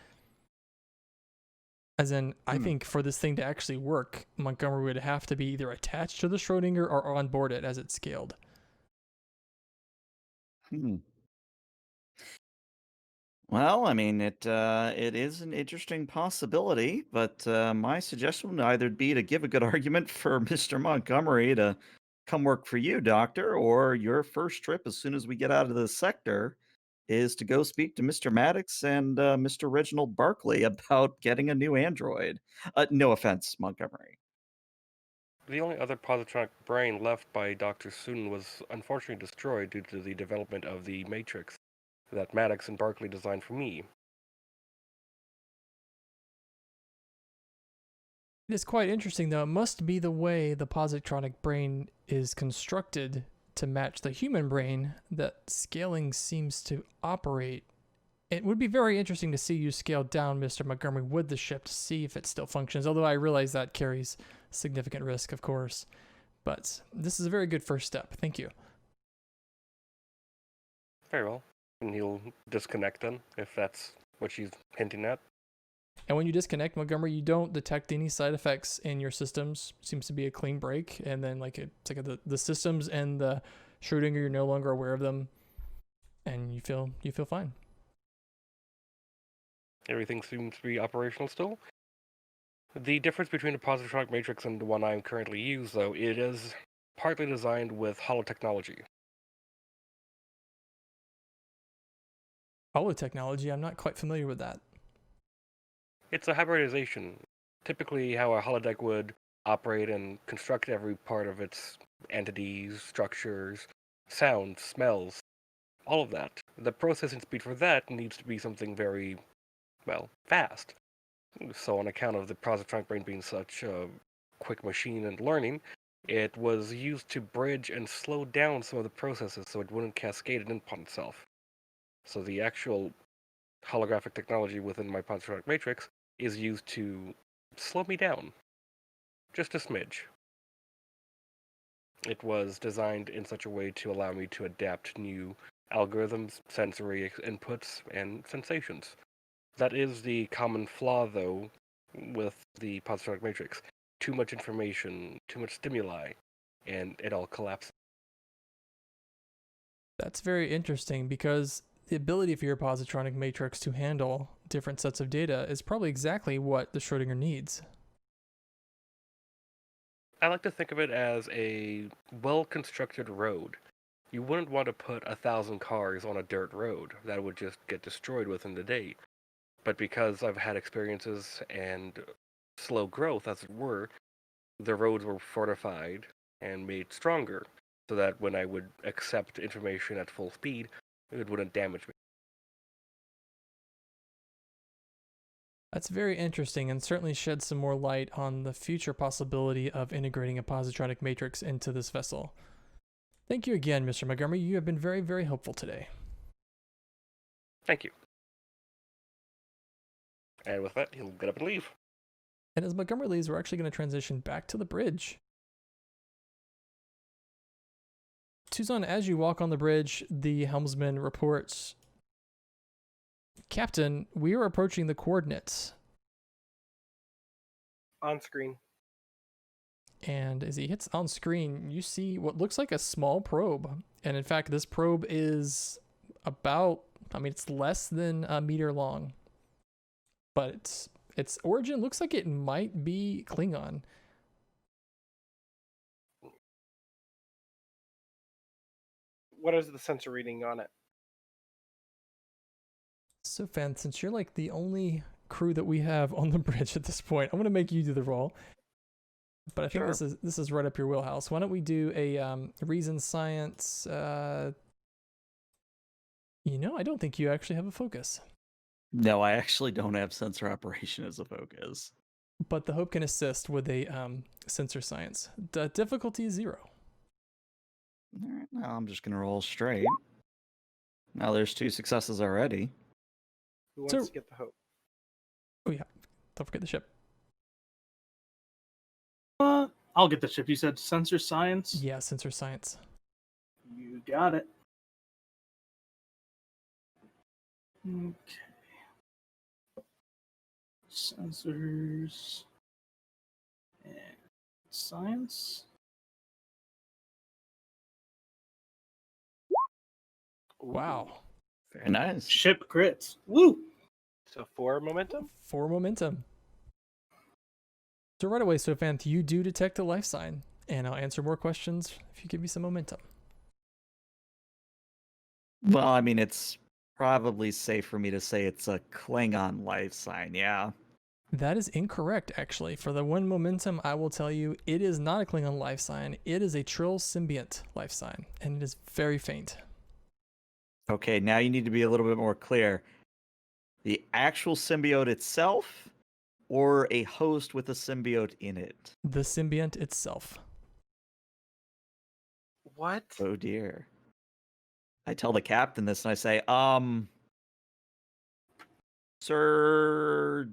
As in, I think for this thing to actually work, Montgomery would have to be either attached to the Schrodinger or on board it as it's scaled. Well, I mean, it is an interesting possibility, but my suggestion would either be to give a good argument for Mr. Montgomery to come work for you, Doctor, or your first trip as soon as we get out of the sector is to go speak to Mr. Maddox and Mr. Reginald Barkley about getting a new android. No offense, Montgomery. The only other positronic brain left by Dr. Soon was unfortunately destroyed due to the development of the Matrix that Maddox and Barkley designed for me. It is quite interesting, though. It must be the way the positronic brain is constructed to match the human brain that scaling seems to operate. It would be very interesting to see you scale down Mr. Montgomery with the ship to see if it still functions, although I realize that carries significant risk, of course. But this is a very good first step. Thank you. Very well. And he'll disconnect then, if that's what she's hinting at. And when you disconnect, Montgomery, you don't detect any side effects in your systems. Seems to be a clean break. And then it's like the systems and the Schrodinger, you're no longer aware of them. And you feel fine. Everything seems to be operational still. The difference between the positronic matrix and the one I currently use, though, it is partly designed with holotechnology. Holotechnology, I'm not quite familiar with that. It's a hybridization. Typically how a holodeck would operate and construct every part of its entities, structures, sounds, smells, all of that. The processing speed for that needs to be something very, well, fast. So on account of the positronic brain being such a quick machine and learning, it was used to bridge and slow down some of the processes so it wouldn't cascade it in upon itself. So the actual holographic technology within my positronic matrix is used to slow me down. Just a smidge. It was designed in such a way to allow me to adapt new algorithms, sensory inputs, and sensations. That is the common flaw, though, with the positronic matrix. Too much information, too much stimuli, and it all collapses. That's very interesting because the ability for your positronic matrix to handle different sets of data is probably exactly what the Schrodinger needs. I like to think of it as a well-constructed road. You wouldn't want to put 1,000 cars on a dirt road. That would just get destroyed within the day. But because I've had experiences and slow growth, as it were, the roads were fortified and made stronger so that when I would accept information at full speed, it wouldn't damage me. That's very interesting and certainly sheds some more light on the future possibility of integrating a positronic matrix into this vessel. Thank you again, Mr. Montgomery. You have been very, very helpful today. Thank you. And with that, he'll get up and leave. And as Montgomery leaves, we're actually going to transition back to the bridge. Tuzan, as you walk on the bridge, the helmsman reports, Captain, we are approaching the coordinates. On screen. And as he hits on screen, you see what looks like a small probe. And in fact, this probe is about, it's less than a meter long. But its origin looks like it might be Klingon. What is the sensor reading on it? So, Fan, since you're like the only crew that we have on the bridge at this point, I'm going to make you do the roll. But I think Sure. this is right up your wheelhouse. Why don't we do a reason science? I don't think you actually have a focus. No, I actually don't have sensor operation as a focus. But the Hope can assist with a sensor science. The difficulty is 0. All right, now I'm just gonna roll straight. Now there's 2 successes already. Who wants So- to get the hope? Oh yeah, don't forget the ship. I'll get the ship. You said sensor science? Yeah, sensor science. You got it. Okay. Sensors and science. Wow. Very nice. Ship crits. Woo! So 4 momentum? 4 momentum. So right away, Sofant, you do detect a life sign, and I'll answer more questions if you give me some momentum. Well, I mean, it's probably safe for me to say it's a Klingon life sign, yeah. That is incorrect, actually. For the 1 momentum, I will tell you, it is not a Klingon life sign. It is a Trill symbiont life sign, and it is very faint. Okay, now you need to be a little bit more clear. The actual symbiote itself, or a host with a symbiote in it? The symbiont itself. What? Oh dear. I tell the captain this and I say, sir,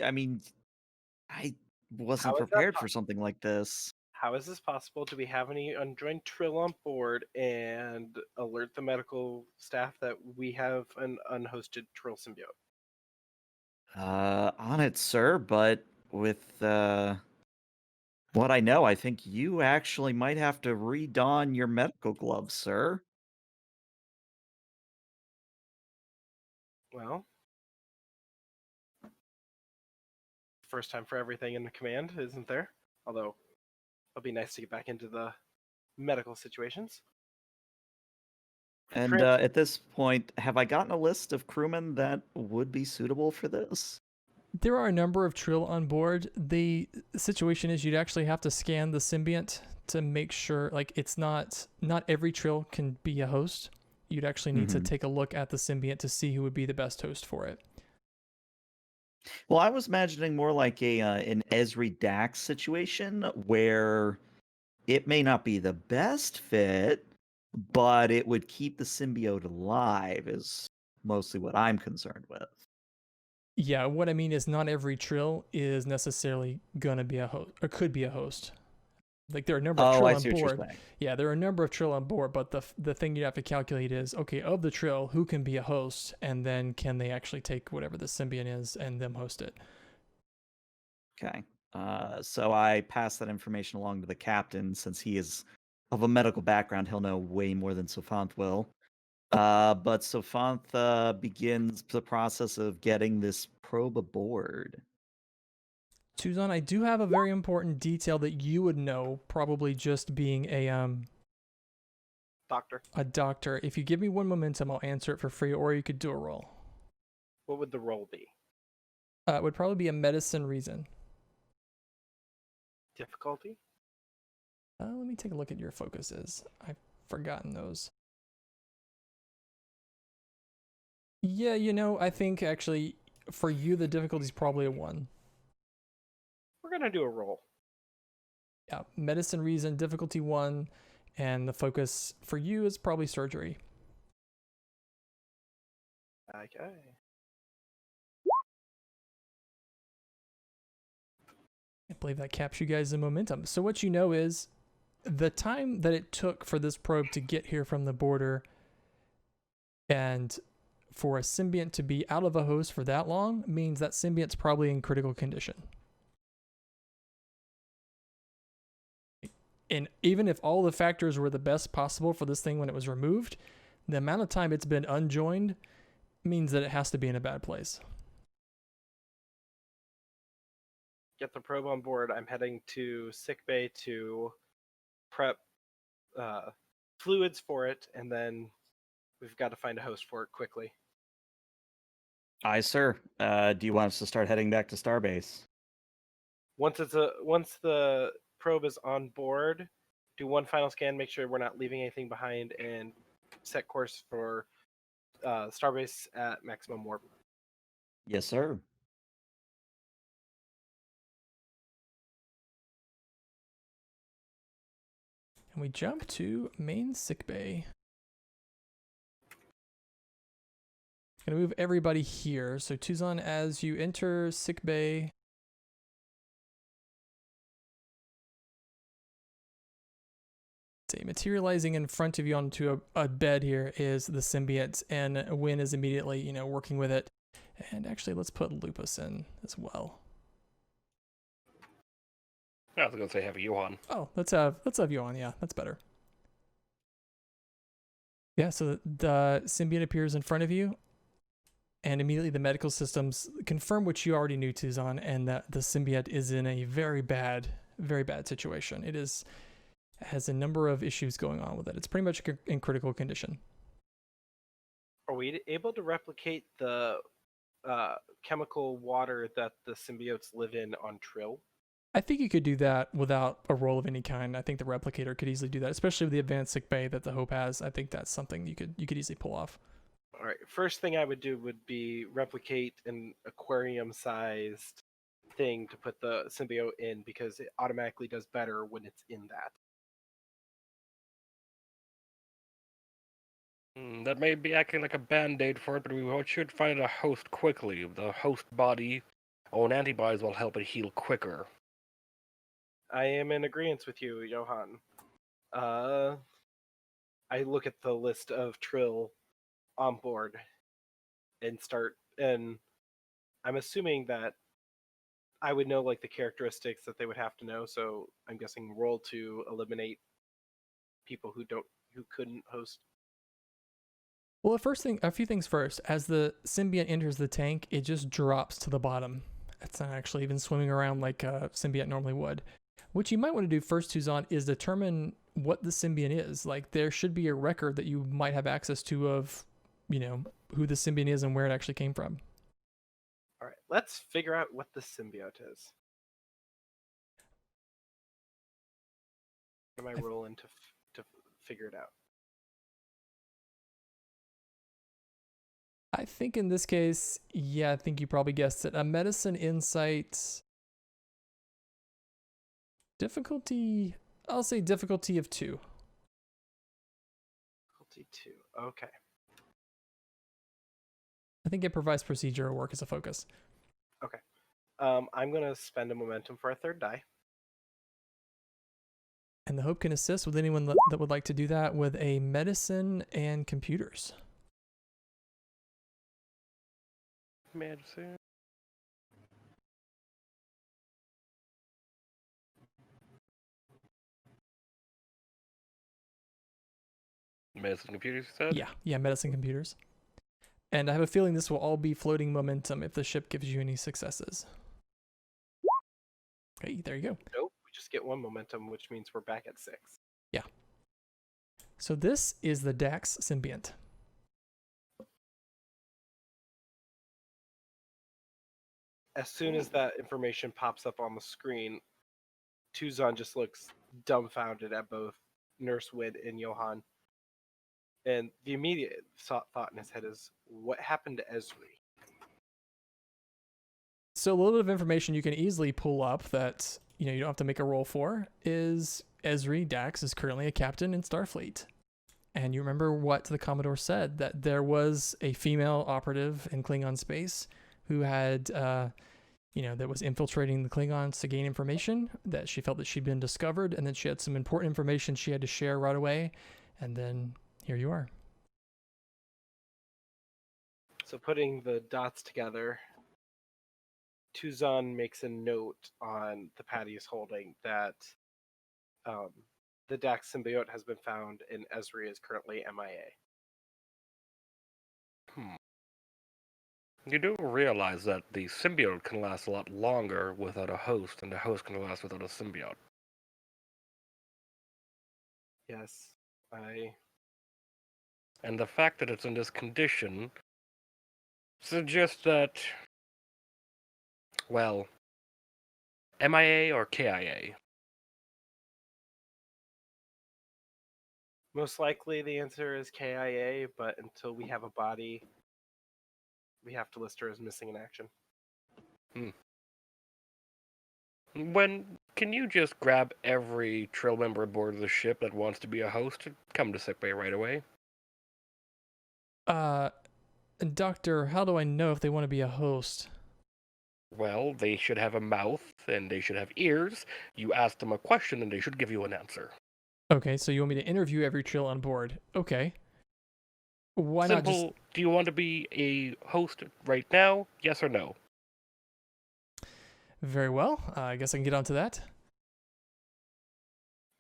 I mean, I wasn't How is that prepared for something like this. How is this possible? Do we have any unjoined Trill on board and alert the medical staff that we have an unhosted Trill symbiote? On it, sir, but with what I know, I think you actually might have to redon your medical gloves, sir. Well, first time for everything in the command, isn't there? Although, it'll be nice to get back into the medical situations. And at this point, have I gotten a list of crewmen that would be suitable for this? There are a number of Trill on board. The situation is you'd actually have to scan the symbiont to make sure, like, it's not every Trill can be a host. You'd actually need to take a look at the symbiont to see who would be the best host for it. Well, I was imagining more like an Esri Dax situation where it may not be the best fit, but it would keep the symbiote alive is mostly what I'm concerned with. Yeah, what I mean is not every Trill is necessarily gonna be a host or could be a host. Like there are a number of Trill I on see what you're board. saying. Yeah, there are a number of Trill on board, but the thing you have to calculate is, okay, of the Trill, who can be a host, and then can they actually take whatever the symbiont is and them host it? Okay. So I pass that information along to the captain since he is of a medical background. He'll know way more than Sophant will. But Sophant begins the process of getting this probe aboard. Tuzan, I do have a very important detail that you would know, probably just being Doctor, a doctor. If you give me 1 momentum, I'll answer it for free, or you could do a roll. what would the role be? It would probably be a medicine reason. Difficulty? Let me take a look at your focuses. I've forgotten those. Yeah, I think actually for you the difficulty is probably a 1. We're gonna do a roll. Yeah, medicine reason, difficulty 1, and the focus for you is probably surgery. Okay. I believe that caps you guys in momentum. So what you know is the time that it took for this probe to get here from the border and for a symbiont to be out of a host for that long means that symbiont's probably in critical condition. And even if all the factors were the best possible for this thing when it was removed, the amount of time it's been unjoined means that it has to be in a bad place. Get the probe on board. I'm heading to sickbay to prep fluids for it, and then we've got to find a host for it quickly. Aye, sir. Do you want us to start heading back to Starbase? Once the probe is on board, do one final scan, make sure we're not leaving anything behind, and set course for Starbase at maximum warp. Yes, sir. And we jump to main sickbay. Gonna move everybody here. So Tuzan, as you enter sickbay, materializing in front of you onto a bed here is the symbiote, and Wynn is immediately, working with it. And actually, let's put Lupus in as well. I was going to say have Johan. Oh, let's have Johan. Yeah, that's better. Yeah, so the symbiote appears in front of you, and immediately the medical systems confirm what you already knew, Tuzan, and that the symbiote is in a very bad situation. It has a number of issues going on with it. It's pretty much in critical condition. Are we able to replicate the chemical water that the symbiotes live in on Trill? I think you could do that without a roll of any kind. I think the replicator could easily do that, especially with the advanced sick bay that the Hope has. I think that's something you could easily pull off. All right. First thing I would do would be replicate an aquarium-sized thing to put the symbiote in because it automatically does better when it's in that. That may be acting like a band-aid for it, but we should find a host quickly. The host body own antibodies will help it heal quicker. I am in agreement with you, Johan. I look at the list of Trill on board and I'm assuming that I would know like the characteristics that they would have to know, so I'm guessing roll to eliminate people who couldn't host. Well, a few things first. As the symbiote enters the tank, it just drops to the bottom. It's not actually even swimming around like a symbiote normally would. What you might want to do first, Tuzan, is determine what the symbiont is. Like, there should be a record that you might have access to of, who the symbiont is and where it actually came from. All right, let's figure out what the symbiote is. Am I rolling to figure it out? I think in this case, I think you probably guessed it. A medicine insight difficulty, I'll say difficulty of 2. Difficulty 2, okay. I think it provides procedural work as a focus. Okay. I'm going to spend a momentum for a third die. And the Hope can assist with anyone that would like to do that with a medicine and computers. Medicine. Medicine computers, you said? Yeah, medicine computers. And I have a feeling this will all be floating momentum if the ship gives you any successes. Okay, there you go. Nope, we just get 1 momentum, which means we're back at 6. Yeah. So this is the Dax symbiont. As soon as that information pops up on the screen, Tuzan just looks dumbfounded at both Nurse Wid and Johan. And the immediate thought in his head is, what happened to Esri? So a little bit of information you can easily pull up that you don't have to make a roll for is Esri Dax is currently a captain in Starfleet. And you remember what the Commodore said, that there was a female operative in Klingon space who had, that was infiltrating the Klingons to gain information, that she felt that she'd been discovered, and then she had some important information she had to share right away. And then here you are. So putting the dots together, Tuzan makes a note on the pad he's holding that the Dax symbiote has been found and Esri is currently MIA. You do realize that the symbiote can last a lot longer without a host than the host can last without a symbiote. Yes, And the fact that it's in this condition suggests that, well, MIA or KIA? Most likely the answer is KIA, but until we have a body, we have to list her as missing in action. Can you just grab every Trill member aboard the ship that wants to be a host and come to sickbay right away? Doctor, how do I know if they want to be a host? Well, they should have a mouth and they should have ears. You ask them a question and they should give you an answer. Okay, so you want me to interview every Trill on board? Okay. Why Simple. not just... Do you want to be a host right now? Yes or no? Very well. I guess I can get onto that.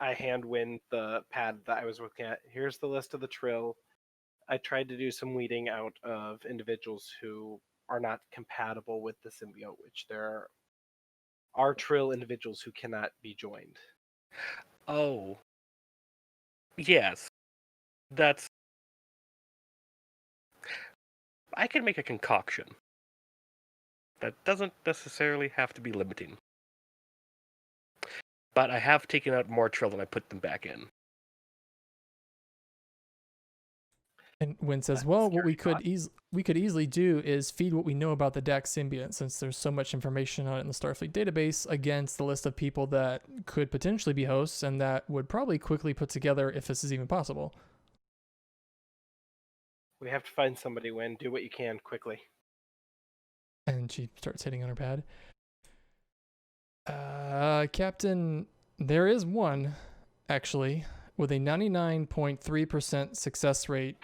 I hand Win the pad that I was looking at. Here's the list of the Trill. I tried to do some weeding out of individuals who are not compatible with the symbiote, which there are Trill individuals who cannot be joined. Oh. Yes. That's... I can make a concoction. That doesn't necessarily have to be limiting. But I have taken out more Trill than I put them back in. And Wynn says, That's well, a what we scary could easily do is feed what we know about the Dax symbiont, since there's so much information on it in the Starfleet database, against the list of people that could potentially be hosts, and that would probably quickly put together if this is even possible. We have to find somebody, Win. Do what you can quickly. And she starts hitting on her pad. Captain, there is one, actually, with a 99.3% success rate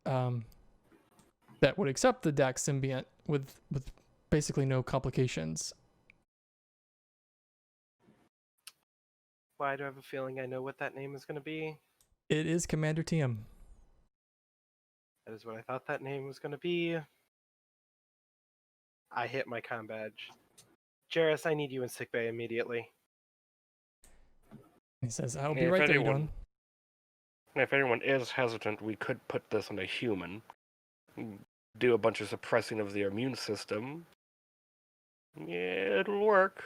that would accept the Dax symbiont with basically no complications. Why do I have a feeling I know what that name is going to be? It is Commander TM. That is what I thought that name was going to be. I hit my comm badge. Jarrus, I need you in sickbay immediately. He says, I'll be Yeah, if right there, anyone- Edon. If anyone is hesitant, we could put this on a human. Do a bunch of suppressing of their immune system. Yeah, it'll work.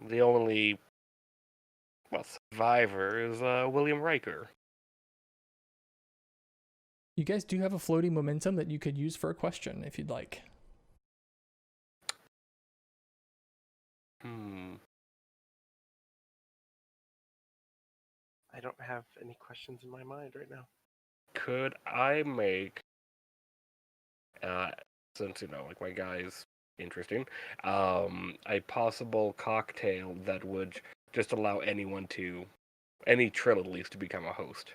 The only survivor is William Riker. You guys do have a floating momentum that you could use for a question if you'd like. I don't have any questions in my mind right now. Could I make, since, like my guy's interesting, a possible cocktail that would just allow any Trill at least, to become a host?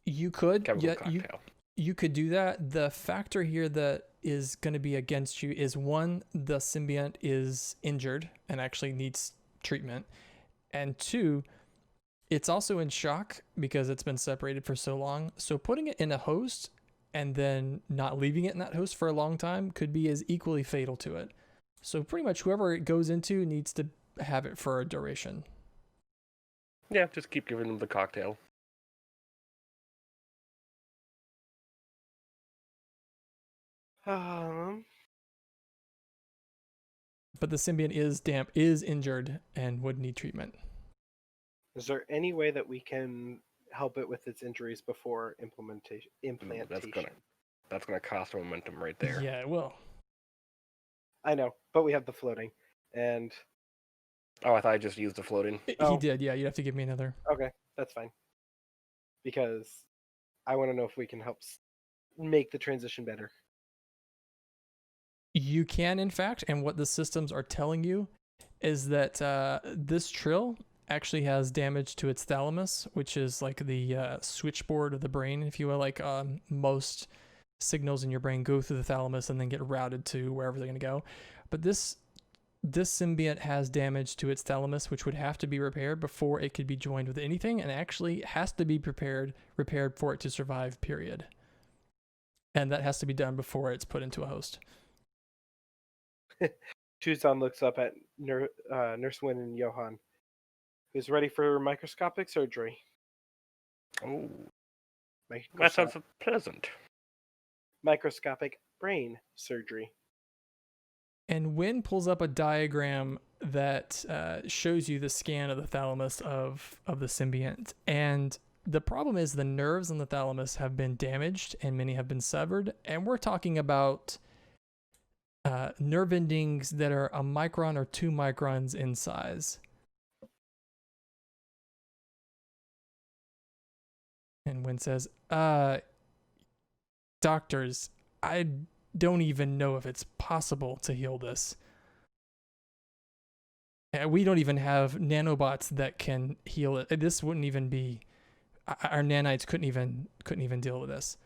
You could, Chemical yeah, cocktail. you could do that. The factor here that is going to be against you is, one, the symbiont is injured and actually needs treatment, and two, it's also in shock because it's been separated for so long. So putting it in a host and then not leaving it in that host for a long time could be as equally fatal to it. So pretty much whoever it goes into needs to have it for a duration. Yeah, just keep giving them the cocktail. But the symbiont is injured and would need treatment. Is there any way that we can help it with its injuries before implantation? That's gonna cost momentum right there. Yeah, it will. I know, but we have the floating, and Oh, I thought I just used the floating. He Oh. did, yeah. You'd have to give me another. okay, that's fine. Because I want to know if we can help make the transition better. You can, in fact, and what the systems are telling you is that this Trill actually has damage to its thalamus, which is like the switchboard of the brain, if you will. Like most signals in your brain go through the thalamus and then get routed to wherever they're going to go. But this symbiont has damage to its thalamus, which would have to be repaired before it could be joined with anything, and actually has to be repaired for it to survive, period. And that has to be done before it's put into a host. Tuzan looks up at Nurse Wynn and Johan, who's ready for microscopic surgery. Oh, that sounds pleasant. Microscopic brain surgery. And Wynn pulls up a diagram that shows you the scan of the thalamus of the symbiont. And the problem is the nerves in the thalamus have been damaged and many have been severed. And we're talking about nerve endings that are a micron or 2 microns in size. And Wynn says, doctors, I don't even know if it's possible to heal this. We don't even have nanobots that can heal it. This wouldn't even be, our nanites couldn't even deal with this.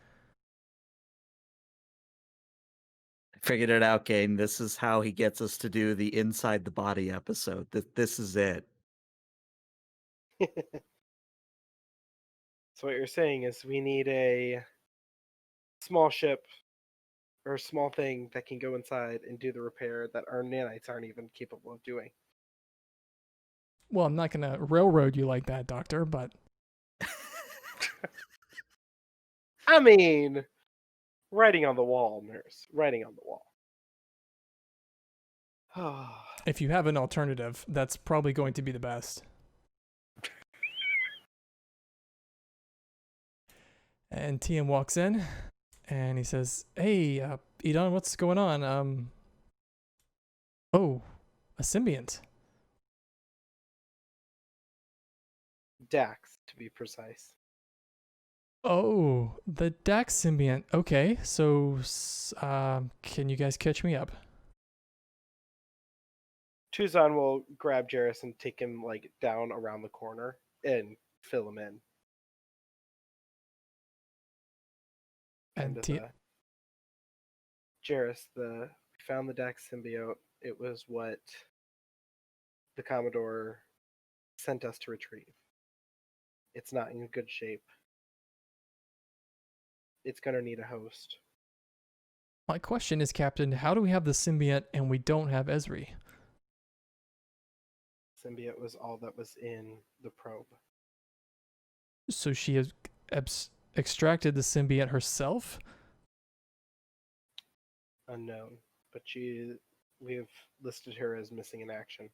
Figured it out, Kane. This is how he gets us to do the Inside the Body episode. This is it. So what you're saying is we need a small ship or a small thing that can go inside and do the repair that our nanites aren't even capable of doing. Well, I'm not going to railroad you like that, Doctor, but... I mean, Writing on the wall, nurse. Writing on the wall. If you have an alternative, that's probably going to be the best. And TM walks in, and he says, "Hey, Edon, what's going on? Oh, a symbiont. Dax, to be precise. Oh, the Dax symbiont. Okay, so can you guys catch me up?" Tuzan will grab Jarrus and take him like down around the corner and fill him in. And Jarrus, we found the Dax symbiote. It was what the Commodore sent us to retrieve. It's not in good shape. It's gonna need a host. My question is, Captain, how do we have the symbiont and we don't have Ezri? Symbiote was all that was in the probe. So she has extracted the symbiont herself? Unknown, but we have listed her as missing in action.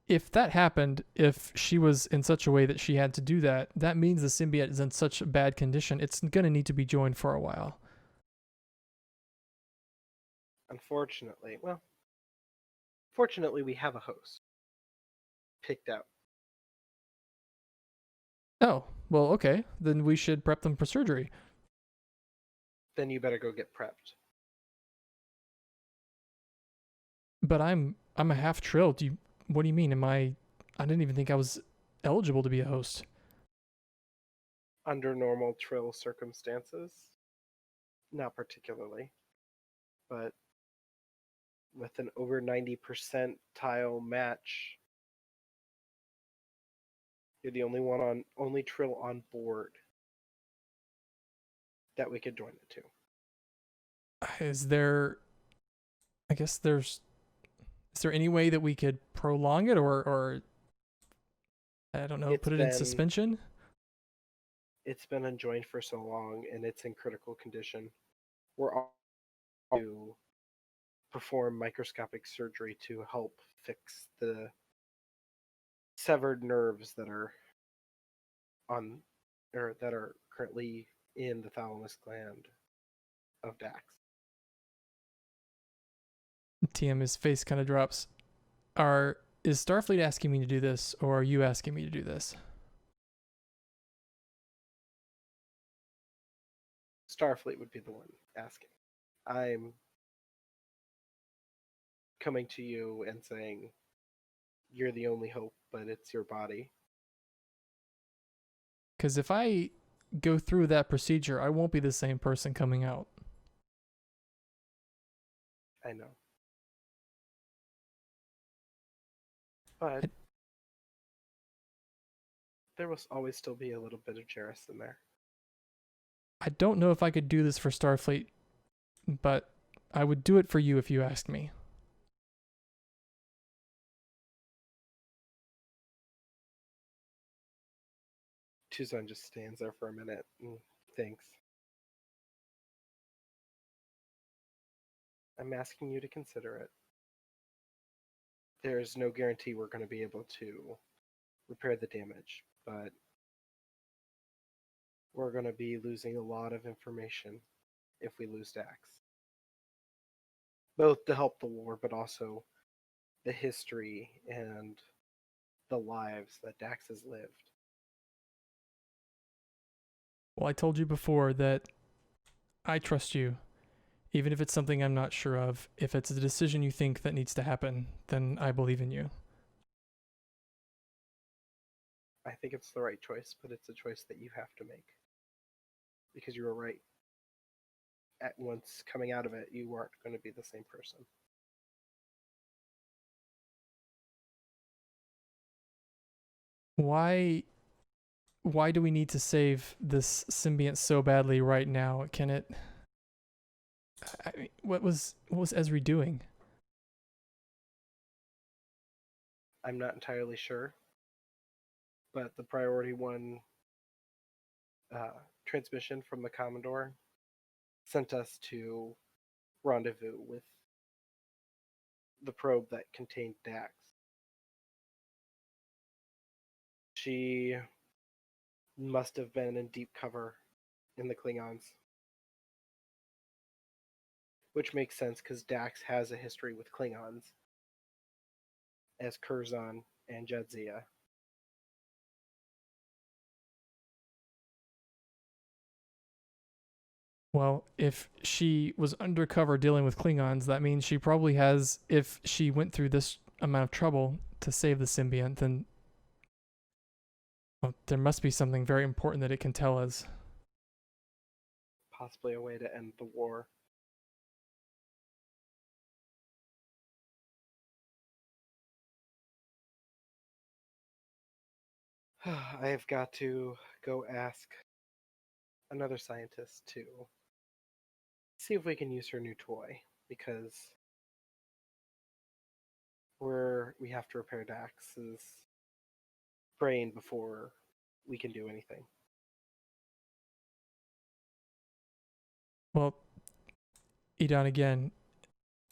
If that happened, if she was in such a way that she had to do that, that means the symbiote is in such a bad condition, it's going to need to be joined for a while. Unfortunately, we have a host picked out. Oh, well, okay. Then we should prep them for surgery. Then you better go get prepped. But I'm a half trill. What do you mean? I didn't even think I was eligible to be a host. Under normal trill circumstances, not particularly. But with an over 90% tile match, you're the only trill on board that we could join it to. Is there any way that we could prolong it or I don't know, put it in suspension? It's been unjoined for so long and it's in critical condition. We're all to perform microscopic surgery to help fix the severed nerves that are currently in the thalamus gland of Dax. TM's face kind of drops. Is Starfleet asking me to do this, or are you asking me to do this? Starfleet would be the one asking. I'm coming to you and saying, you're the only hope, but it's your body. Because if I go through that procedure, I won't be the same person coming out. I know. But there will always still be a little bit of Jarrus in there. I don't know if I could do this for Starfleet, but I would do it for you if you asked me. Tuzan just stands there for a minute and thinks. I'm asking you to consider it. There's no guarantee we're going to be able to repair the damage, but we're going to be losing a lot of information if we lose Dax. Both to help the war, but also the history and the lives that Dax has lived. Well, I told you before that I trust you. Even if it's something I'm not sure of, if it's a decision you think that needs to happen, then I believe in you. I think it's the right choice, but it's a choice that you have to make. Because you were right. At once coming out of it, you aren't going to be the same person. Why do we need to save this symbiont so badly right now? Can it... I mean, what was Ezri doing? I'm not entirely sure, but the priority one transmission from the Commodore sent us to rendezvous with the probe that contained Dax. She must have been in deep cover in the Klingons. Which makes sense because Dax has a history with Klingons, as Curzon and Jadzia. Well, if she was undercover dealing with Klingons, that means she probably has, if she went through this amount of trouble to save the symbiont, then well, there must be something very important that it can tell us. Possibly a way to end the war. I have got to go ask another scientist to see if we can use her new toy, because we have to repair Dax's brain before we can do anything. Well, Edon, again,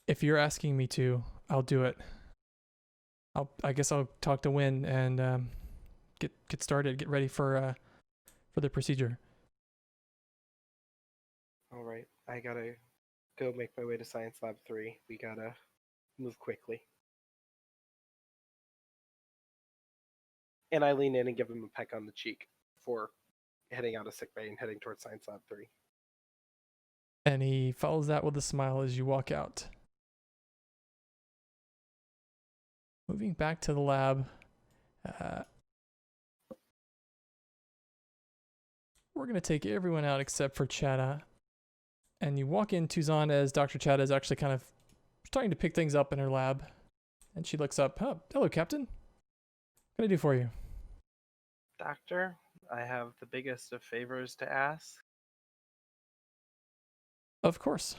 if you're asking me to, I'll do it. I guess I'll talk to Win and get started, get ready for the procedure. All right, I gotta go make my way to Science Lab 3. We gotta move quickly. And I lean in and give him a peck on the cheek before heading out of sickbay and heading towards Science Lab 3. And he follows that with a smile as you walk out. Moving back to the lab, we're going to take everyone out except for Chada. And you walk in, Tuzan, as Dr. Chada is actually kind of starting to pick things up in her lab. And she looks up. Oh, hello, Captain. What can I do for you? Doctor, I have the biggest of favors to ask. Of course.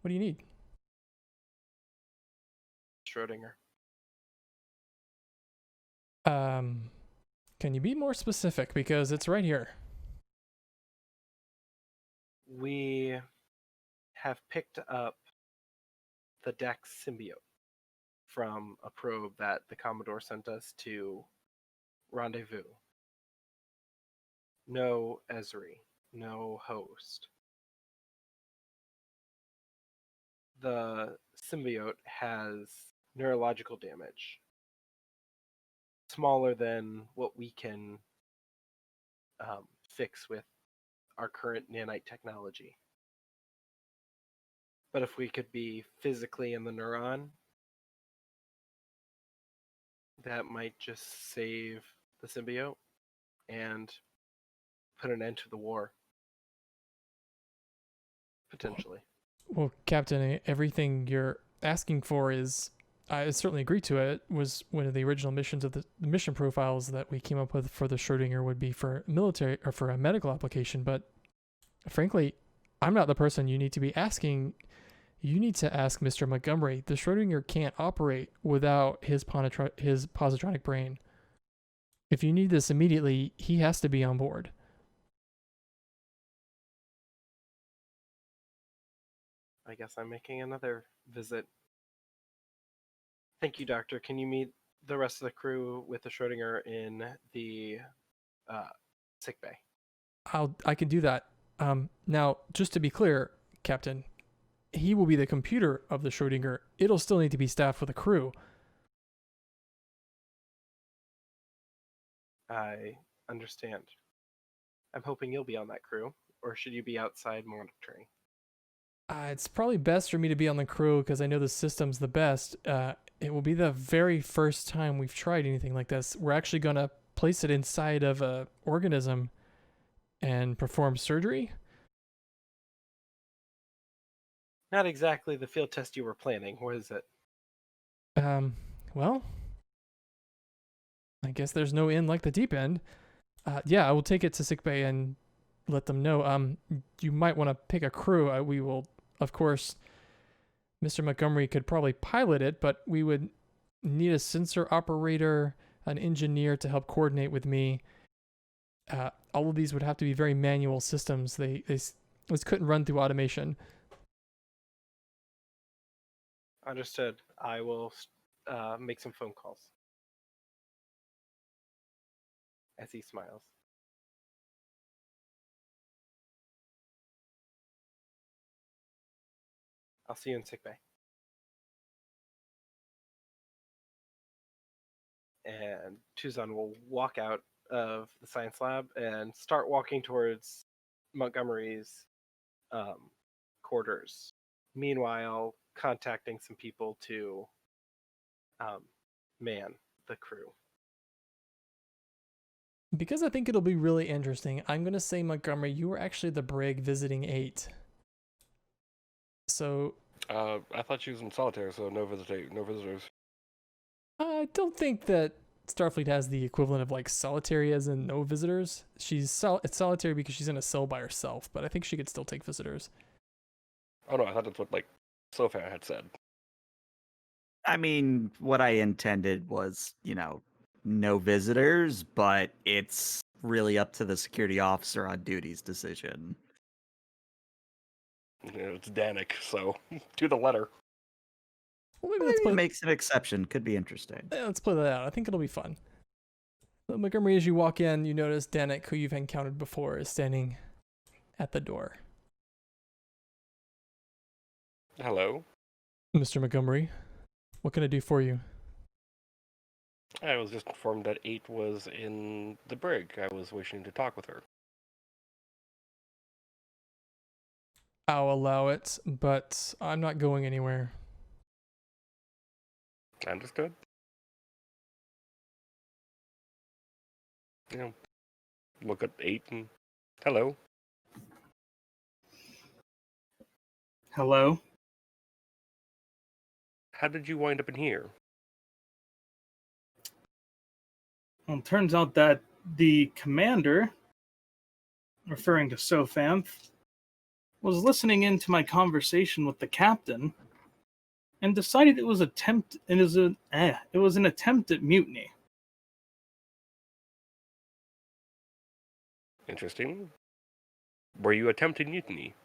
What do you need? Schrodinger. Can you be more specific? Because it's right here. We have picked up the Dax symbiote from a probe that the Commodore sent us to rendezvous. No Esri, no host. The symbiote has neurological damage, smaller than what we can fix with our current nanite technology. But if we could be physically in the neuron, that might just save the symbiote and put an end to the war. Potentially. Well, Captain, everything you're asking for is, I certainly agree to it, was one of the original missions of the mission profiles that we came up with for the Schrodinger would be for military or for a medical application. But frankly, I'm not the person you need to be asking. You need to ask Mr. Montgomery. The Schrodinger can't operate without his positronic brain. If you need this immediately, he has to be on board. I guess I'm making another visit. Thank you, Doctor. Can you meet the rest of the crew with the Schrodinger in the sickbay? I can do that. Now, just to be clear, Captain, he will be the computer of the Schrodinger. It'll still need to be staffed with a crew. I understand. I'm hoping you'll be on that crew, or should you be outside monitoring? It's probably best for me to be on the crew because I know the system's the best. It will be the very first time we've tried anything like this. We're actually going to place it inside of an organism and perform surgery. Not exactly the field test you were planning. What is it? Well, I guess there's no end like the deep end. Yeah, I will take it to sickbay and let them know. You might want to pick a crew. We will, of course, Mr. Montgomery could probably pilot it, but we would need a sensor operator, an engineer to help coordinate with me. All of these would have to be very manual systems. This couldn't run through automation. Understood. I will make some phone calls. As he smiles. I'll see you in sickbay. And Tuzan will walk out of the science lab and start walking towards Montgomery's quarters. Meanwhile, contacting some people to man the crew. Because I think it'll be really interesting, I'm going to say, Montgomery, you were actually the brig visiting 8. So... I thought she was in solitaire, so no visitors. I don't think that Starfleet has the equivalent of, like, solitary as in no visitors. It's solitary because she's in a cell by herself, but I think she could still take visitors. Oh no, I thought that's what, like, Sofa had said. I mean, what I intended was, no visitors, but it's really up to the security officer on duty's decision. It's Danik, so to the letter. Well, maybe Maybe it makes an exception. Could be interesting. let's play that out. I think it'll be fun. So, Montgomery, as you walk in, you notice Danik, who you've encountered before, is standing at the door. Hello. Mr. Montgomery, what can I do for you? I was just informed that 8 was in the brig. I was wishing to talk with her. I'll allow it, but I'm not going anywhere. Understood. Look at 8 and hello. Hello? How did you wind up in here? Well, it turns out that the commander, referring to Sophanth, was listening into my conversation with the captain and decided it was an attempt at mutiny. Interesting. Were you attempting mutiny?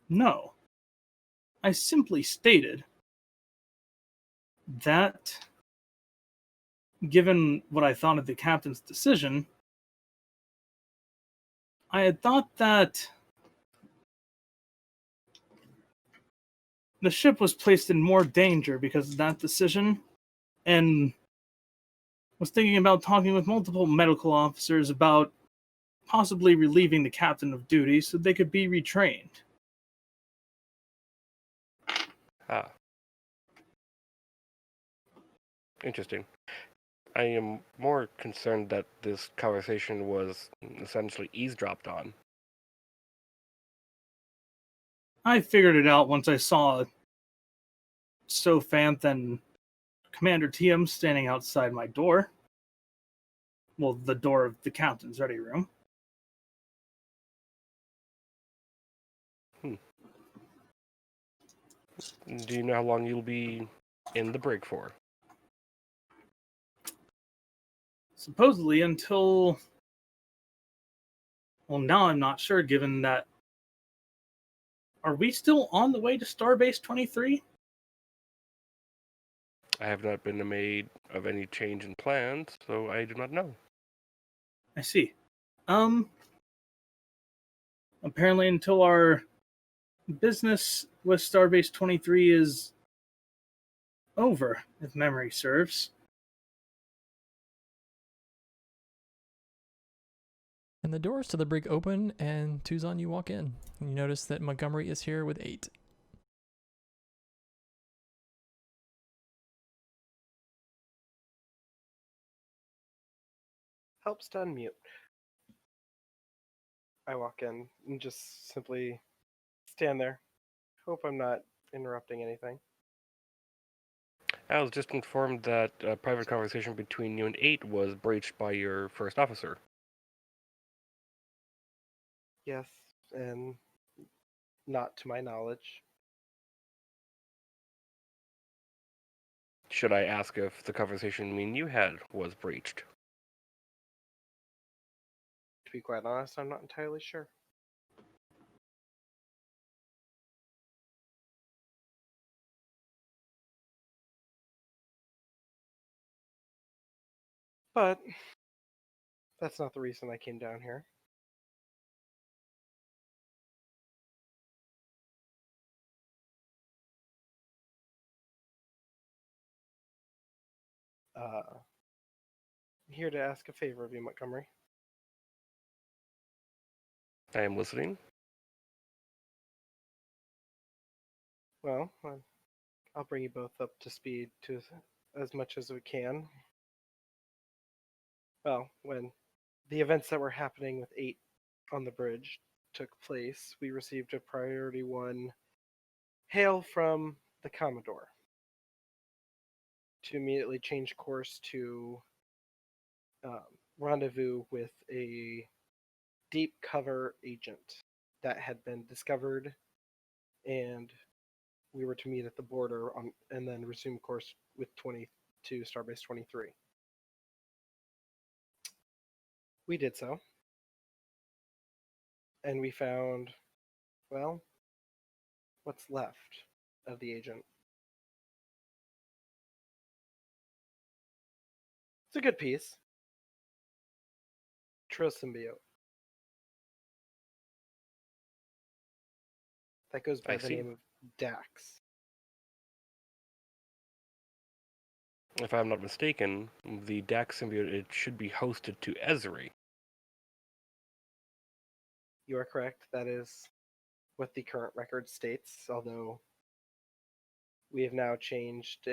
No. I simply stated that, given what I thought of the captain's decision, I had thought that the ship was placed in more danger because of that decision, and was thinking about talking with multiple medical officers about possibly relieving the captain of duty so they could be retrained. Ah. Interesting. I am more concerned that this conversation was essentially eavesdropped on. I figured it out once I saw Sophanth and Commander Tiem standing outside my door. Well, the door of the captain's ready room. Do you know how long you'll be in the brig for? Supposedly until... Well, now I'm not sure, given that... Are we still on the way to Starbase 23? I have not been made of any change in plans, so I do not know. I see. Apparently until our business with Starbase 23 is over, if memory serves. And the doors to the brig open, and Tuzan, you walk in. And you notice that Montgomery is here with 8. Helps to unmute. I walk in and just simply stand there. Hope I'm not interrupting anything. I was just informed that a private conversation between you and 8 was breached by your first officer. Yes, and not to my knowledge. Should I ask if the conversation me and you had was breached? To be quite honest, I'm not entirely sure. But that's not the reason I came down here. I'm here to ask a favor of you, Montgomery. I am listening. Well, I'll bring you both up to speed to as much as we can. Well, when the events that were happening with 8 on the bridge took place, we received a Priority 1 hail from the Commodore to immediately change course to rendezvous with a deep cover agent that had been discovered, and we were to meet at the border and then resume course with Starbase 23. We did so, and we found, well, what's left of the agent. It's a good piece. Trill symbiote. That goes by I the see. name of Dax. If I'm not mistaken, the Dax symbiote, it should be hosted to Ezri. You are correct. That is what the current record states, although we have now changed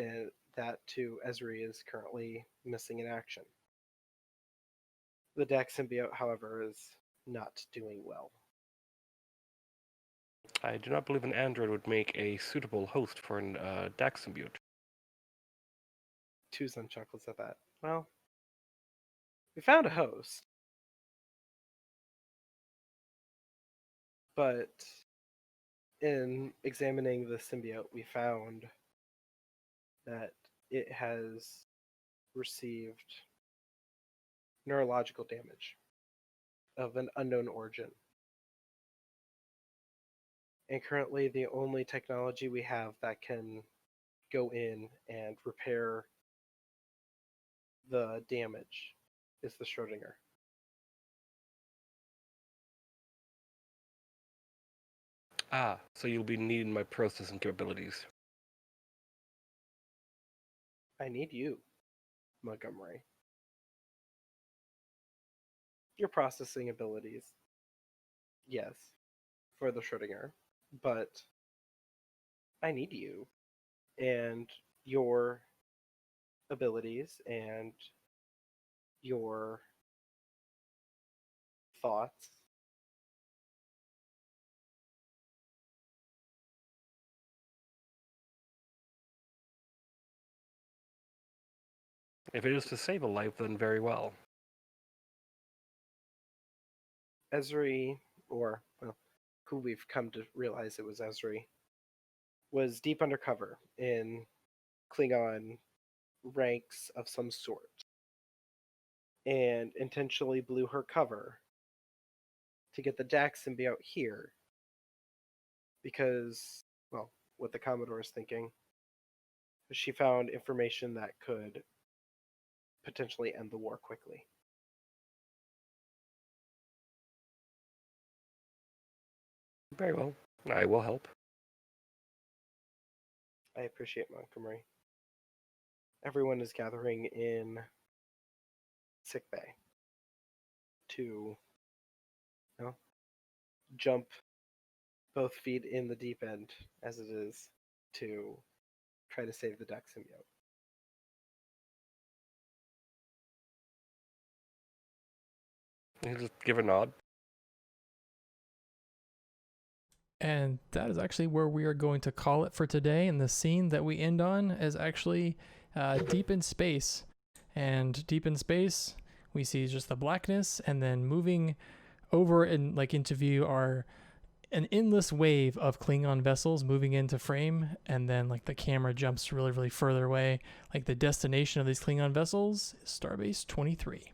that to Ezri is currently missing in action. The Dax symbiote, however, is not doing well. I do not believe an android would make a suitable host for an Dax symbiote. Tuzan chuckles at that. Well, we found a host, but in examining the symbiote, we found that it has received neurological damage of an unknown origin. And currently, the only technology we have that can go in and repair the damage is the Schrodinger. Ah, so you'll be needing my processing capabilities. I need you, Montgomery. Your processing abilities, yes, for the Schrodinger, but I need you and your abilities and your thoughts. If it is to save a life, then very well. Ezri, or well, who we've come to realize it was Ezri, was deep undercover in Klingon ranks of some sort and intentionally blew her cover to get the Dax symbiote here because, well, what the Commodore is thinking, she found information that could potentially end the war quickly. Very well. I will help. I appreciate Montgomery. Everyone is gathering in sickbay to jump both feet in the deep end as it is to try to save the Dax symbiote. You just give a nod. And that is actually where we are going to call it for today. And the scene that we end on is actually deep in space. And deep in space, we see just the blackness, and then moving over and like into view are an endless wave of Klingon vessels moving into frame, and then like the camera jumps really, really further away. Like the destination of these Klingon vessels is Starbase 23.